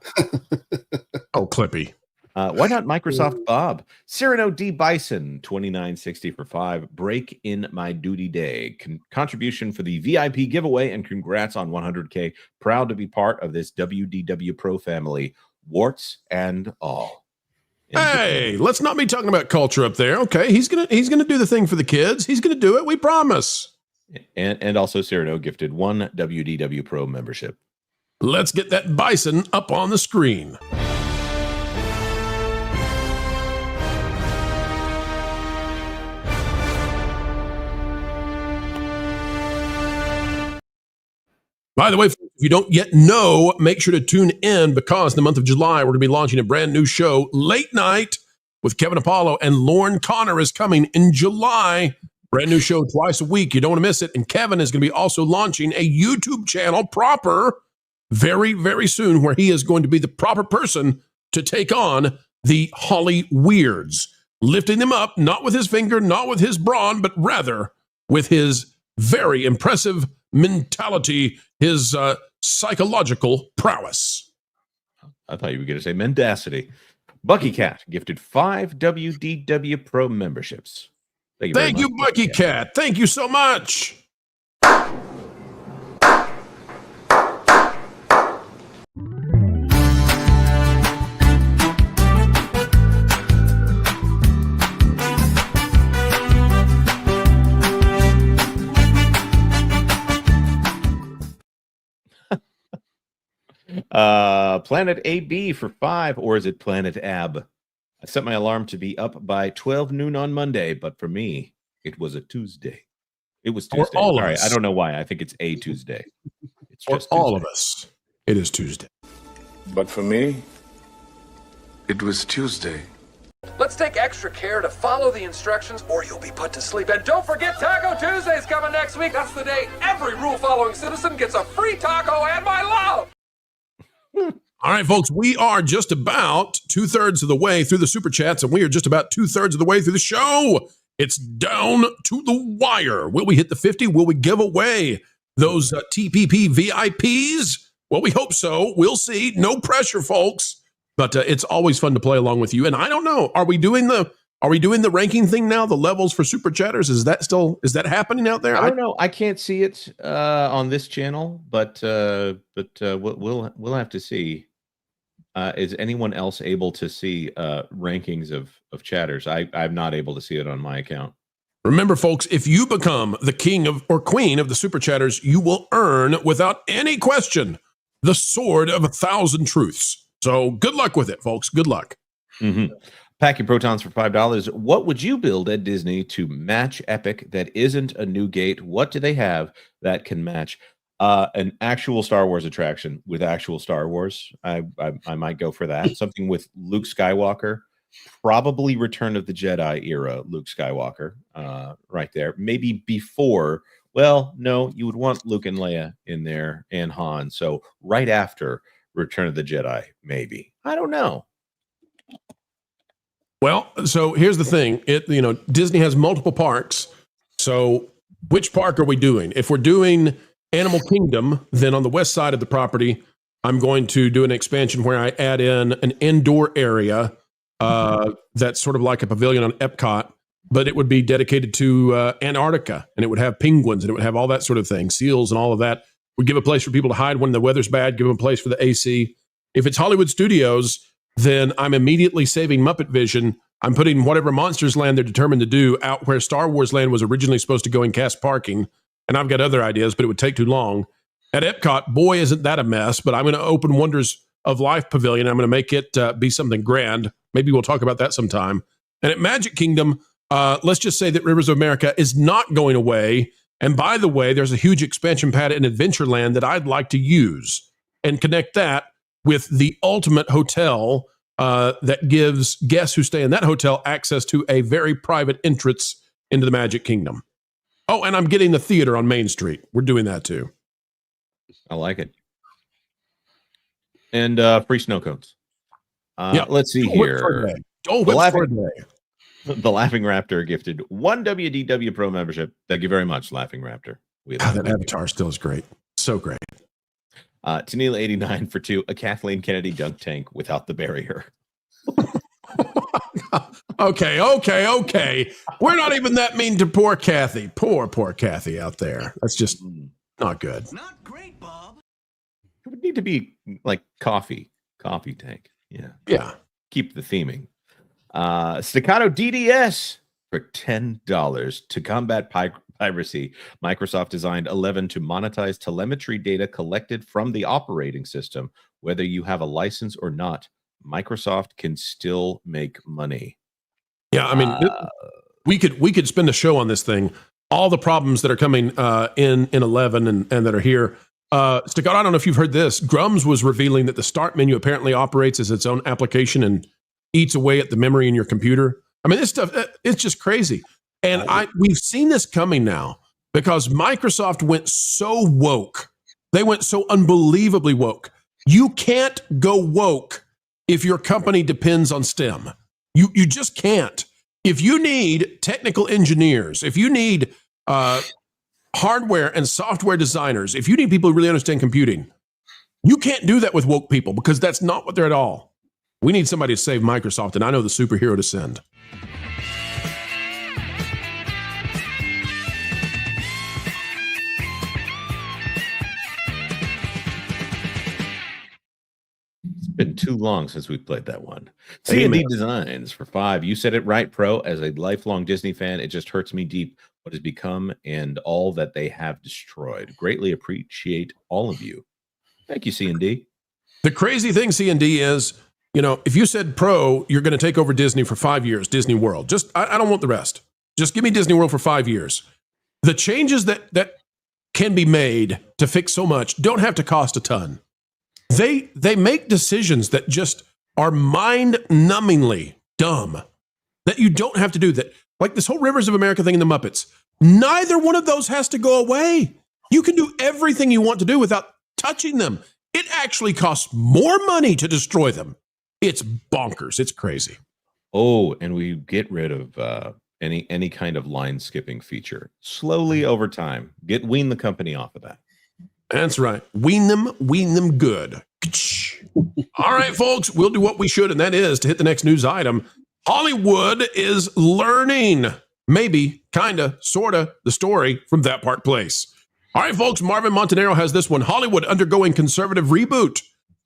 Oh, Clippy. Why not Microsoft Bob? Cyrano D. Bison, $29.60 for $5. Break in my duty day. Contribution for the VIP giveaway, and congrats on 100K. Proud to be part of this WDW Pro family, warts and all. Hey, let's not be talking about culture up there. Okay, he's gonna do the thing for the kids. He's gonna do it. We promise. And also Cyrano gifted 1 WDW Pro membership. Let's get that Bison up on the screen. By the way, if you don't yet know, make sure to tune in because in the month of July, we're going to be launching a brand new show, Late Night with Kevin Apollo, and Lauren Connor is coming in July. Brand new show twice a week. You don't want to miss it. And Kevin is going to be also launching a YouTube channel proper very, very soon where he is going to be the proper person to take on the Holly Weirds, lifting them up, not with his finger, not with his brawn, but rather with his very impressive mentality, his psychological prowess. I thought you were going to say mendacity. Bucky Cat gifted 5 WDW Pro memberships. Thank you, Bucky Cat. Thank you so much. Planet AB for 5, or is it Planet Ab? I set my alarm to be up by 12 noon on Monday, but for me, it was a Tuesday. It was Tuesday. all of Sorry, us. I don't know why. I think it's a Tuesday. It's For just all Tuesday. of us, it is Tuesday. But for me, it was Tuesday. Let's take extra care to follow the instructions or you'll be put to sleep. And don't forget Taco Tuesday's coming next week. That's the day every rule-following citizen gets a free taco and my love. All right, folks, we are just about 2/3 of the way through the super chats, and we are just about 2/3 of the way through the show. It's down to the wire. Will we hit the 50? Will we give away those TPP VIPs? Well, we hope so. We'll see. No pressure, folks. But it's always fun to play along with you. And I don't know, are we doing the ranking thing now? The levels for super chatters, is that happening out there? I don't know. I can't see it on this channel, but we'll have to see. Is anyone else able to see rankings of chatters? I'm not able to see it on my account. Remember, folks, if you become the king of or queen of the super chatters, you will earn, without any question, the sword of 1,000 truths. So good luck with it, folks. Good luck. Mm-hmm. Pack your protons for $5. What would you build at Disney to match Epic that isn't a new gate? What do they have that can match an actual Star Wars attraction with actual Star Wars? I might go for that. Something with Luke Skywalker, probably Return of the Jedi era Luke Skywalker, right there. Maybe before. Well, no, you would want Luke and Leia in there and Han. So right after Return of the Jedi, maybe. I don't know. Well, so here's the thing. Disney has multiple parks. So which park are we doing? If we're doing Animal Kingdom, then on the west side of the property, I'm going to do an expansion where I add in an indoor area that's sort of like a pavilion on Epcot, but it would be dedicated to Antarctica, and it would have penguins, and it would have all that sort of thing, seals and all of that. We give a place for people to hide when the weather's bad, give them a place for the AC. If it's Hollywood Studios, then I'm immediately saving Muppet Vision. I'm putting whatever Monsters Land they're determined to do out where Star Wars Land was originally supposed to go in cast parking. And I've got other ideas, but it would take too long. At Epcot, boy, isn't that a mess, but I'm going to open Wonders of Life Pavilion. I'm going to make it be something grand. Maybe we'll talk about that sometime. And at Magic Kingdom, let's just say that Rivers of America is not going away. And by the way, there's a huge expansion pad in Adventureland that I'd like to use and connect that with the ultimate hotel that gives guests who stay in that hotel access to a very private entrance into the Magic Kingdom. Oh, and I'm getting the theater on Main Street. We're doing that too. I like it. And free snow cones. Let's see here. The Laughing Raptor gifted 1 WDW Pro membership. Thank you very much, Laughing Raptor. That avatar still is great. So great. Tanil 89 for 2. A Kathleen Kennedy dunk tank without the barrier. Okay. We're not even that mean to poor Kathy. Poor Kathy out there. That's just not good. It would need to be like coffee tank. Yeah. Keep the theming. Staccato DDS for $10 to combat piracy. Microsoft designed 11 to monetize telemetry data collected from the operating system. Whether you have a license or not, Microsoft can still make money. Yeah, I mean, we could spend a show on this thing. All the problems that are coming in 11 and that are here. Staccato, I don't know if you've heard this. Grums was revealing that the start menu apparently operates as its own application and eats away at the memory in your computer. I mean, this stuff, it's just crazy. And we've seen this coming now because Microsoft went so woke. They went so unbelievably woke. You can't go woke if your company depends on STEM. You just can't. If you need technical engineers, if you need hardware and software designers, if you need people who really understand computing, you can't do that with woke people because that's not what they're at all. We need somebody to save Microsoft, and I know the superhero to send. It's been too long since we played that one. Amen. C&D Designs for 5. You said it right, Pro. As a lifelong Disney fan, it just hurts me deep what has become and all that they have destroyed. Greatly appreciate all of you. Thank you, C&D. The crazy thing, C&D, is, you know, if you said, Pro, you're going to take over Disney for 5 years, Disney World. I don't want the rest. Just give me Disney World for 5 years. The changes that can be made to fix so much don't have to cost a ton. They make decisions that just are mind-numbingly dumb that you don't have to do that. Like this whole Rivers of America thing in the Muppets. Neither one of those has to go away. You can do everything you want to do without touching them. It actually costs more money to destroy them. It's bonkers. It's crazy. Oh, and we get rid of any kind of line skipping feature slowly over time. Wean the company off of that. That's right. Wean them good. All right, folks, we'll do what we should, and that is to hit the next news item. Hollywood is learning, maybe, kinda, sorta, the story from That Part Place. All right, folks, Marvin Montanaro has this one. Hollywood undergoing conservative reboot.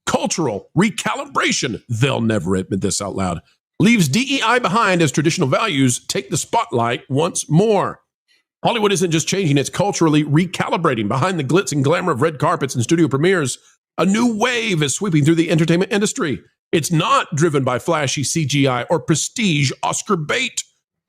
Cultural recalibration. They'll never admit this out loud. Leaves DEI behind as traditional values take the spotlight once more. Hollywood isn't just changing, it's culturally recalibrating. Behind the glitz and glamour of red carpets and studio premieres, a new wave is sweeping through the entertainment industry. It's not driven by flashy CGI or prestige Oscar bait,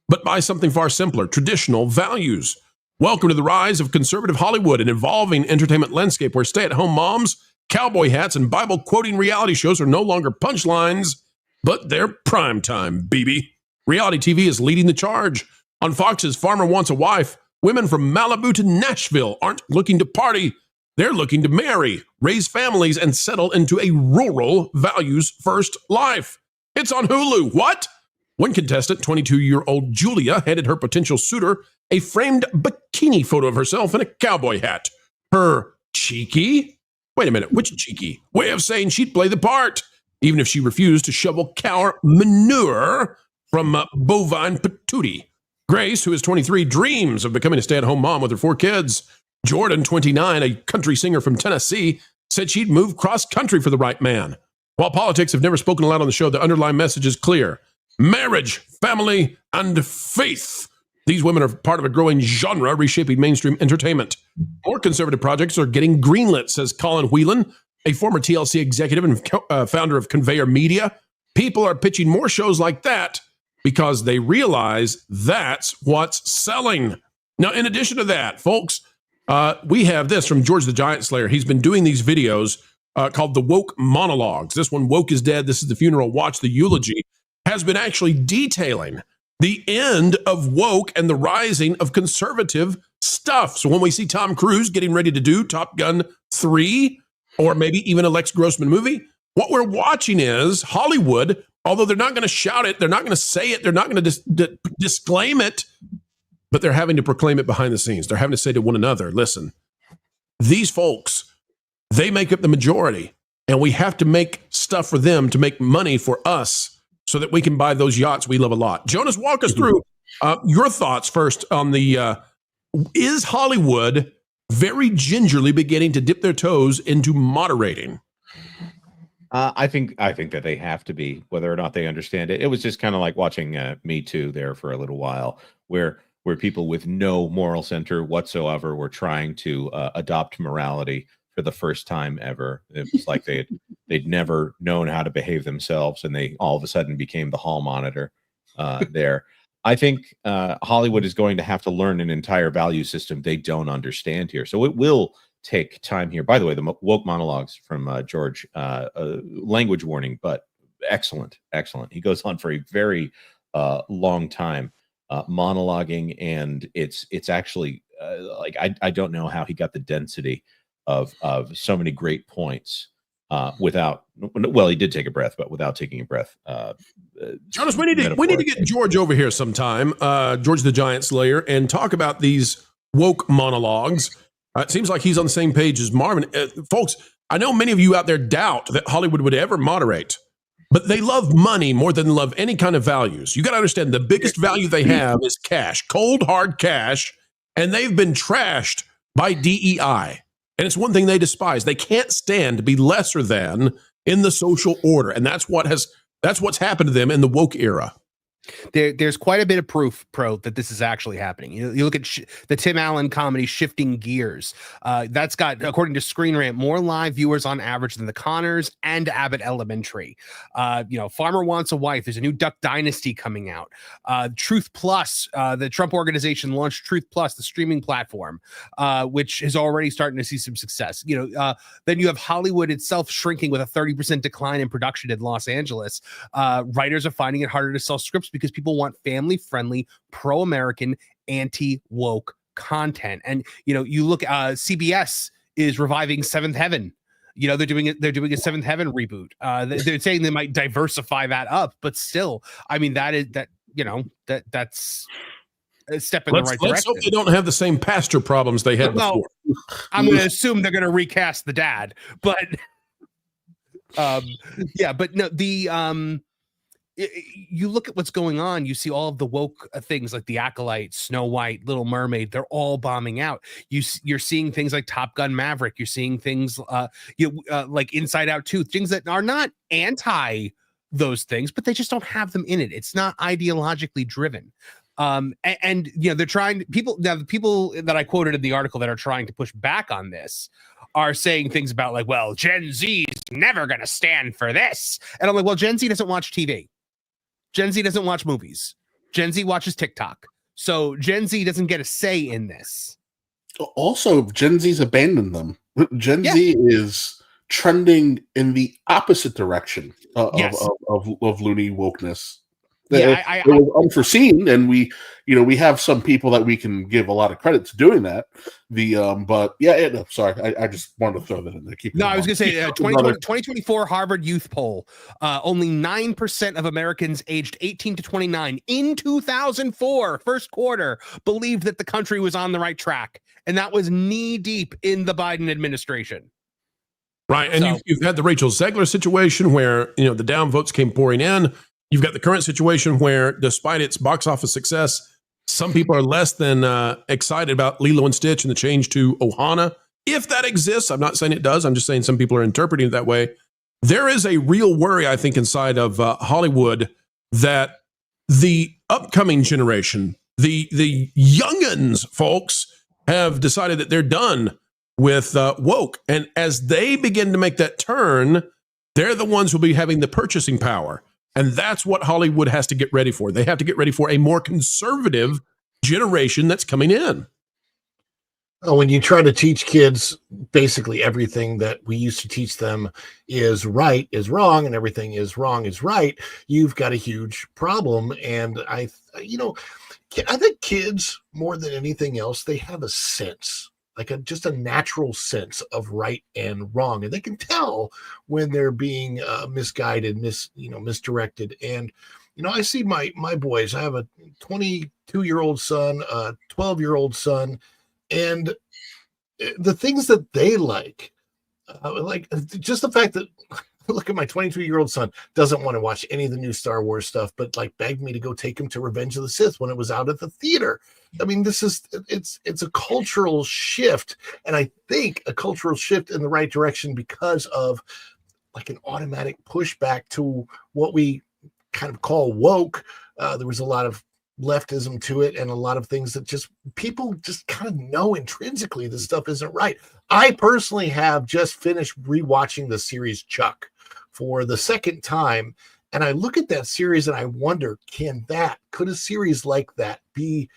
but by something far simpler, traditional values. Welcome to the rise of conservative Hollywood, an evolving entertainment landscape where stay-at-home moms, cowboy hats, and Bible-quoting reality shows are no longer punchlines, but they're primetime, baby. Reality TV is leading the charge. On Fox's Farmer Wants a Wife, women from Malibu to Nashville aren't looking to party. They're looking to marry, raise families, and settle into a rural, values-first life. It's on Hulu. What? One contestant, 22-year-old Julia, handed her potential suitor a framed bikini photo of herself in a cowboy hat. Her cheeky? Wait a minute, which cheeky? Way of saying she'd play the part, even if she refused to shovel cow manure from bovine patootie. Grace, who is 23, dreams of becoming a stay-at-home mom with her 4 kids. Jordan, 29, a country singer from Tennessee, said she'd move cross-country for the right man. While politics have never spoken aloud on the show, the underlying message is clear. Marriage, family, and faith. These women are part of a growing genre reshaping mainstream entertainment. More conservative projects are getting greenlit, says Colin Whelan, a former TLC executive and founder of Conveyor Media. People are pitching more shows like that because they realize that's what's selling. Now, in addition to that, folks, we have this from George the Giant Slayer. He's been doing these videos called the Woke Monologues. This one, Woke is Dead, This is the Funeral, Watch the Eulogy, has been actually detailing the end of woke and the rising of conservative stuff. So when we see Tom Cruise getting ready to do Top Gun 3, or maybe even a Lex Grossman movie, what we're watching is Hollywood, although they're not going to shout it, they're not going to say it, they're not going to disclaim it, but they're having to proclaim it behind the scenes. They're having to say to one another, listen, these folks, they make up the majority, and we have to make stuff for them to make money for us so that we can buy those yachts we love a lot. Jonas, walk us through your thoughts first on the, is Hollywood very gingerly beginning to dip their toes into moderating? I think that they have to be, whether or not they understand it. It was just kind of like watching Me Too there for a little while, where people with no moral center whatsoever were trying to adopt morality for the first time ever. It was like they'd never known how to behave themselves, and they all of a sudden became the hall monitor there. I think Hollywood is going to have to learn an entire value system they don't understand here. So it will take time here. By the way, the woke monologues from George, language warning, but excellent. He goes on for a very long time monologuing, and it's actually like I don't know how he got the density of so many great points without. Well, he did take a breath, but without taking a breath. Jonas, we need to get George over here sometime, George the Giant Slayer, and talk about these woke monologues. It seems like he's on the same page as Marvin. Folks, I know many of you out there doubt that Hollywood would ever moderate, but they love money more than they love any kind of values. You got to understand the biggest value they have is cash, cold, hard cash, and they've been trashed by DEI. And it's one thing they despise. They can't stand to be lesser than in the social order. And that's what's happened to them in the woke era. There's quite a bit of proof, Pro, that this is actually happening. You look at the Tim Allen comedy Shifting Gears. That's got, according to Screen Rant, more live viewers on average than The Conners and Abbott Elementary. Farmer Wants a Wife. There's a new Duck Dynasty coming out. Truth Plus, the Trump organization launched Truth Plus, the streaming platform, which is already starting to see some success. Then you have Hollywood itself shrinking with a 30% decline in production in Los Angeles. Writers are finding it harder to sell scripts because people want family-friendly, pro-American, anti-woke content. And you look, CBS is reviving Seventh Heaven. They're doing a Seventh Heaven reboot. They're saying they might diversify that up, but still, I mean, that's a step in the right direction. Let's hope they don't have the same pastor problems they had before. I'm going to assume they're going to recast the dad, but you look at what's going on, you see all of the woke things like The Acolyte, Snow White, Little Mermaid, they're all bombing out. You're seeing things like Top Gun Maverick. You're seeing things like Inside Out 2, things that are not anti those things, but they just don't have them in it. It's not ideologically driven. They're trying the people that I quoted in the article that are trying to push back on this are saying things about like, well, Gen Z is never going to stand for this. And I'm like, well, Gen Z doesn't watch TV. Gen Z doesn't watch movies. Gen Z watches TikTok. So Gen Z doesn't get a say in this. Also, Gen Z's abandoned them. Gen Z is trending in the opposite direction of loony wokeness. It was unforeseen, and we have some people that we can give a lot of credit to doing that. Sorry, I just wanted to throw that in there. I was going to say 2024 Harvard Youth Poll. Only 9% of Americans aged 18 to 29 in 2004 first quarter believed that the country was on the right track, and that was knee deep in the Biden administration. Right, and you've had the Rachel Zegler situation where the downvotes came pouring in. You've got the current situation where, despite its box office success, some people are less than excited about Lilo and Stitch and the change to Ohana. If that exists, I'm not saying it does. I'm just saying some people are interpreting it that way. There is a real worry, I think, inside of Hollywood that the upcoming generation, the young'uns, folks, have decided that they're done with woke. And as they begin to make that turn, they're the ones who will be having the purchasing power. And that's what Hollywood has to get ready for. They have to get ready for a more conservative generation that's coming in. When you try to teach kids basically everything that we used to teach them is right is wrong, and everything is wrong is right, you've got a huge problem. And I think kids, more than anything else, they have a sense, just a natural sense of right and wrong, and they can tell when they're being misguided, misdirected. And I see my boys. I have a 22-year-old son, a 12-year-old son, and the things that they like just the fact that look at my 22-year-old son doesn't want to watch any of the new Star Wars stuff, but begged me to go take him to Revenge of the Sith when it was out at the theater. I mean, it's a cultural shift, and I think a cultural shift in the right direction because of an automatic pushback to what we kind of call woke. There was a lot of leftism to it, and a lot of things that people just kind of know intrinsically this stuff isn't right. I personally have just finished rewatching the series Chuck for the second time, and I look at that series and I wonder, could a series like that be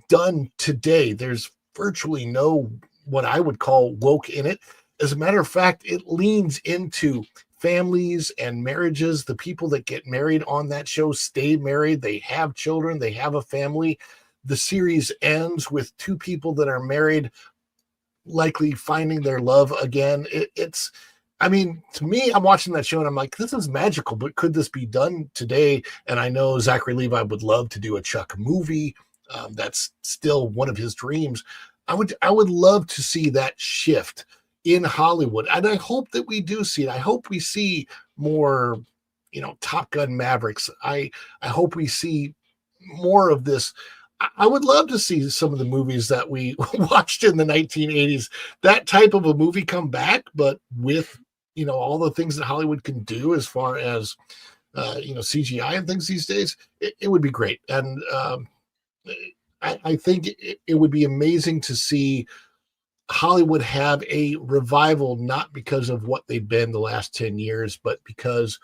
done today? There's virtually no what I would call woke in it. As a matter of fact, it leans into families and marriages. The people that get married on that show stay married. They have children. They have a family. The series ends with two people that are married, likely finding their love again. I mean, to me, I'm watching that show and I'm like, this is magical, but could this be done today? And I know Zachary Levi would love to do a Chuck movie. That's still one of his dreams. I would love to see that shift in Hollywood. And I hope that we do see it. I hope we see more, Top Gun Mavericks. I hope we see more of this. I would love to see some of the movies that we watched in the 1980s, that type of a movie come back, but with, all the things that Hollywood can do as far as, CGI and things these days. It would be great. And I think it would be amazing to see Hollywood have a revival, not because of what they've been the last 10 years, but because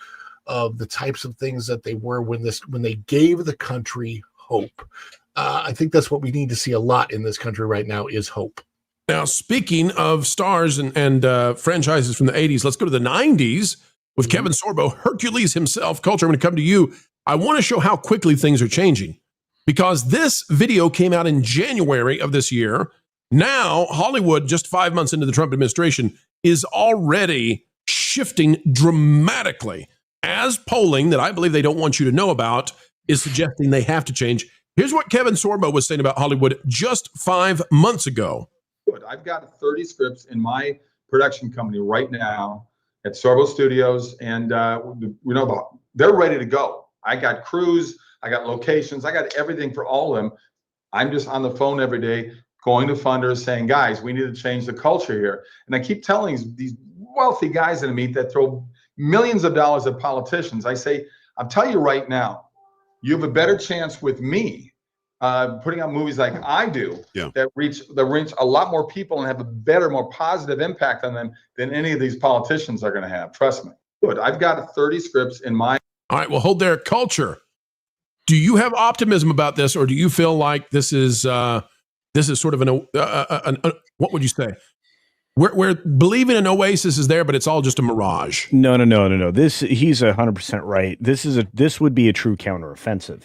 of the types of things that they were when they gave the country hope. I think that's what we need to see a lot in this country right now is hope. Now, speaking of stars and franchises from the 80s, let's go to the 90s with Kevin Sorbo, Hercules himself. Culture, I'm going to come to you. I want to show how quickly things are changing because this video came out in January of this year. Now, Hollywood, just 5 months into the Trump administration, is already shifting dramatically as polling that I believe they don't want you to know about is suggesting they have to change. Here's what Kevin Sorbo was saying about Hollywood just 5 months ago. I've got 30 scripts in my production company right now at Sorbo Studios, and they're ready to go. I got crews, I got locations, I got everything for all of them. I'm just on the phone every day, going to funders saying, guys, we need to change the culture here. And I keep telling these wealthy guys that I meet that throw millions of dollars at politicians. I say, I'll tell you right now, you have a better chance with me putting out movies like I do that reach a lot more people and have a better, more positive impact on them than any of these politicians are going to have. Trust me. Good. I've got 30 scripts in my. All right. Well, hold there. Culture. Do you have optimism about this, or do you feel like this is sort of what would you say? We're believing an oasis is there, but it's all just a mirage. No. He's 100% right. This would be a true counteroffensive.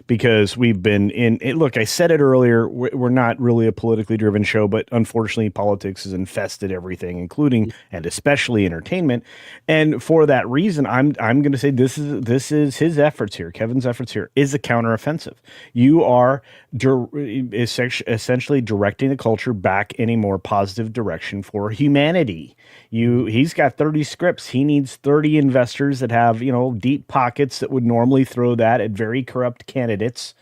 Because we've been look, I said it earlier, we're not really a politically driven show, but unfortunately politics has infested everything, including and especially entertainment. And for that reason, I'm going to say this is his efforts here. Kevin's efforts here is a counteroffensive. You are essentially directing the culture back in a more positive direction for humanity. He's got 30 scripts. He needs 30 investors that have, deep pockets that would normally throw that at very corrupt candidates.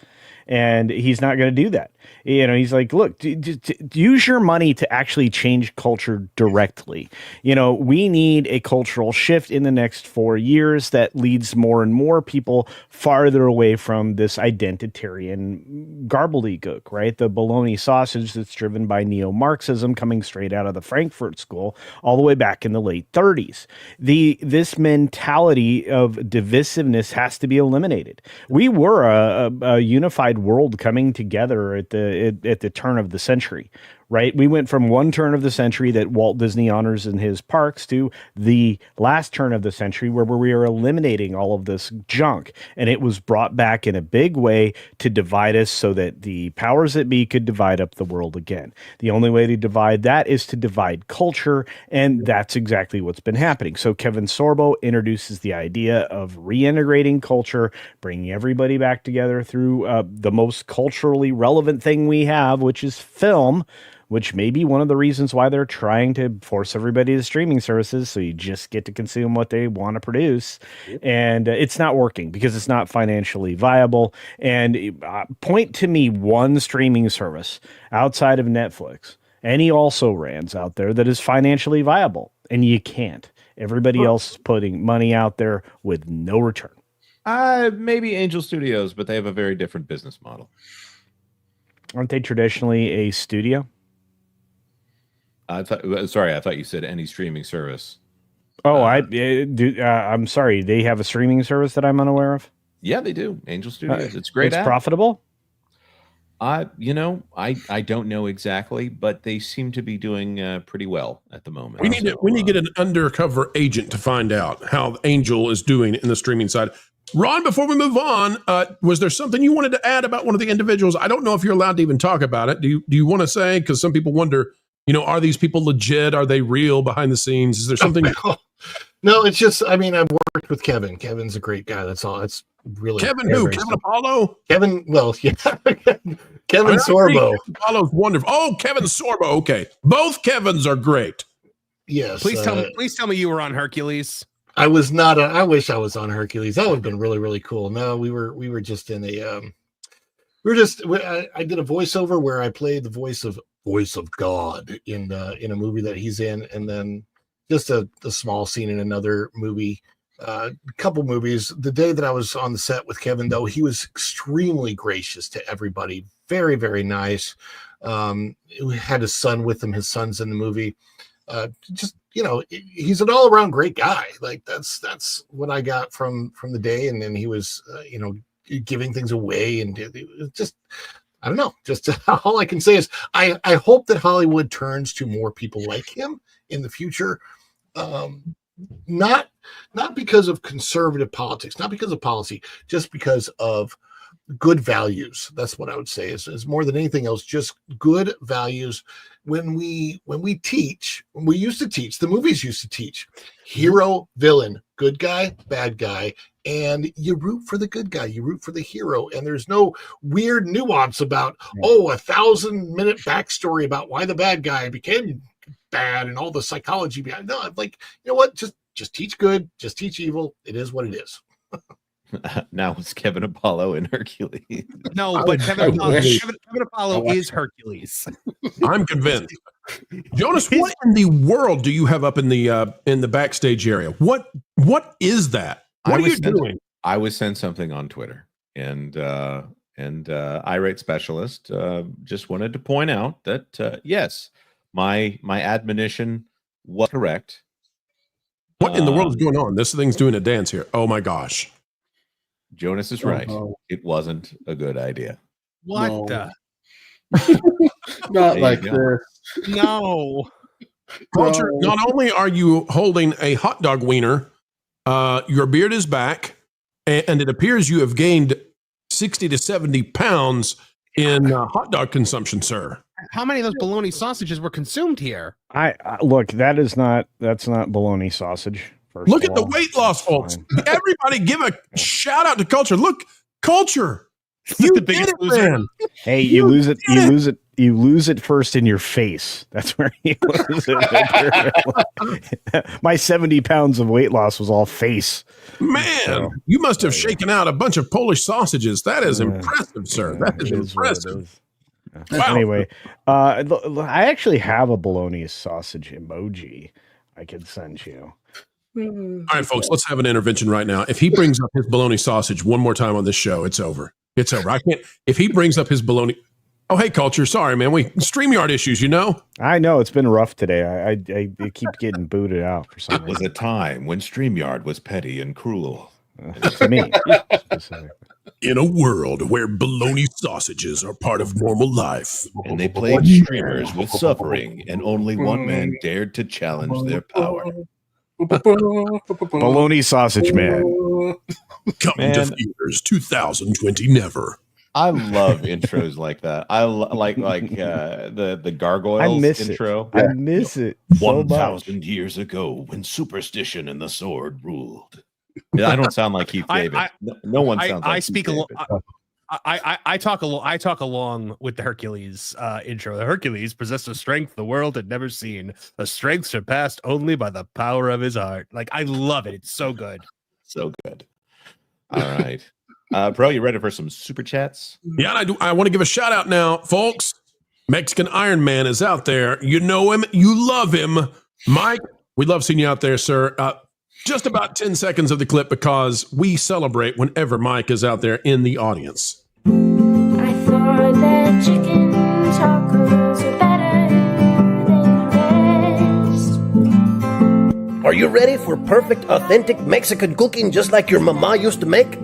And he's not going to do that. He's like, look, use your money to actually change culture directly. We need a cultural shift in the next 4 years that leads more and more people farther away from this identitarian gobbledygook, right? The bologna sausage that's driven by neo-Marxism coming straight out of the Frankfurt School all the way back in the late 30s. This mentality of divisiveness has to be eliminated. We were a unified world coming together at the turn of the century, right? We went from one turn of the century that Walt Disney honors in his parks to the last turn of the century where we are eliminating all of this junk. And it was brought back in a big way to divide us so that the powers that be could divide up the world again. The only way to divide that is to divide culture. And that's exactly what's been happening. So Kevin Sorbo introduces the idea of reintegrating culture, bringing everybody back together through the most culturally relevant thing we have, which is film, which may be one of the reasons why they're trying to force everybody to streaming services. So you just get to consume what they want to produce. And it's not working because it's not financially viable. And point to me one streaming service outside of Netflix, any also rans out there that is financially viable. And you can't. Everybody else is putting money out there with no return. Maybe Angel Studios, but they have a very different business model. Aren't they traditionally a studio? I thought you said any streaming service. Oh, I'm sorry. They have a streaming service that I'm unaware of? Yeah, they do. Angel Studios. It's great. It's profitable? I don't know exactly, but they seem to be doing pretty well at the moment. We need to get an undercover agent to find out how Angel is doing in the streaming side. Ron, before we move on, was there something you wanted to add about one of the individuals? I don't know if you're allowed to even talk about it. Do you want to say? Because some people wonder, are these people legit? Are they real behind the scenes? Is there something? No, it's just, I've worked with Kevin. Kevin's a great guy. That's all. It's really Kevin who? Kevin Apollo? Kevin, well, yeah. Kevin Sorbo. Kevin Apollo's wonderful. Oh, Kevin Sorbo. Okay. Both Kevins are great. Yes. Please tell me you were on Hercules. I was not. I wish I was on Hercules. That would have been really, really cool. No, we were just in a. I did a voiceover where I played the voice of God in a movie that he's in, and then just a small scene in another movie. A couple movies. The day that I was on the set with Kevin, though, he was extremely gracious to everybody. Very, very nice. He had his son with him. His son's in the movie. He's an all-around great guy. Like that's what I got from the day. And then he was, giving things away, and it just, I don't know. Just all I can say is I hope that Hollywood turns to more people like him in the future. Not because of conservative politics, not because of policy, just because of good values. That's what I would say is more than anything else, just good values. When we teach, we used to teach, the movies used to teach hero, villain, good guy, bad guy, and you root for the good guy, you root for the hero, and there's no weird nuance about, 1,000-minute backstory about why the bad guy became bad and all the psychology behind. No, I'm like, you know what? Just teach good, just teach evil. It is what it is. Now it's Kevin Apollo in Hercules. No, but Kevin Apollo is Hercules. I'm convinced. Jonas, what in the world do you have up in the backstage area? What is that? What are you doing? I was sent something on Twitter, and irate specialist just wanted to point out that yes, my admonition was correct. What in the world is going on? This thing's doing a dance here. Oh my gosh. Jonas is right. It wasn't a good idea. What the? Not like this. No. Culture, not only are you holding a hot dog wiener, your beard is back, and it appears you have gained 60 to 70 pounds in hot dog consumption, sir. How many of those bologna sausages were consumed here? I look, that's not bologna sausage. Look at the weight loss, folks. Everybody give a shout out to Culture. Look, Culture. You the biggest loser. Man. Hey, you lose it first in your face. That's where you lose it. My 70 pounds of weight loss was all face. Man, you must have shaken out a bunch of Polish sausages. That is impressive, sir. That is impressive. Wow. Anyway, I actually have a bologna sausage emoji I could send you. All right, folks, let's have an intervention right now. If he brings up his bologna sausage one more time on this show, it's over. It's over. I can't. If he brings up his bologna. Oh, hey, Culture. Sorry, man. StreamYard issues, I know. It's been rough today. I keep getting booted out for some reason. It was a time when StreamYard was petty and cruel. To me, specifically. In a world where bologna sausages are part of normal life. And they played streamers with suffering, and only one man dared to challenge their power. Bologna sausage man. Coming to theaters 2020 never. I love intros like that. I like the gargoyles intro. I miss it. 1,000 years ago, when superstition and the sword ruled. I don't sound like Keith David. No one sounds like I Keith speak David. I talk along with the Hercules intro. The Hercules possessed a strength the world had never seen, a strength surpassed only by the power of his heart. Like, I love it. It's so good. So good. All right. Bro, you ready for some super chats? Yeah, I do. I want to give a shout out now, folks. Mexican Iron Man is out there. You know him. You love him. Mike, we love seeing you out there, sir. Just about 10 seconds of the clip because we celebrate whenever Mike is out there in the audience. I thought that chicken tacos are better than the rest. Are you ready for perfect, authentic Mexican cooking just like your mama used to make?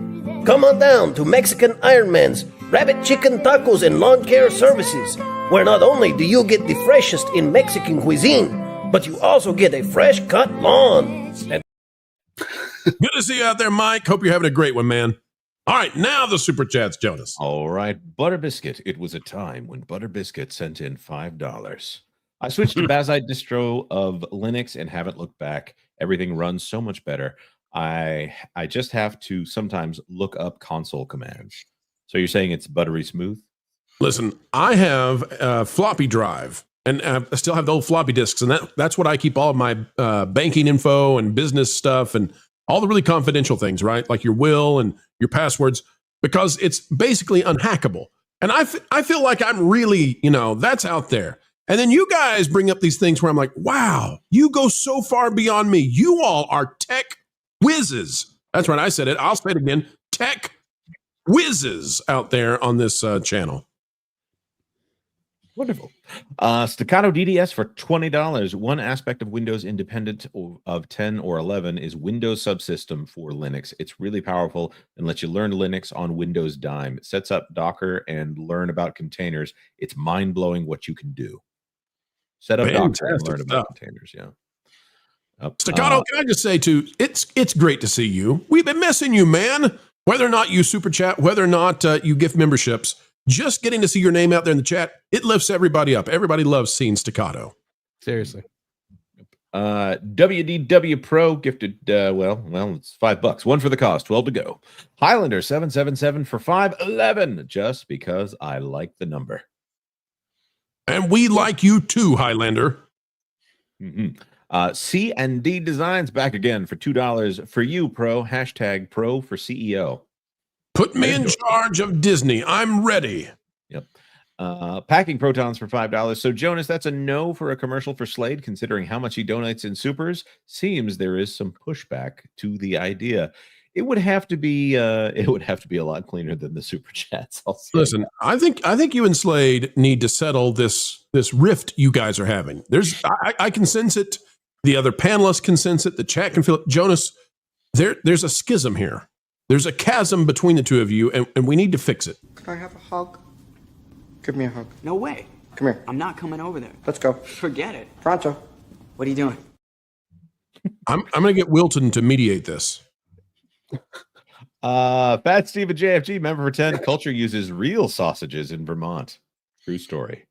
Come on down to Mexican Iron Man's Rabbit Chicken Tacos and Lawn Care Services, where not only do you get the freshest in Mexican cuisine, but you also get a fresh cut lawn. Good to see you out there, Mike. Hope you're having a great one, man. All right, now the super chats, Jonas. All right, Butter Biscuit. It was a time when Butter Biscuit sent in $5. I switched to Bazite distro of Linux and haven't looked back. Everything runs so much better. I just have to sometimes look up console commands. So you're saying it's buttery smooth? Listen, I have a floppy drive, and I still have the old floppy disks, and that's what I keep all of my banking info and business stuff and all the really confidential things, right? Like your will and your passwords, because it's basically unhackable. And I feel like I'm really, that's out there. And then you guys bring up these things where I'm like, wow, you go so far beyond me. You all are tech whizzes. That's right. I said it. I'll say it again. Tech whizzes out there on this channel. Wonderful. Staccato DDS for $20. One aspect of Windows independent of 10 or 11 is Windows subsystem for Linux. It's really powerful and lets you learn Linux on Windows dime. It sets up Docker and learn about containers. It's mind-blowing what you can do. Set up Docker and learn about containers, yeah. Staccato, can I just say, too, it's great to see you. We've been missing you, man. Whether or not you super chat, whether or not you gift memberships, just getting to see your name out there in the chat, it lifts everybody up. Everybody loves seeing Staccato. Seriously. WDW Pro gifted, well, it's $5. One for the cost, 12 to go. Highlander 777 for $5.11, just because I like the number. And we like you too, Highlander. C&D Designs back again for $2 for you, Pro. Hashtag Pro for CEO. Put me in charge of Disney. I'm ready. Yep. Packing Protons for $5. So, Jonas, that's a no for a commercial for Slade, considering how much he donates in supers. Seems there is some pushback to the idea. It would have to be a lot cleaner than the super chats. Listen, I think you and Slade need to settle this rift you guys are having. I can sense it. The other panelists can sense it. The chat can feel it. Jonas, there's a schism here. There's a chasm between the two of you, and we need to fix it. Could I have a hug? Give me a hug. No way. Come here. I'm not coming over there. Let's go. Forget it. Pronto. What are you doing? I'm going to get Wilton to mediate this. Fat Steve at JFG, member for 10. Culture uses real sausages in Vermont. True story.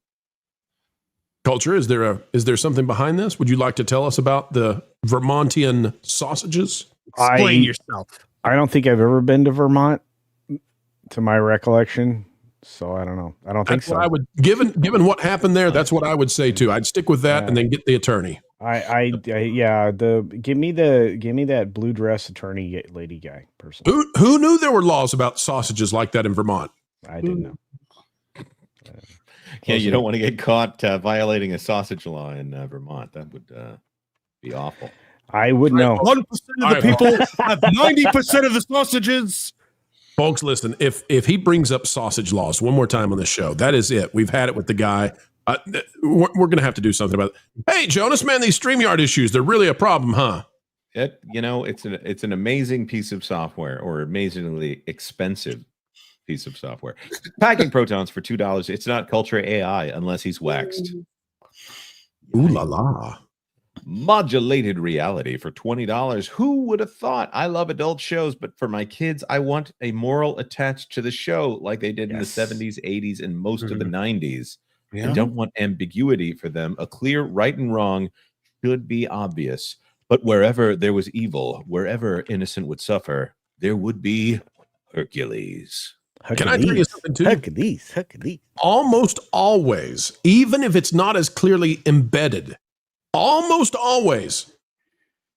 Culture, is there something behind this? Would you like to tell us about the Vermontian sausages? Explain yourself. I don't think I've ever been to Vermont, to my recollection. So I don't know. I don't think that's so. What I would, given what happened there, that's what I would say too. I'd stick with that and then get the attorney. Give me that blue dress attorney lady guy person. Who knew there were laws about sausages like that in Vermont? I didn't know. Yeah, you don't want to get caught violating a sausage law in Vermont. That would be awful. I would know. 1% of the people have 90% of the sausages. Folks, listen, if he brings up sausage laws one more time on the show, that is it. We've had it with the guy. We're going to have to do something about it. Hey, Jonas, man, these StreamYard issues, they're really a problem, huh? It's an amazing piece of software, or amazingly expensive piece of software. Packing Protons for $2. It's not Culture AI unless he's waxed. Ooh la la. Modulated Reality for $20. Who would have thought? I love adult shows, but for my kids, I want a moral attached to the show like they did in the 70s, 80s, and most of the 90s. I don't want ambiguity for them. A clear right and wrong should be obvious. But wherever there was evil, wherever innocent would suffer, there would be Hercules. Can I tell you something too? Hercules. Almost always, even if it's not as clearly embedded, almost always,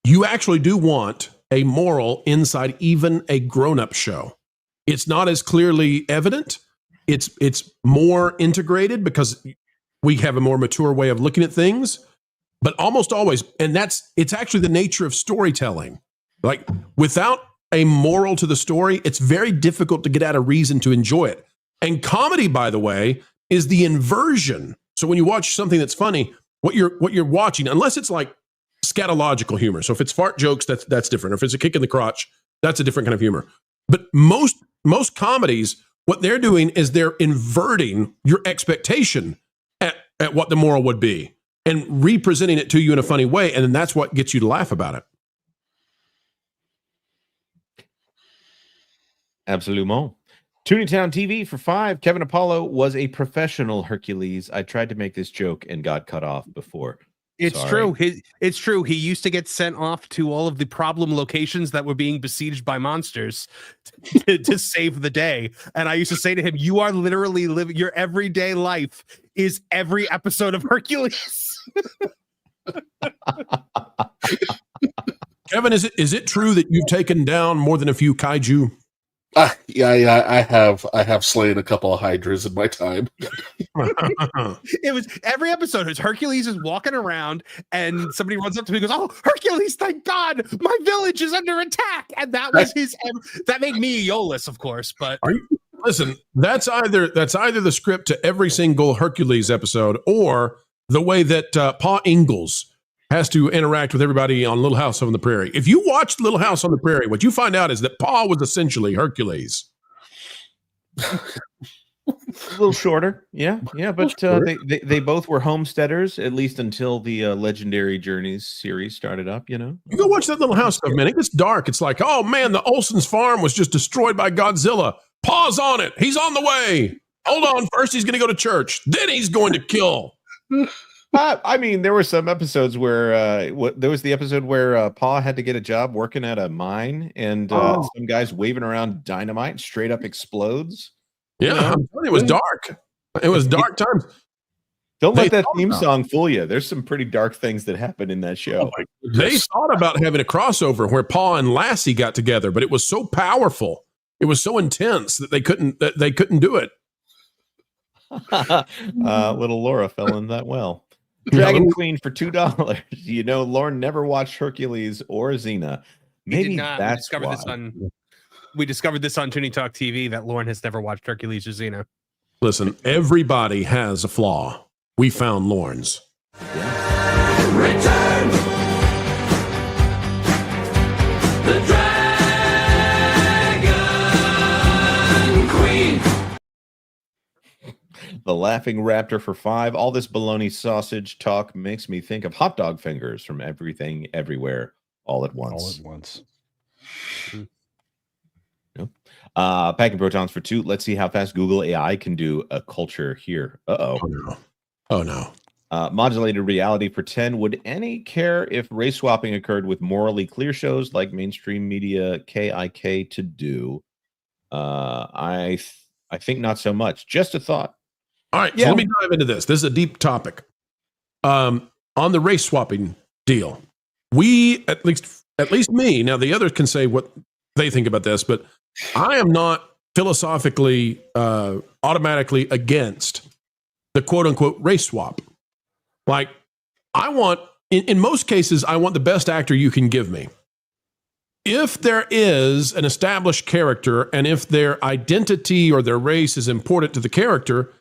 you actually do want a moral inside even a grown-up show. It's not as clearly evident. It's more integrated because we have a more mature way of looking at things, but almost always, and it's actually the nature of storytelling. Like, without a moral to the story, it's very difficult to get out a reason to enjoy it. And comedy, by the way, is the inversion. So when you watch something that's funny, what you're watching, unless it's like scatological humor. So if it's fart jokes, that's different. If it's a kick in the crotch, that's a different kind of humor. But most comedies What they're doing is they're inverting your expectation at what the moral would be and representing it to you in a funny way. And then that's what gets you to laugh about it. Absolument. Toontown TV for 5. Kevin Apollo was a professional Hercules. I tried to make this joke and got cut off before. It's Sorry. true. It's true. He used to get sent off to all of the problem locations that were being besieged by monsters to save the day. And I used to say to him, you are literally living your everyday life is every episode of Hercules. Kevin, is it true that you've taken down more than a few kaiju? Yeah, I have slain a couple of hydras in my time. It was every episode. It's Hercules is walking around, and somebody runs up to me and goes, "Oh, Hercules! Thank God, my village is under attack!" And that was his. That made me Aeolus, of course. But listen, that's either the script to every single Hercules episode, or the way that Pa Ingalls has to interact with everybody on Little House on the Prairie. If you watch Little House on the Prairie, what you find out is that Pa was essentially Hercules. A little shorter, yeah, but they both were homesteaders, at least until the Legendary Journeys series started up. You know, you go watch that Little House stuff, man. It gets dark. It's like, oh man, the Olsen's farm was just destroyed by Godzilla. Pa's on it. He's on the way. Hold on. First, he's going to go to church. Then he's going to kill. I mean, there were some episodes where there was the episode where Pa had to get a job working at a mine, and some guys waving around dynamite and straight up explodes. Yeah, you know? I'm telling you, it was dark. It was dark times. Don't let that theme song fool you. There's some pretty dark things that happen in that show. They thought about having a crossover where Pa and Lassie got together, but it was so powerful, it was so intense that they couldn't do it. Little Laura fell in that well. Dragon Queen for $2. You know, Lauren never watched Hercules or Xena. Maybe that's why. We discovered this on Toonie Talk TV that Lauren has never watched Hercules or Xena. Listen, everybody has a flaw. We found Lauren's. Return the Dragon Queen. The Laughing Raptor for 5. All this bologna sausage talk makes me think of hot dog fingers from Everything Everywhere All at Once. All at once. Yep. Packing Protons for 2. Let's see how fast Google AI can do a culture here. Oh no. Modulated reality for 10. Would any care if race swapping occurred with morally clear shows like mainstream media KIK to do? I think not so much. Just a thought. All right, so let me dive into this. This is a deep topic. On the race swapping deal, we at least me. Now the others can say what they think about this, but I am not philosophically automatically against the quote unquote race swap. Like, I want in most cases, I want the best actor you can give me. If there is an established character and if their identity or their race is important to the character,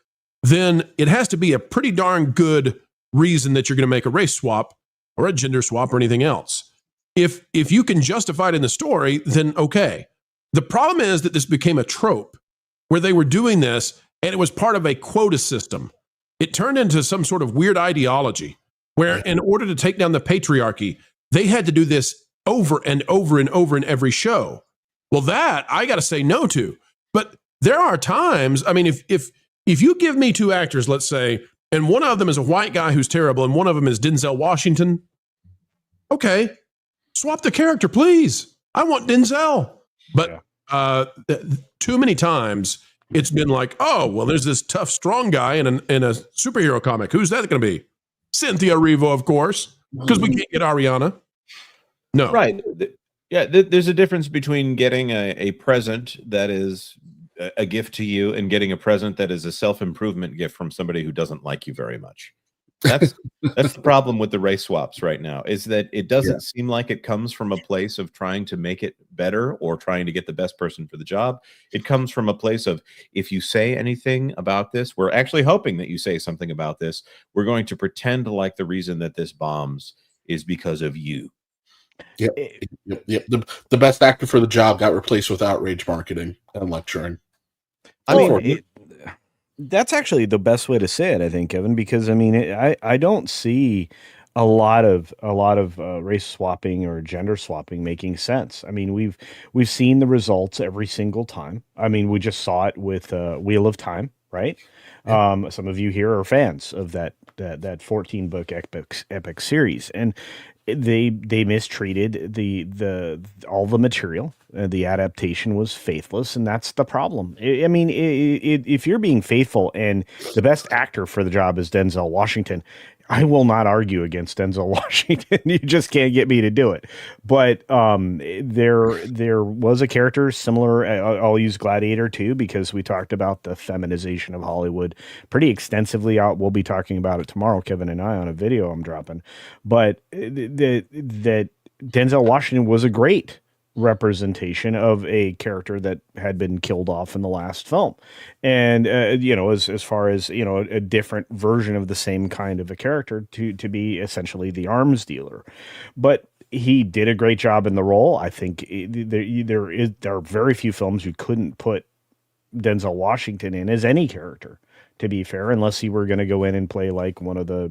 then it has to be a pretty darn good reason that you're going to make a race swap or a gender swap or anything else. If you can justify it in the story, then okay. The problem is that this became a trope where they were doing this and it was part of a quota system. It turned into some sort of weird ideology where in order to take down the patriarchy, they had to do this over and over and over in every show. Well, that I got to say no to. But there are times, I mean, if you give me two actors, let's say, and one of them is a white guy who's terrible and one of them is Denzel Washington, okay, swap the character, please. I want Denzel. But too many times it's been like, oh, well, there's this tough, strong guy in a superhero comic. Who's that going to be? Cynthia Erivo, of course, because we can't get Ariana. No. Right. Yeah, there's a difference between getting a present that is a gift to you and getting a present that is a self-improvement gift from somebody who doesn't like you very much. That's the problem with the race swaps right now, is that it doesn't seem like it comes from a place of trying to make it better or trying to get the best person for the job. It comes from a place of, if you say anything about this, we're actually hoping that you say something about this. We're going to pretend like the reason that this bombs is because of you. Yep. The best actor for the job got replaced with outrage marketing and lecturing. I mean, that's actually the best way to say it, I think, Kevin, because I mean, I don't see a lot of race swapping or gender swapping making sense. I mean, we've seen the results every single time. I mean, we just saw it with Wheel of Time, right? Yeah. Some of you here are fans of that 14 book epic series, and they mistreated the all the material. The adaptation was faithless, and that's the problem. I mean, if you're being faithful and the best actor for the job is Denzel Washington, I will not argue against Denzel Washington. You just can't get me to do it. But there was a character similar. I'll use Gladiator 2 because we talked about the feminization of Hollywood pretty extensively. We'll be talking about it tomorrow, Kevin and I, on a video I'm dropping. But that Denzel Washington was a great representation of a character that had been killed off in the last film. And as far as a different version of the same kind of a character to be essentially the arms dealer. But he did a great job in the role. I think there are very few films you couldn't put Denzel Washington in as any character, to be fair, unless he were going to go in and play like one of the,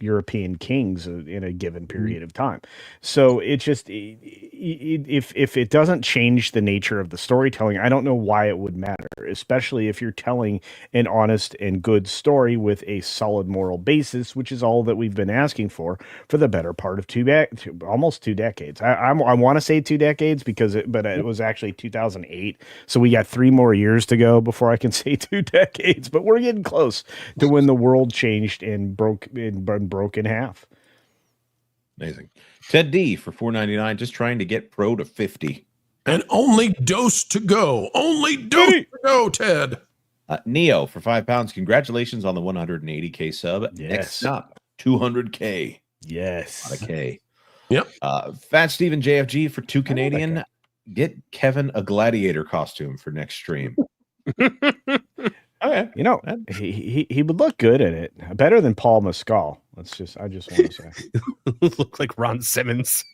European kings in a given period of time. So it just, if it doesn't change the nature of the storytelling, I don't know why it would matter, especially if you're telling an honest and good story with a solid moral basis, which is all that we've been asking for the better part of almost 2 decades. I want to say 2 decades but it was actually 2008. So we got 3 more years to go before I can say 2 decades, but we're getting close to when the world changed and broke in half. Amazing. Ted D for $4.99, just trying to get Pro to 50. And only dose to go. Only dose to go, Ted. Neo for £5. Congratulations on the 180K sub. Yes. Next up, 200K. Yes. Not a K. Yep. Fat Steven JFG for $2 Canadian. Get Kevin a gladiator costume for next stream. Okay. He would look good in it. Better than Paul Mescal. I just want to say. Look like Ron Simmons.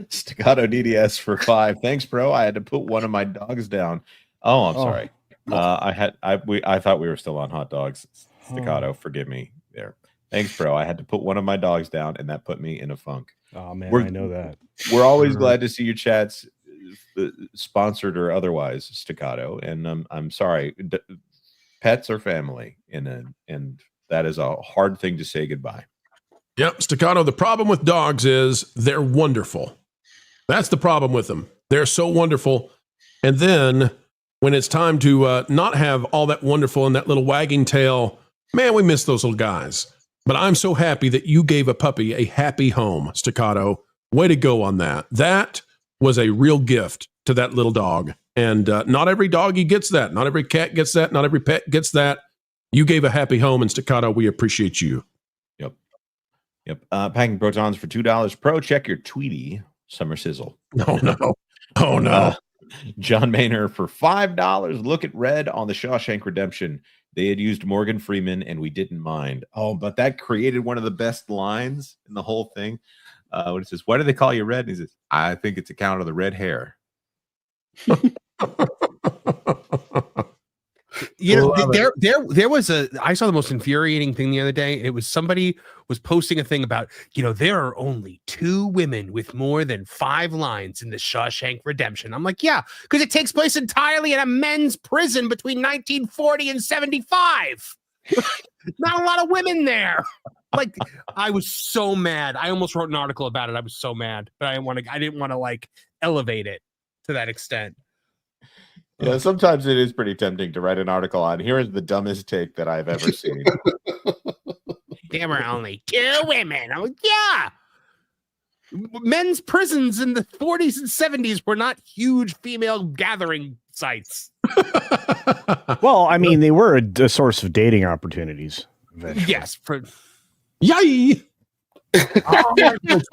Staccato DDS for $5. Thanks, bro. I had to put one of my dogs down. Oh, I'm sorry. I thought we were still on hot dogs. Staccato, forgive me there. Thanks, bro. I had to put one of my dogs down, and that put me in a funk. Oh man, I know that. We're always glad to see your chats, sponsored or otherwise, Staccato. And I'm sorry, pets are family, and that is a hard thing to say goodbye. Yep, Staccato. The problem with dogs is they're wonderful. That's the problem with them. They're so wonderful, and then when it's time to not have all that wonderful and that little wagging tail, man, we miss those little guys. But I'm so happy that you gave a puppy a happy home, Staccato. Way to go on that. That was a real gift to that little dog. And not every doggy gets that. Not every cat gets that. Not every pet gets that. You gave a happy home, and Staccato, we appreciate you. Yep. Packing Protons for $2 Pro. Check your Tweety summer sizzle. Oh, no. John Maynor for $5. Look at red on the Shawshank Redemption. They had used Morgan Freeman, and we didn't mind. Oh, but that created one of the best lines in the whole thing. When it says, "Why do they call you red?" And he says, "I think it's account of the red hair." There was I saw the most infuriating thing the other day. It was somebody was posting a thing about, there are only 2 women with more than 5 lines in the Shawshank Redemption. I'm like, yeah, because it takes place entirely in a men's prison between 1940 and 75. Not a lot of women there. Like, I was so mad. I almost wrote an article about it. I was so mad, but I didn't want to like elevate it to that extent. Yeah, sometimes it is pretty tempting to write an article on. Here is the dumbest take that I've ever seen. There were only 2 women. I'm like, yeah. Men's prisons in the 40s and 70s were not huge female gathering sites. Well, I mean, they were a source of dating opportunities. Eventually. Yes. Yay! All right, folks,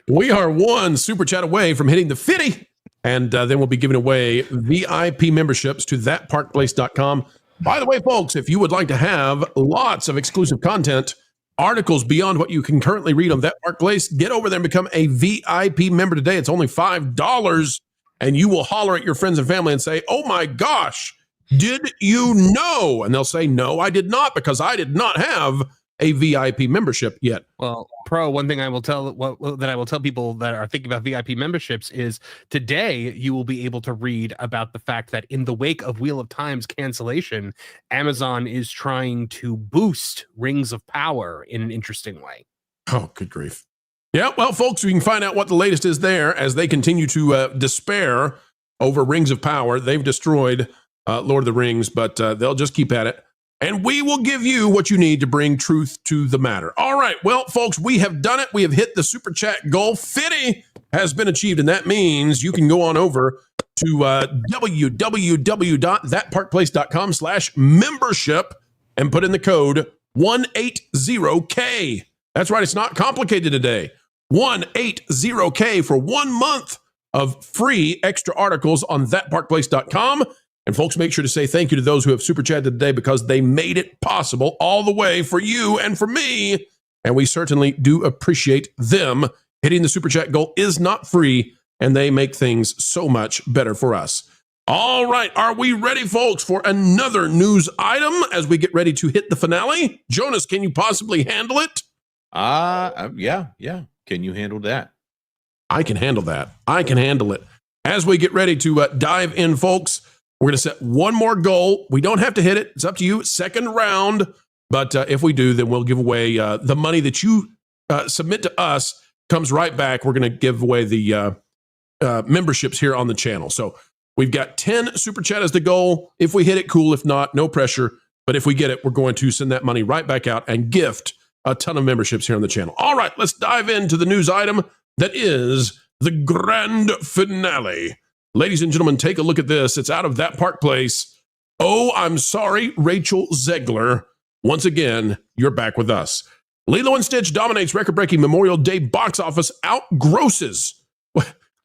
we are one super chat away from hitting the 50. And then we'll be giving away VIP memberships to thatparkplace.com. By the way, folks, if you would like to have lots of exclusive content, articles beyond what you can currently read on That Park Place, get over there and become a VIP member today. It's only $5. and you will holler at your friends and family and say, "Oh my gosh, did you know?" And they'll say, "No, I did not, because I did not have a VIP membership yet." Well, Pro, one thing I will tell people that are thinking about VIP memberships is today you will be able to read about the fact that in the wake of Wheel of Time's cancellation, Amazon is trying to boost Rings of Power in an interesting way. Oh, good grief. Yeah, well, folks, we can find out what the latest is there as they continue to despair over Rings of Power. They've destroyed Lord of the Rings, but they'll just keep at it. And we will give you what you need to bring truth to the matter. All right, well, folks, we have done it. We have hit the Super Chat goal. 50 has been achieved, and that means you can go on over to www.thatparkplace.com/membership and put in the code 180K. That's right, it's not complicated today. 180K for 1 month of free extra articles on thatparkplace.com. And folks, make sure to say thank you to those who have super chatted today, because they made it possible all the way for you and for me. And we certainly do appreciate them. Hitting the super chat goal is not free, and they make things so much better for us. All right, are we ready, folks, for another news item as we get ready to hit the finale? Jonas, can you possibly handle it? Yeah. Can you handle that? I can handle that. I can handle it. As we get ready to dive in, folks, we're going to set one more goal. We don't have to hit it. It's up to you. Second round. But if we do, then we'll give away the money that you submit to us comes right back. We're going to give away the memberships here on the channel. So we've got 10 super chat as the goal. If we hit it, cool. If not, no pressure. But if we get it, we're going to send that money right back out and gift a ton of memberships here on the channel. All right, let's dive into the news item that is the grand finale. Ladies and gentlemen, take a look at this. It's out of That Park Place. Oh, I'm sorry, Rachel Zegler. Once again, you're back with us. Lilo & Stitch dominates record-breaking Memorial Day box office, outgrosses.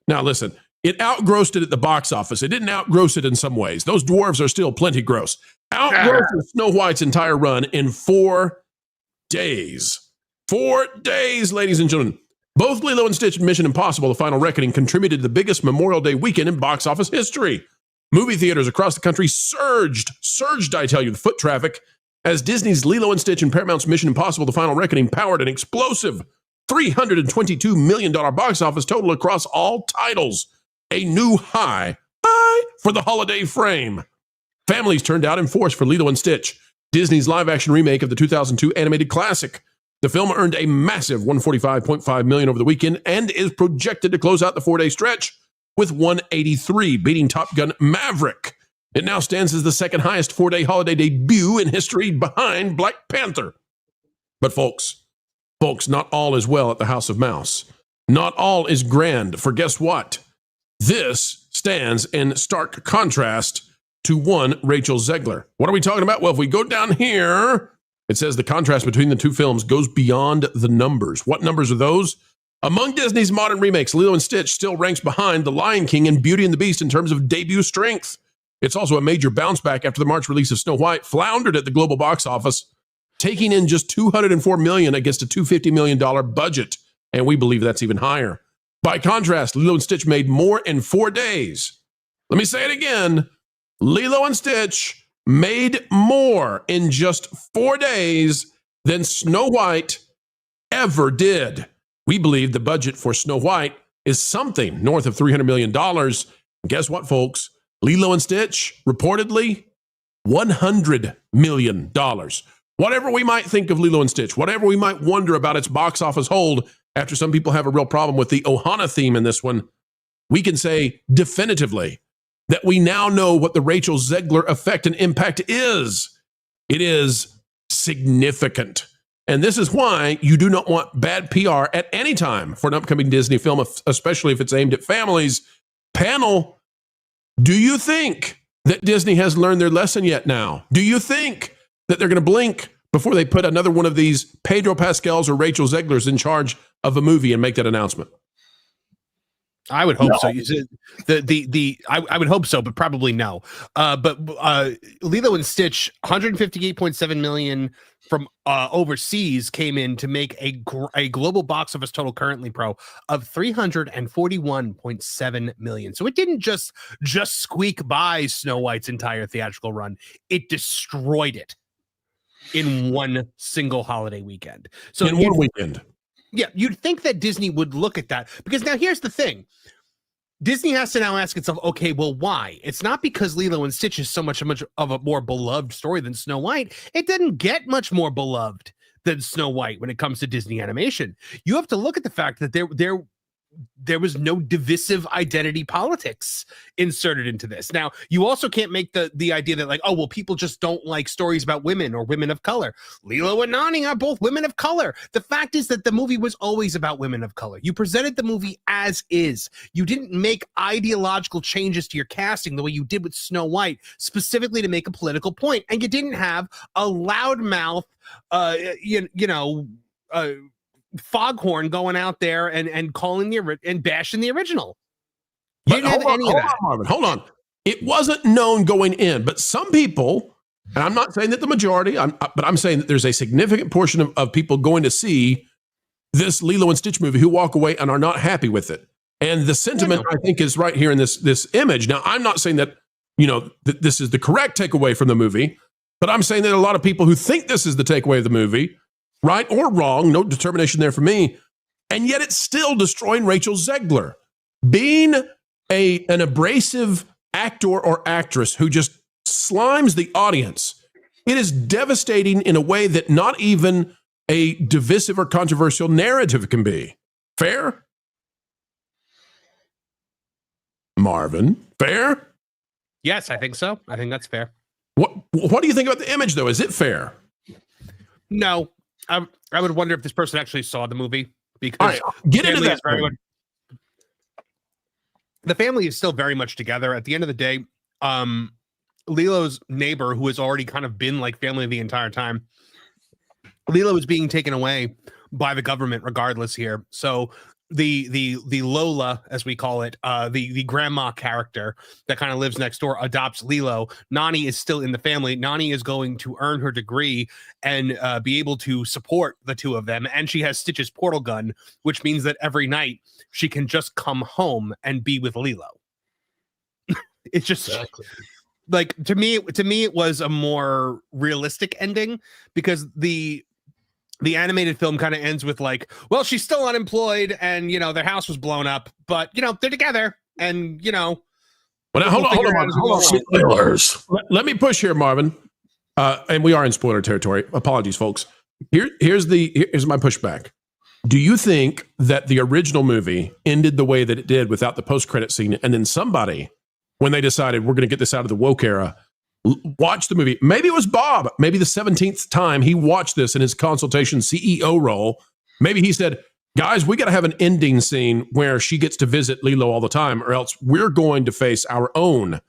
Now listen, it outgrossed it at the box office. It didn't outgross it in some ways. Those dwarves are still plenty gross. Outgrosses Snow White's entire run in 4 days. 4 days, ladies and gentlemen. Both Lilo & Stitch and Mission Impossible: The Final Reckoning contributed to the biggest Memorial Day weekend in box office history. Movie theaters across the country surged, I tell you, the foot traffic, as Disney's Lilo & Stitch and Paramount's Mission Impossible: The Final Reckoning powered an explosive $322 million box office total across all titles. A new high for the holiday frame. Families turned out in force for Lilo & Stitch, Disney's live-action remake of the 2002 animated classic. The film earned a massive $145.5 million over the weekend and is projected to close out the 4-day stretch with $183, beating Top Gun: Maverick. It now stands as the second highest 4-day holiday debut in history, behind Black Panther. But folks, not all is well at the House of Mouse. Not all is grand, for guess what? This stands in stark contrast to one Rachel Zegler. What are we talking about? Well, if we go down here, it says the contrast between the two films goes beyond the numbers. What numbers are those? Among Disney's modern remakes, Lilo & Stitch still ranks behind The Lion King and Beauty and the Beast in terms of debut strength. It's also a major bounce back after the March release of Snow White floundered at the global box office, taking in just $204 million against a $250 million budget, and we believe that's even higher. By contrast, Lilo & Stitch made more in 4 days. Let me say it again. Lilo & Stitch made more in just 4 days than Snow White ever did. We believe the budget for Snow White is something north of $300 million. Guess what, folks? Lilo & Stitch, reportedly, $100 million. Whatever we might think of Lilo & Stitch, whatever we might wonder about its box office hold after some people have a real problem with the Ohana theme in this one, we can say definitively that we now know what the Rachel Zegler effect and impact is. It is significant. And this is why you do not want bad PR at any time for an upcoming Disney film, especially if it's aimed at families. Panel, do you think that Disney has learned their lesson yet now? Do you think that they're going to blink before they put another one of these Pedro Pascals or Rachel Zeglers in charge of a movie and make that announcement? I would hope so. You said I would hope so, but probably no. But Lilo and Stitch, 158.7 million from overseas came in to make a global box office total currently pro of 341.7 million. So it didn't just squeak by Snow White's entire theatrical run; it destroyed it in one single holiday weekend. So in one weekend. Yeah, you'd think that Disney would look at that, because now here's the thing. Disney has to now ask itself, okay, well, why? It's not because Lilo and Stitch is so much of a more beloved story than Snow White. It didn't get much more beloved than Snow White when it comes to Disney animation. You have to look at the fact that there was no divisive identity politics inserted into this. Now, you also can't make the idea that, like, oh, well, people just don't like stories about women or women of color. Lilo and Nani are both women of color. The fact is that the movie was always about women of color. You presented the movie as is. You didn't make ideological changes to your casting the way you did with Snow White, specifically to make a political point. And you didn't have a loudmouth, foghorn going out there and calling and bashing the original. You didn't have any of that. Marvin, hold on. It wasn't known going in, but some people, and I'm not saying that the majority, but I'm saying that there's a significant portion of people going to see this Lilo and Stitch movie who walk away and are not happy with it. And the sentiment, I think, is right here in this image. Now, I'm not saying that, that this is the correct takeaway from the movie, but I'm saying that a lot of people who think this is the takeaway of the movie, right or wrong, no determination there for me, and yet it's still destroying Rachel Zegler. Being an abrasive actor or actress who just slimes the audience, it is devastating in a way that not even a divisive or controversial narrative can be. Fair? Marvin, fair? Yes, I think so. I think that's fair. What do you think about the image, though? Is it fair? No. I would wonder if this person actually saw the movie, because get into that. The family is still very much together. At the end of the day, Lilo's neighbor, who has already kind of been like family the entire time, Lilo is being taken away by the government regardless here. So the Lola, as we call it, the grandma character that kind of lives next door, adopts Lilo. Nani is still in the family. Nani is going to earn her degree and be able to support the two of them. And she has Stitch's portal gun, which means that every night she can just come home and be with Lilo. It's just like, to me, it was a more realistic ending, because the animated film kind of ends with, like, well, she's still unemployed and, their house was blown up, but, they're together and, Well, now, hold on. Let me push here, Marvin. And we are in spoiler territory. Apologies, folks. Here's my pushback. Do you think that the original movie ended the way that it did without the post-credit scene, and then somebody, when they decided we're going to get this out of the woke era, watch the movie? Maybe it was Bob. Maybe the 17th time he watched this in his consultation CEO role, maybe he said, guys, we got to have an ending scene where she gets to visit Lilo all the time, or else we're going to face our own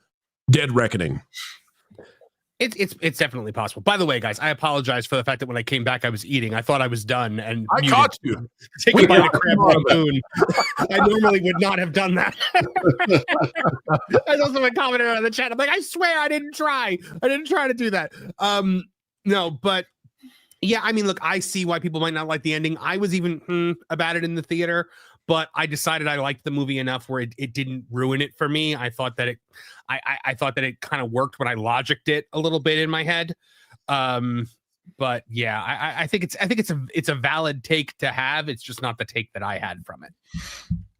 dead reckoning. It's definitely possible. By the way, guys, I apologize for the fact that when I came back, I was eating. I thought I was done, and I caught you. Take a bite of crab rangoon. I normally would not have done that. I saw someone commented on the chat. I'm like, I swear I didn't try. I didn't try to do that. No, but yeah, I mean, look, I see why people might not like the ending. I was even about it in the theater, but I decided I liked the movie enough where it didn't ruin it for me. I thought that I thought that it kind of worked when I logicked it a little bit in my head. But yeah, I think it's a valid take to have. It's just not the take that I had from it.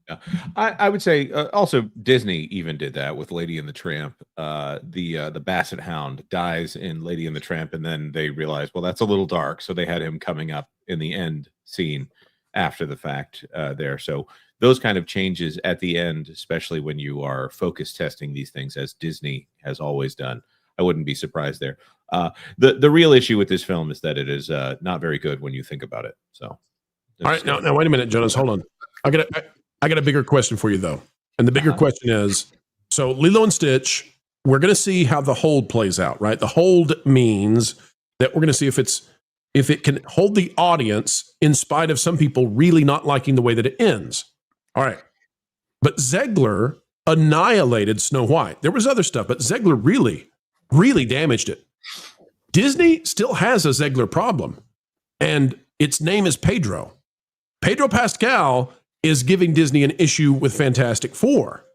Yeah. I would say also Disney even did that with Lady and the Tramp. The Basset Hound dies in Lady and the Tramp, and then they realized, well, that's a little dark, so they had him coming up in the end scene after the fact there. So those kind of changes at the end, especially when you are focus testing these things, as Disney has always done, I wouldn't be surprised there. The real issue with this film is that it is not very good when you think about it. So, all right, now wait a minute, Jonas, hold on. I got a bigger question for you though, and the bigger question is: so Lilo and Stitch, we're going to see how the hold plays out, right? The hold means that we're going to see if it can hold the audience in spite of some people really not liking the way that it ends. All right. But Zegler annihilated Snow White. There was other stuff, but Zegler really, really damaged it. Disney still has a Zegler problem, and its name is Pedro. Pedro Pascal is giving Disney an issue with Fantastic Four.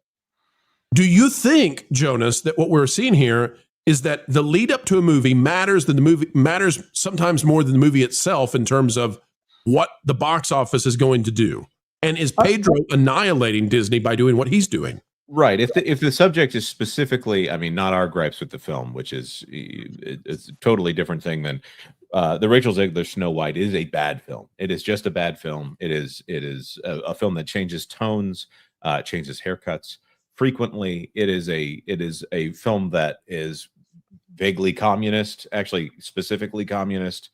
Do you think, Jonas, that what we're seeing here is that the lead up to a movie matters than the movie matters sometimes more than the movie itself in terms of what the box office is going to do? And is Pedro annihilating Disney by doing what he's doing? Right. If the subject is specifically, I mean, not our gripes with the film, which is it's a totally different thing than the Rachel Zegler Snow White is a bad film. It is just a bad film. It is a film that changes tones, changes haircuts frequently. It is a film that is vaguely communist, actually specifically communist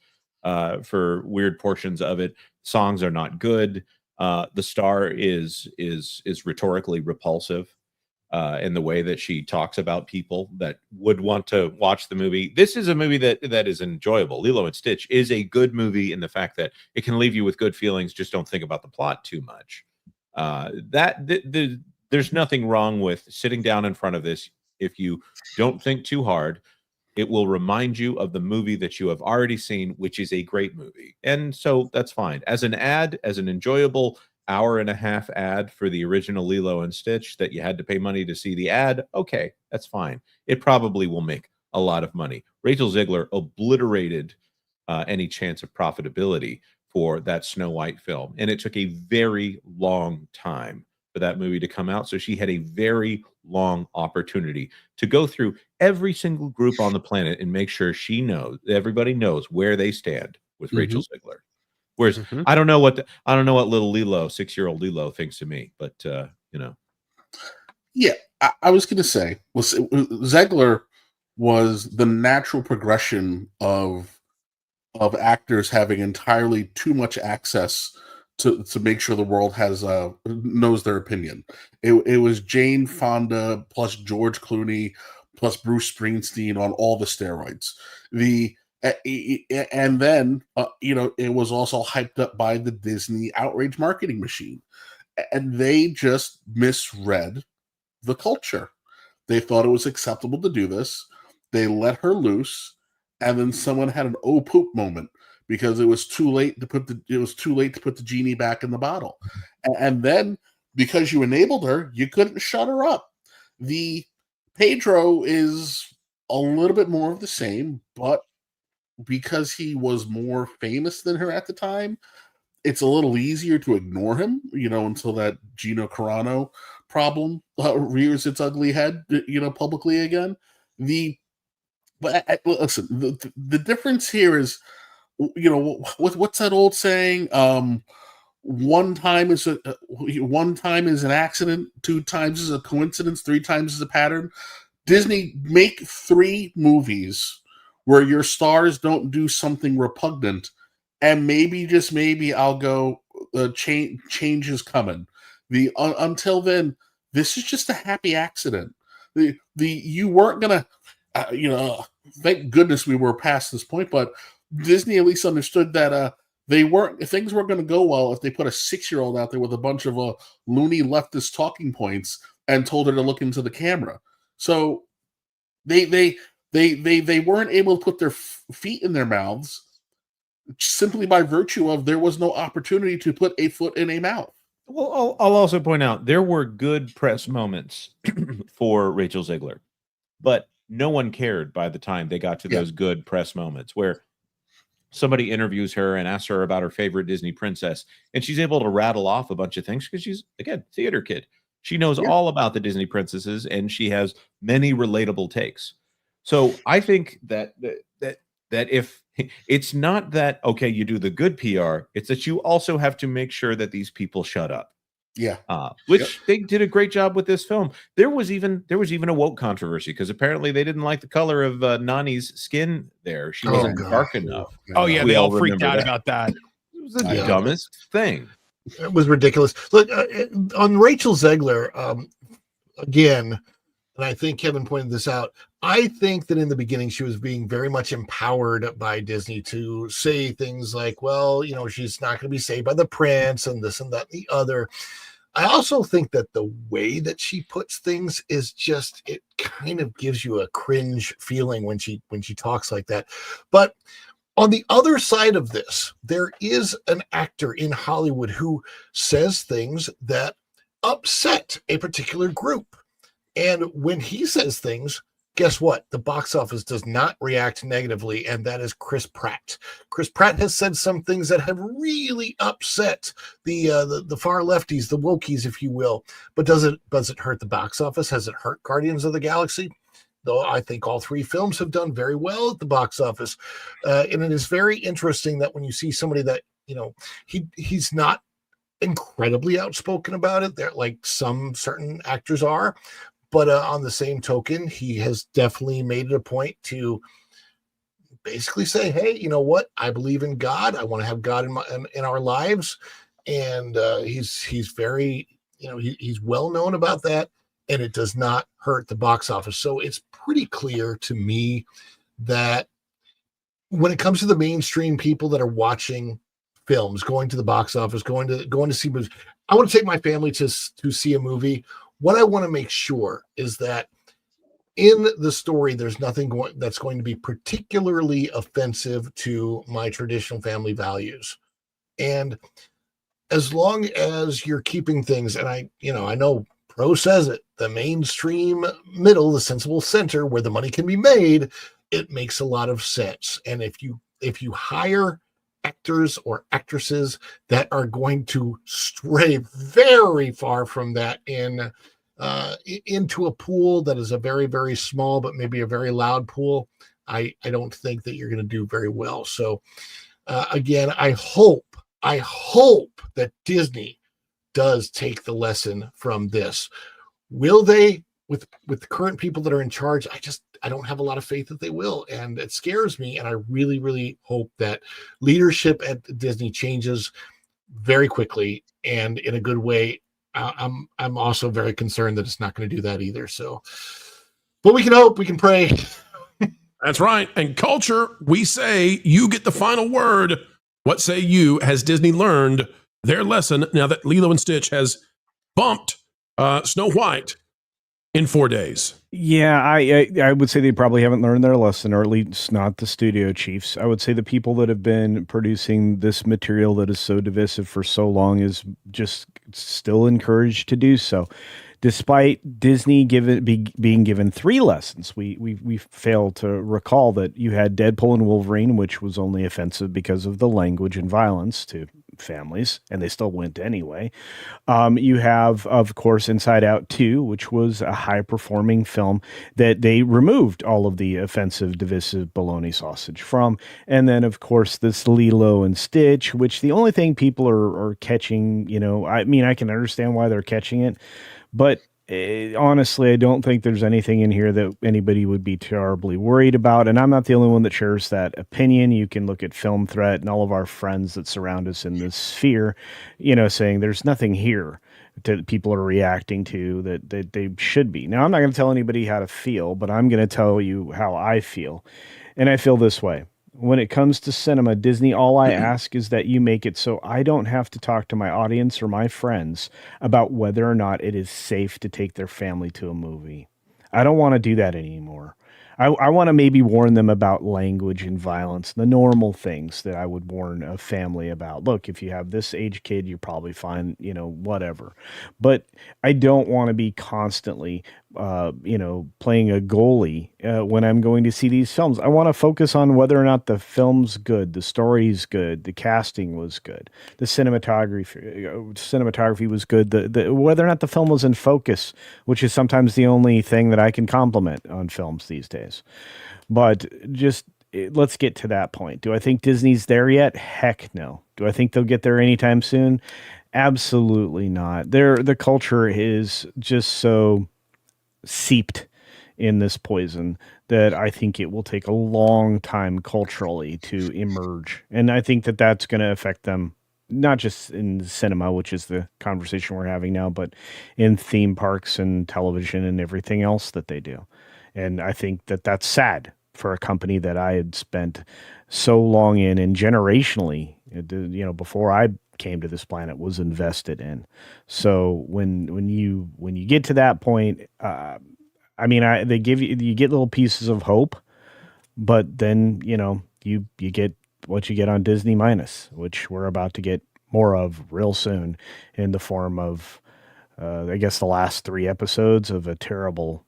for weird portions of it. Songs are not good. The star is rhetorically repulsive in the way that she talks about people that would want to watch the movie. This is a movie that is enjoyable. Lilo and Stitch is a good movie in the fact that it can leave you with good feelings. Just don't think about the plot too much. There's nothing wrong with sitting down in front of this. If you don't think too hard, it will remind you of the movie that you have already seen, which is a great movie. And so that's fine. As an ad, as an enjoyable hour-and-a-half ad for the original Lilo and Stitch that you had to pay money to see the ad, okay, that's fine. It probably will make a lot of money. Rachel Zegler obliterated any chance of profitability for that Snow White film. And it took a very long time for that movie to come out. So she had a very long opportunity to go through every single group on the planet and make sure everybody knows where they stand with Rachel Zegler. Whereas I don't know what little Lilo, 6-year-old Lilo thinks of me, but Yeah, I was going to say, Zegler was the natural progression of actors having entirely too much access to make sure the world knows their opinion. It was Jane Fonda plus George Clooney plus Bruce Springsteen on all the steroids. And then it was also hyped up by the Disney outrage marketing machine, and they just misread the culture. They thought it was acceptable to do this. They let her loose, and then someone had an oh poop moment because it was too late to put the genie back in the bottle. And then because you enabled her, you couldn't shut her up. The Pedro is a little bit more of the same, but because he was more famous than her at the time, it's a little easier to ignore him, until that Gino Carano problem rears its ugly head, publicly again. Listen, the difference here is, what's that old saying? One time is an accident, 2 times is a coincidence, 3 times is a pattern. Disney, make 3 movies where your stars don't do something repugnant, and maybe, just maybe, I'll go, change is coming. Until then, this is just a happy accident. You weren't gonna, thank goodness we were past this point, but Disney at least understood that things weren't going to go well if they put a 6-year-old out there with a bunch of loony leftist talking points and told her to look into the camera. So they weren't able to put their feet in their mouths simply by virtue of there was no opportunity to put a foot in a mouth. Well, I'll also point out there were good press moments for Rachel Zegler, but no one cared by the time they got to those good press moments where somebody interviews her and asks her about her favorite Disney princess, and she's able to rattle off a bunch of things because she's, again, theater kid. She knows all about the Disney princesses, and she has many relatable takes. So I think that if it's not that, okay, you do the good PR, it's that you also have to make sure that these people shut up. Yeah. Which they did a great job with this film. There was even a woke controversy because apparently they didn't like the color of Nani's skin there. She wasn't dark enough. Oh yeah, they all freaked out about that. It was the dumbest thing. It was ridiculous. Look, on Rachel Zegler, again, and I think Kevin pointed this out, I think that in the beginning she was being very much empowered by Disney to say things like, well, she's not going to be saved by the prince and this and that and the other. I also think that the way that she puts things is just, it kind of gives you a cringe feeling when she talks like that. But on the other side of this, there is an actor in Hollywood who says things that upset a particular group. And when he says things, guess what? The box office does not react negatively, and that is Chris Pratt. Chris Pratt has said some things that have really upset the far lefties, the wokies, if you will. But does it hurt the box office? Has it hurt Guardians of the Galaxy? Though I think all three films have done very well at the box office. And it is very interesting that when you see somebody that, he's not incredibly outspoken about it, they're like some certain actors are, but on the same token, he has definitely made it a point to basically say, hey, you know what? I believe in God. I want to have God in our lives. And he's very, he's well known about that. And it does not hurt the box office. So it's pretty clear to me that when it comes to the mainstream people that are watching films, going to the box office, going to see movies, I want to take my family to see a movie. What I want to make sure is that in the story, there's nothing that's going to be particularly offensive to my traditional family values. And as long as you're keeping things, and I know Pro says it, the mainstream middle, the sensible center where the money can be made, it makes a lot of sense. And if you hire actors or actresses that are going to stray very far from that into a pool that is a very, very small but maybe a very loud pool, I don't think that you're going to do very well. So again, I hope that Disney does take the lesson from this. Will they, with the current people that are in charge? I don't have a lot of faith that they will, and it scares me. And I really, really hope that leadership at Disney changes very quickly and in a good way. I'm also very concerned that it's not going to do that either. So, but we can hope, we can pray. That's right. And culture, we say you get the final word. What say you? Has Disney learned their lesson now that Lilo and Stitch has bumped Snow White in 4 days? Yeah, I would say they probably haven't learned their lesson, or at least not the studio chiefs. I would say the people that have been producing this material that is so divisive for so long is just still encouraged to do so. Despite Disney being given 3 lessons, we fail to recall that you had Deadpool and Wolverine, which was only offensive because of the language and violence to families, and they still went anyway. You have, of course, Inside Out 2, which was a high-performing film that they removed all of the offensive, divisive bologna sausage from. And then, of course, this Lilo and Stitch, which the only thing people are catching, I mean, I can understand why they're catching it, but honestly, I don't think there's anything in here that anybody would be terribly worried about. And I'm not the only one that shares that opinion. You can look at Film Threat and all of our friends that surround us in this sphere, saying there's nothing here that people are reacting to that they should be. Now, I'm not going to tell anybody how to feel, but I'm going to tell you how I feel. And I feel this way. When it comes to cinema, Disney, all I ask is that you make it so I don't have to talk to my audience or my friends about whether or not it is safe to take their family to a movie. I don't want to do that anymore. I want to maybe warn them about language and violence, the normal things that I would warn a family about. Look, if you have this age kid, you're probably fine, whatever. But I don't want to be constantly, playing a goalie when I'm going to see these films. I want to focus on whether or not the film's good, the story's good, the casting was good, the cinematography was good, the whether or not the film was in focus, which is sometimes the only thing that I can compliment on films these days. But just let's get to that point. Do I think Disney's there yet? Heck no. Do I think they'll get there anytime soon? Absolutely not. The culture is just so seeped in this poison that I think it will take a long time culturally to emerge. And I think that that's going to affect them, not just in cinema, which is the conversation we're having now, but in theme parks and television and everything else that they do. And I think that that's sad for a company that I had spent so long in and generationally, before I came to this planet was invested in. So when you get to that point, they give you get little pieces of hope, but then you get what you get on Disney minus, which we're about to get more of real soon in the form of I guess the last 3 episodes of a terrible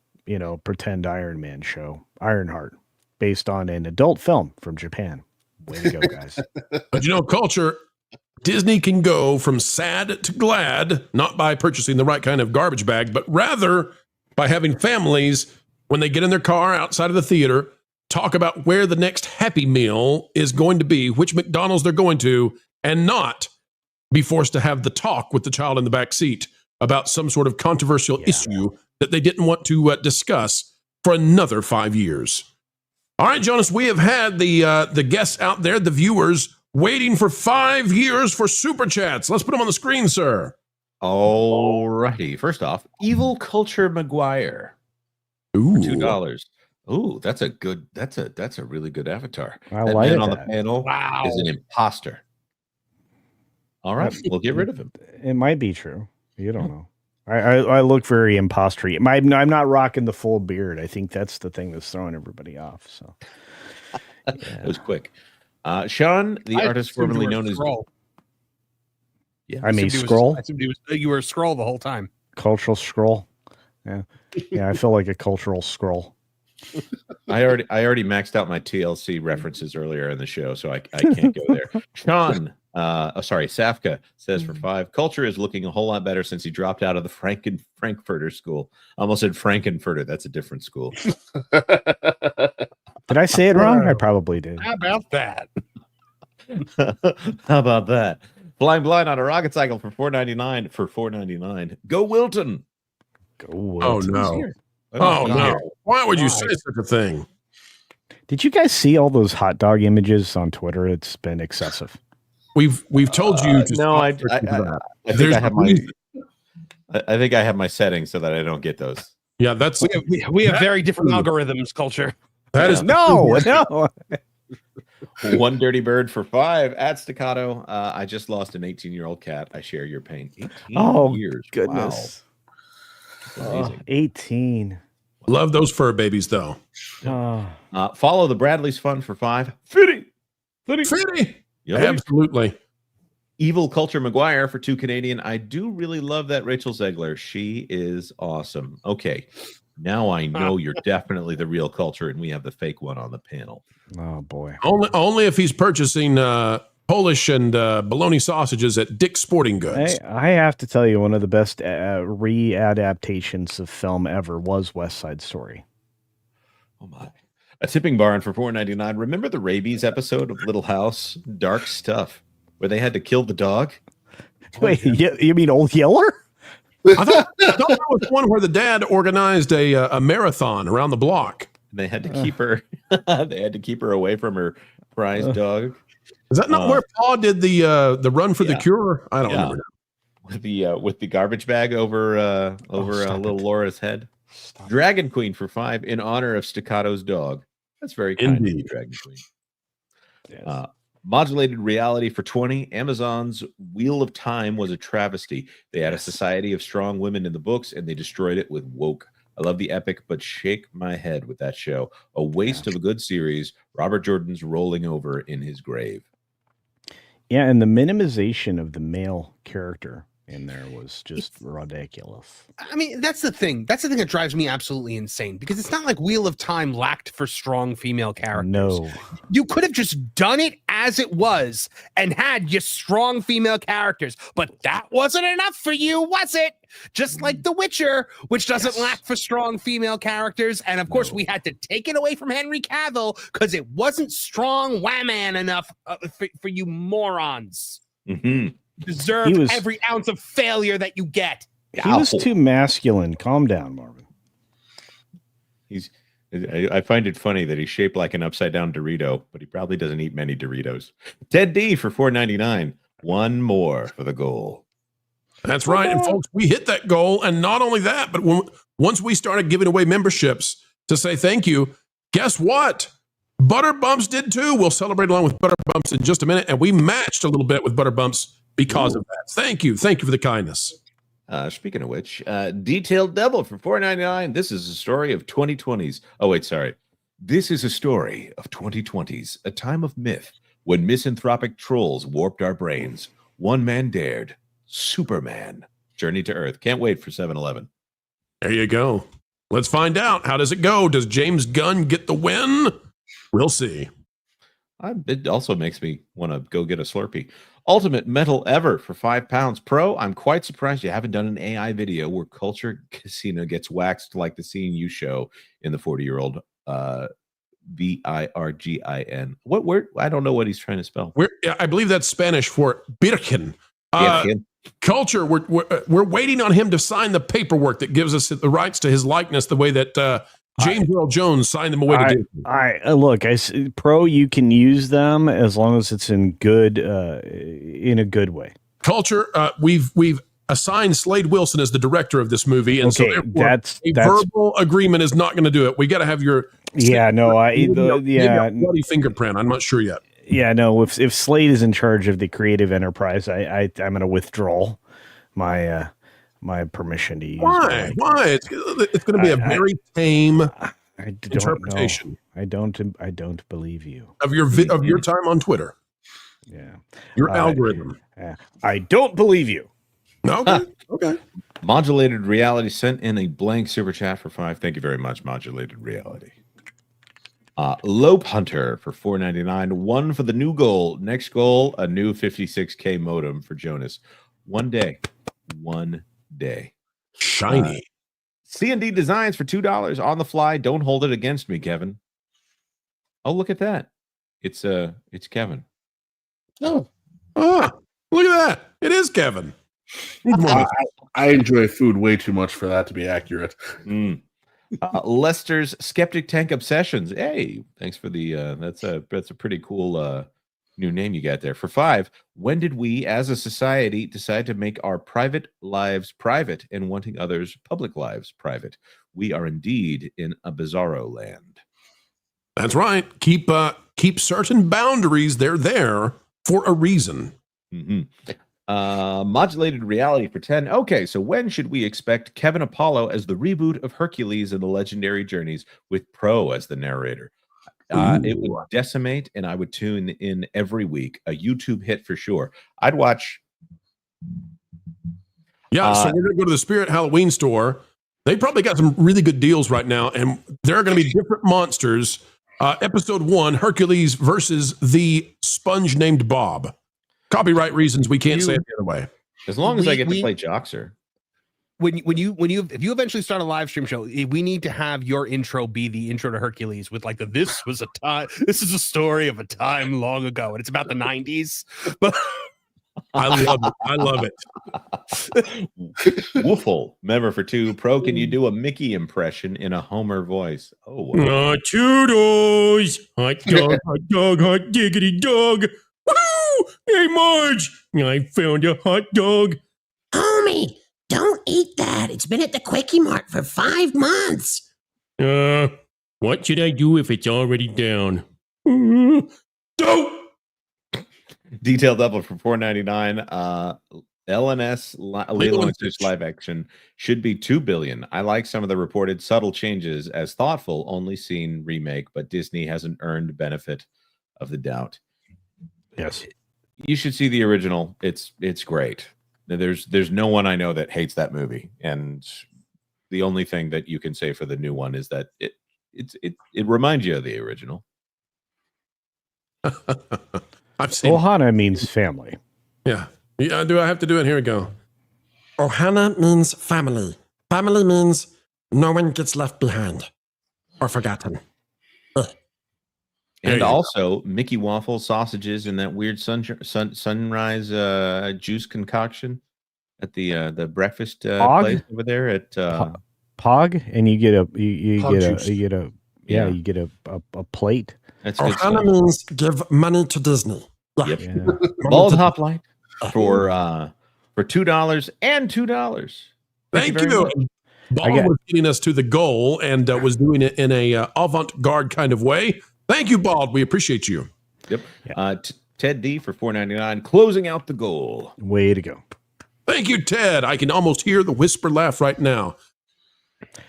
pretend Iron Man show, Ironheart, based on an adult film from Japan. Way to go, guys. But culture, Disney can go from sad to glad, not by purchasing the right kind of garbage bag, but rather by having families, when they get in their car outside of the theater, talk about where the next Happy Meal is going to be, which McDonald's they're going to, and not be forced to have the talk with the child in the back seat about some sort of controversial issue that they didn't want to discuss for another 5 years. All right, Jonas, we have had the guests out there, the viewers, waiting for 5 years for Super Chats. Let's put them on the screen, sir. All righty. First off, Evil Culture McGuire. Ooh. For $2. Ooh, that's a really good avatar. I that like man on the that. panel is an imposter. All right, we'll get rid of him. It might be true. You don't know. I look very impostery. I'm not rocking the full beard. I think that's the thing that's throwing everybody off. So It was quick. Sean, the artist formerly known as I'm a scroll. You were a scroll the whole time. Cultural scroll. Yeah. I feel like a cultural scroll. I already maxed out my TLC references earlier in the show, so I can't go there. Sean, Safka says for $5, Culture is looking a whole lot better since he dropped out of the Frankfurter school. I almost said Frankenfurter. That's a different school. Did I say it wrong? I probably did. How about that? How about that? Flying Blind on a rocket cycle for $4.99. Go Wilton. Go Wilton. Oh no. Oh no. Why would you say such a thing? Did you guys see all those hot dog images on Twitter? It's been excessive. We've told you to no, I think I have my settings so that I don't get those. Yeah, that's we have very different algorithms. Culture. That is no. One dirty bird for $5 at Staccato. I just lost an 18-year-old cat. I share your pain. 18 years. Goodness. Wow. 18. Love those fur babies though. Follow the Bradley's Fun for $5. Fitty. Yep. Absolutely. Evil Culture McGuire for $2 Canadian. I do really love that Rachel Zegler. She is awesome. Okay. Now I know you're definitely the real Culture and we have the fake one on the panel. Oh boy. Only if he's purchasing Polish and bologna sausages at Dick's Sporting Goods. I have to tell you, one of the best readaptations of film ever was West Side Story. Oh my. A Tipping Barn for $4.99. Remember the rabies episode of Little House? Dark stuff. Where they had to kill the dog? Wait, you mean Old Yeller? I thought that was one where the dad organized a marathon around the block. They had to keep her. They had to keep her away from her prized dog. Is that not where Paul did the run for the cure? I don't remember. With the garbage bag over little Laura's head. Dragon Queen for $5 in honor of Staccato's dog. That's very kind of you, Dragon Queen. Yes. Modulated Reality for $20. Amazon's Wheel of Time was a travesty. They had a society of strong women in the books, and they destroyed it with woke. I love the epic, but shake my head with that show. A waste of a good series. Robert Jordan's rolling over in his grave. Yeah, and the minimization of the male character in there was just ridiculous. I mean, that's the thing. That's the thing that drives me absolutely insane, because it's not like Wheel of Time lacked for strong female characters. No. You could have just done it as it was and had your strong female characters, but that wasn't enough for you, was it? Just like The Witcher, which doesn't lack for strong female characters. And of course, we had to take it away from Henry Cavill because it wasn't strong wham-man enough for you morons. Mm-hmm. Deserve every ounce of failure that you get. He was too masculine. Calm down, Marvin. I find it funny that he's shaped like an upside down Dorito, but he probably doesn't eat many Doritos. Ted D for $4.99. One more for the goal. That's right. And folks, we hit that goal. And not only that, but once we started giving away memberships to say thank you, guess what? Butter Bumps did too. We'll celebrate along with Butter Bumps in just a minute. And we matched a little bit with Butter Bumps because of that. Thank you for the kindness. Speaking of which, detailed double for $4.99. This is a story of 2020s. Oh wait, sorry. This is a story of 2020s, a time of myth when misanthropic trolls warped our brains. One man dared. Superman. Journey to Earth. Can't wait for 7-Eleven. There you go. Let's find out. How does it go? Does James Gunn get the win? We'll see. It also makes me want to go get a Slurpee. Ultimate Metal Ever for £5. Pro, I'm quite surprised you haven't done an AI video where Culture Casino gets waxed like the scene you show in the 40-year-old Virgin. What word? I don't know what he's trying to spell. I believe that's Spanish for Birkin. Culture, we're waiting on him to sign the paperwork that gives us the rights to his likeness the way that James Earl Jones signed them away to Disney. Look, Pro, you can use them as long as it's in a good way. Culture, we've assigned Slade Wilson as the director of this movie, and so that's verbal agreement is not going to do it. We got to have your bloody fingerprint. I'm not sure yet. Yeah, no. If Slade is in charge of the creative enterprise, I'm going to withdraw my permission to use. Why? It's going to be a very tame interpretation. I don't believe you of your time on Twitter. Yeah, your algorithm. I don't believe you. Okay. Modulated Reality sent in a blank super chat for $5. Thank you very much, Modulated Reality. Lope Hunter for $4.99. One for the new goal. Next goal, a new 56K modem for Jonas. One day. Shiny. C&D Designs for $2 on the fly. Don't hold it against me, Kevin. Oh, look at that. It's Kevin. Look at that. It is Kevin. I enjoy food way too much for that to be accurate. Lester's Skeptic Tank Obsessions. Hey, thanks for the that's a pretty cool new name you got there. For $5, when did we as a society decide to make our private lives private and wanting others' public lives private? We are indeed in a bizarro land. That's right. Keep certain boundaries. They're there for a reason. Modulated Reality for 10. Okay, so when should we expect Kevin Apollo as the reboot of Hercules and the Legendary Journeys with Pro as the narrator? It would decimate, and I would tune in every week. A YouTube hit for sure. I'd watch. Yeah, so we're going to go to the Spirit Halloween store. They probably got some really good deals right now, and there are going to be different monsters. Episode 1, Hercules versus the sponge named Bob. Copyright reasons, we can't say it the other way. As long as I get to play Joxer. If you eventually start a live stream show, we need to have your intro be the intro to Hercules with like this is a story of a time long ago, and it's about the 90s. But I love it. Woofle, member for 2. Pro, can you do a Mickey impression in a Homer voice? Oh, Toodles! Hot dog, hot diggity dog! Woo! Hey, Marge! I found a hot dog. Homie, don't eat that. It's been at the Quickie Mart for 5 months. What should I do if it's already down? Don't! Detailed double for $4.99. LNS Lilo & Stitch live action should be $2 billion. I like some of the reported subtle changes as thoughtful, only seen remake, but Disney hasn't earned benefit of the doubt. Yes, you should see the original. It's great. There's no one I know that hates that movie, and the only thing that you can say for the new one is that it reminds you of the original. I've seen Ohana means family. Yeah. Do I have to do it? Here we go. Ohana means family. Family means no one gets left behind or forgotten. And also Mickey waffle sausages and that weird sunrise juice concoction at the breakfast place over there at Pog, and you get a plate. That's Ohana means give money to Disney. Yep. Yeah. Bald Hoplite for $2 and $2. Thank you. Ball was getting us to the goal and was doing it in a avant-garde kind of way. Thank you, Bald. We appreciate you. Yep. Ted D for $4.99, closing out the goal. Way to go. Thank you, Ted. I can almost hear the whisper laugh right now.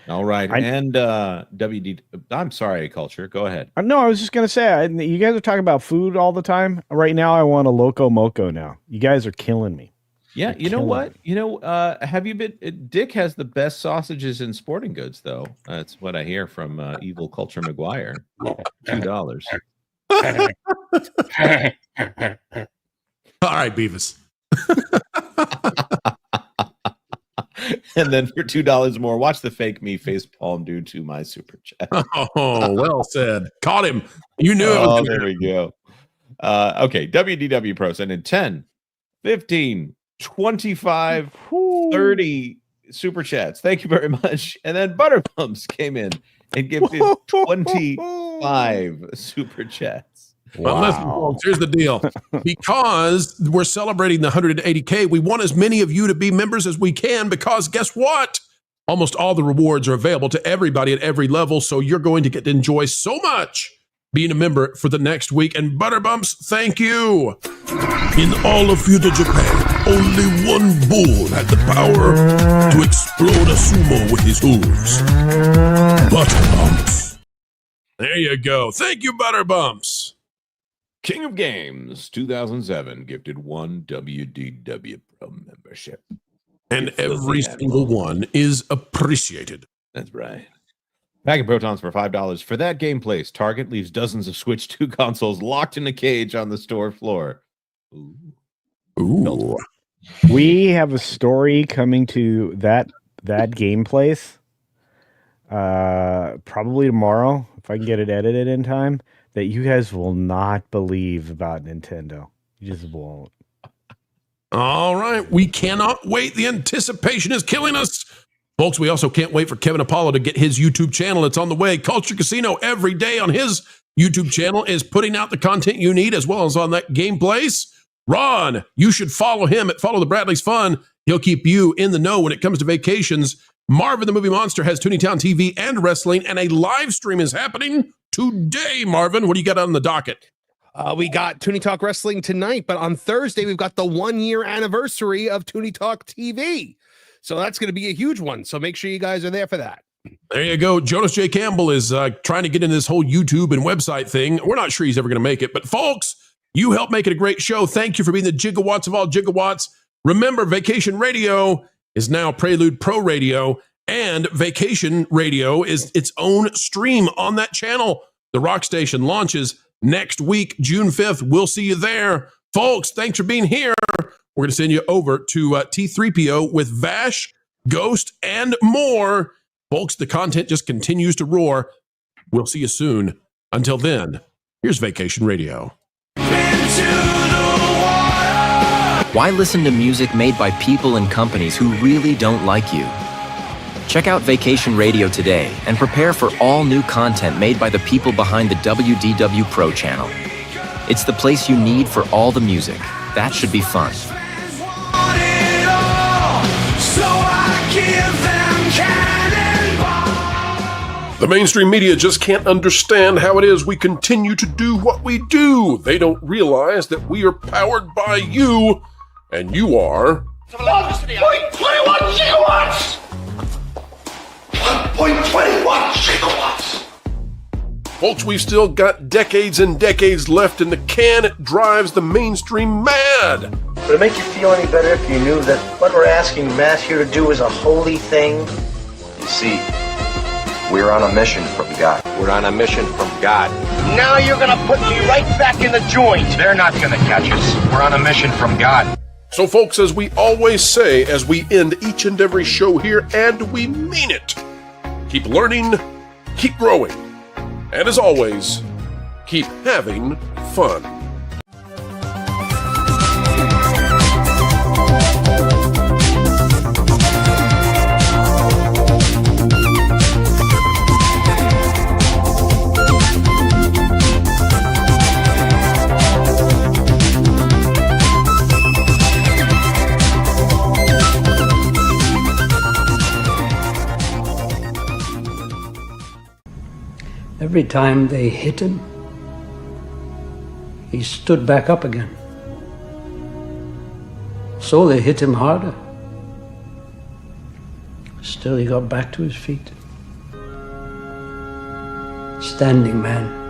All right. And WD, I'm sorry, Culture. Go ahead. No, I was just going to say, you guys are talking about food all the time. Right now, I want a Loco Moco now. You guys are killing me. Yeah, you know what? Have you been? Dick has the best sausages in sporting goods, though. That's what I hear from Evil Culture McGuire. $2. All right, Beavis. And then for $2 more, watch the fake me face palm due to my super chat. Oh, well said. Caught him. You knew it was there we go. Okay, WDW Pro sent in 10, 15, 25, 30 super chats. Thank you very much. And then Butterbumps came in and gifted 25 super chats. Well, listen, folks, here's the deal. Because we're celebrating the 180K, we want as many of you to be members as we can, because guess what? Almost all the rewards are available to everybody at every level, so you're going to get to enjoy so much being a member for the next week. And Butterbumps, thank you. In all of feudal Japan, only one bull had the power to explode a sumo with his hooves. Butterbumps. There you go. Thank you, Butterbumps. King of Games 2007 gifted 1 WDW Pro membership. And every single one is appreciated. That's right. Pack of Protons for $5. For that gameplay, Target leaves dozens of Switch 2 consoles locked in a cage on the store floor. Ooh. We have a story coming to that game place. Probably tomorrow, if I can get it edited in time, that you guys will not believe about Nintendo. You just won't. All right. We cannot wait. The anticipation is killing us. Folks, we also can't wait for Kevin Apollo to get his YouTube channel. It's on the way. Culture Casino every day on his YouTube channel is putting out the content you need, as well as on that game place. Ron, you should follow him at Follow the Bradley's Fun. He'll keep you in the know when it comes to vacations. Marvin the Movie Monster has Tooneytown TV and wrestling, and a live stream is happening today. Marvin, what do you got on the docket? We got Toonie Talk Wrestling tonight, but on Thursday, we've got the 1-year anniversary of Toonie Talk TV. So that's going to be a huge one. So make sure you guys are there for that. There you go. Jonas J. Campbell is trying to get into this whole YouTube and website thing. We're not sure he's ever going to make it, but folks, you help make it a great show. Thank you for being the gigawatts of all gigawatts. Remember, Vacation Radio is now Prelude Pro Radio, and Vacation Radio is its own stream on that channel. The Rock Station launches next week, June 5th. We'll see you there. Folks, thanks for being here. We're going to send you over to T3PO with Vash, Ghost, and more. Folks, the content just continues to roar. We'll see you soon. Until then, here's Vacation Radio. Why listen to music made by people and companies who really don't like you? Check out Vacation Radio today and prepare for all new content made by the people behind the WDW Pro Channel. It's the place you need for all the music. That should be fun. The mainstream media just can't understand how it is we continue to do what we do. They don't realize that we are powered by you, and you are 1.21 gigawatts! 1.21 gigawatts! Folks, we've still got decades and decades left in the can. It drives the mainstream mad. Would it make you feel any better if you knew that what we're asking Matt here to do is a holy thing? You see, we're on a mission from God. We're on a mission from God. Now you're gonna put me right back in the joint. They're not gonna catch us. We're on a mission from God. So, folks, as we always say, as we end each and every show here, and we mean it, keep learning, keep growing, and as always, keep having fun. Every time they hit him, he stood back up again. So they hit him harder. Still, he got back to his feet. Standing man.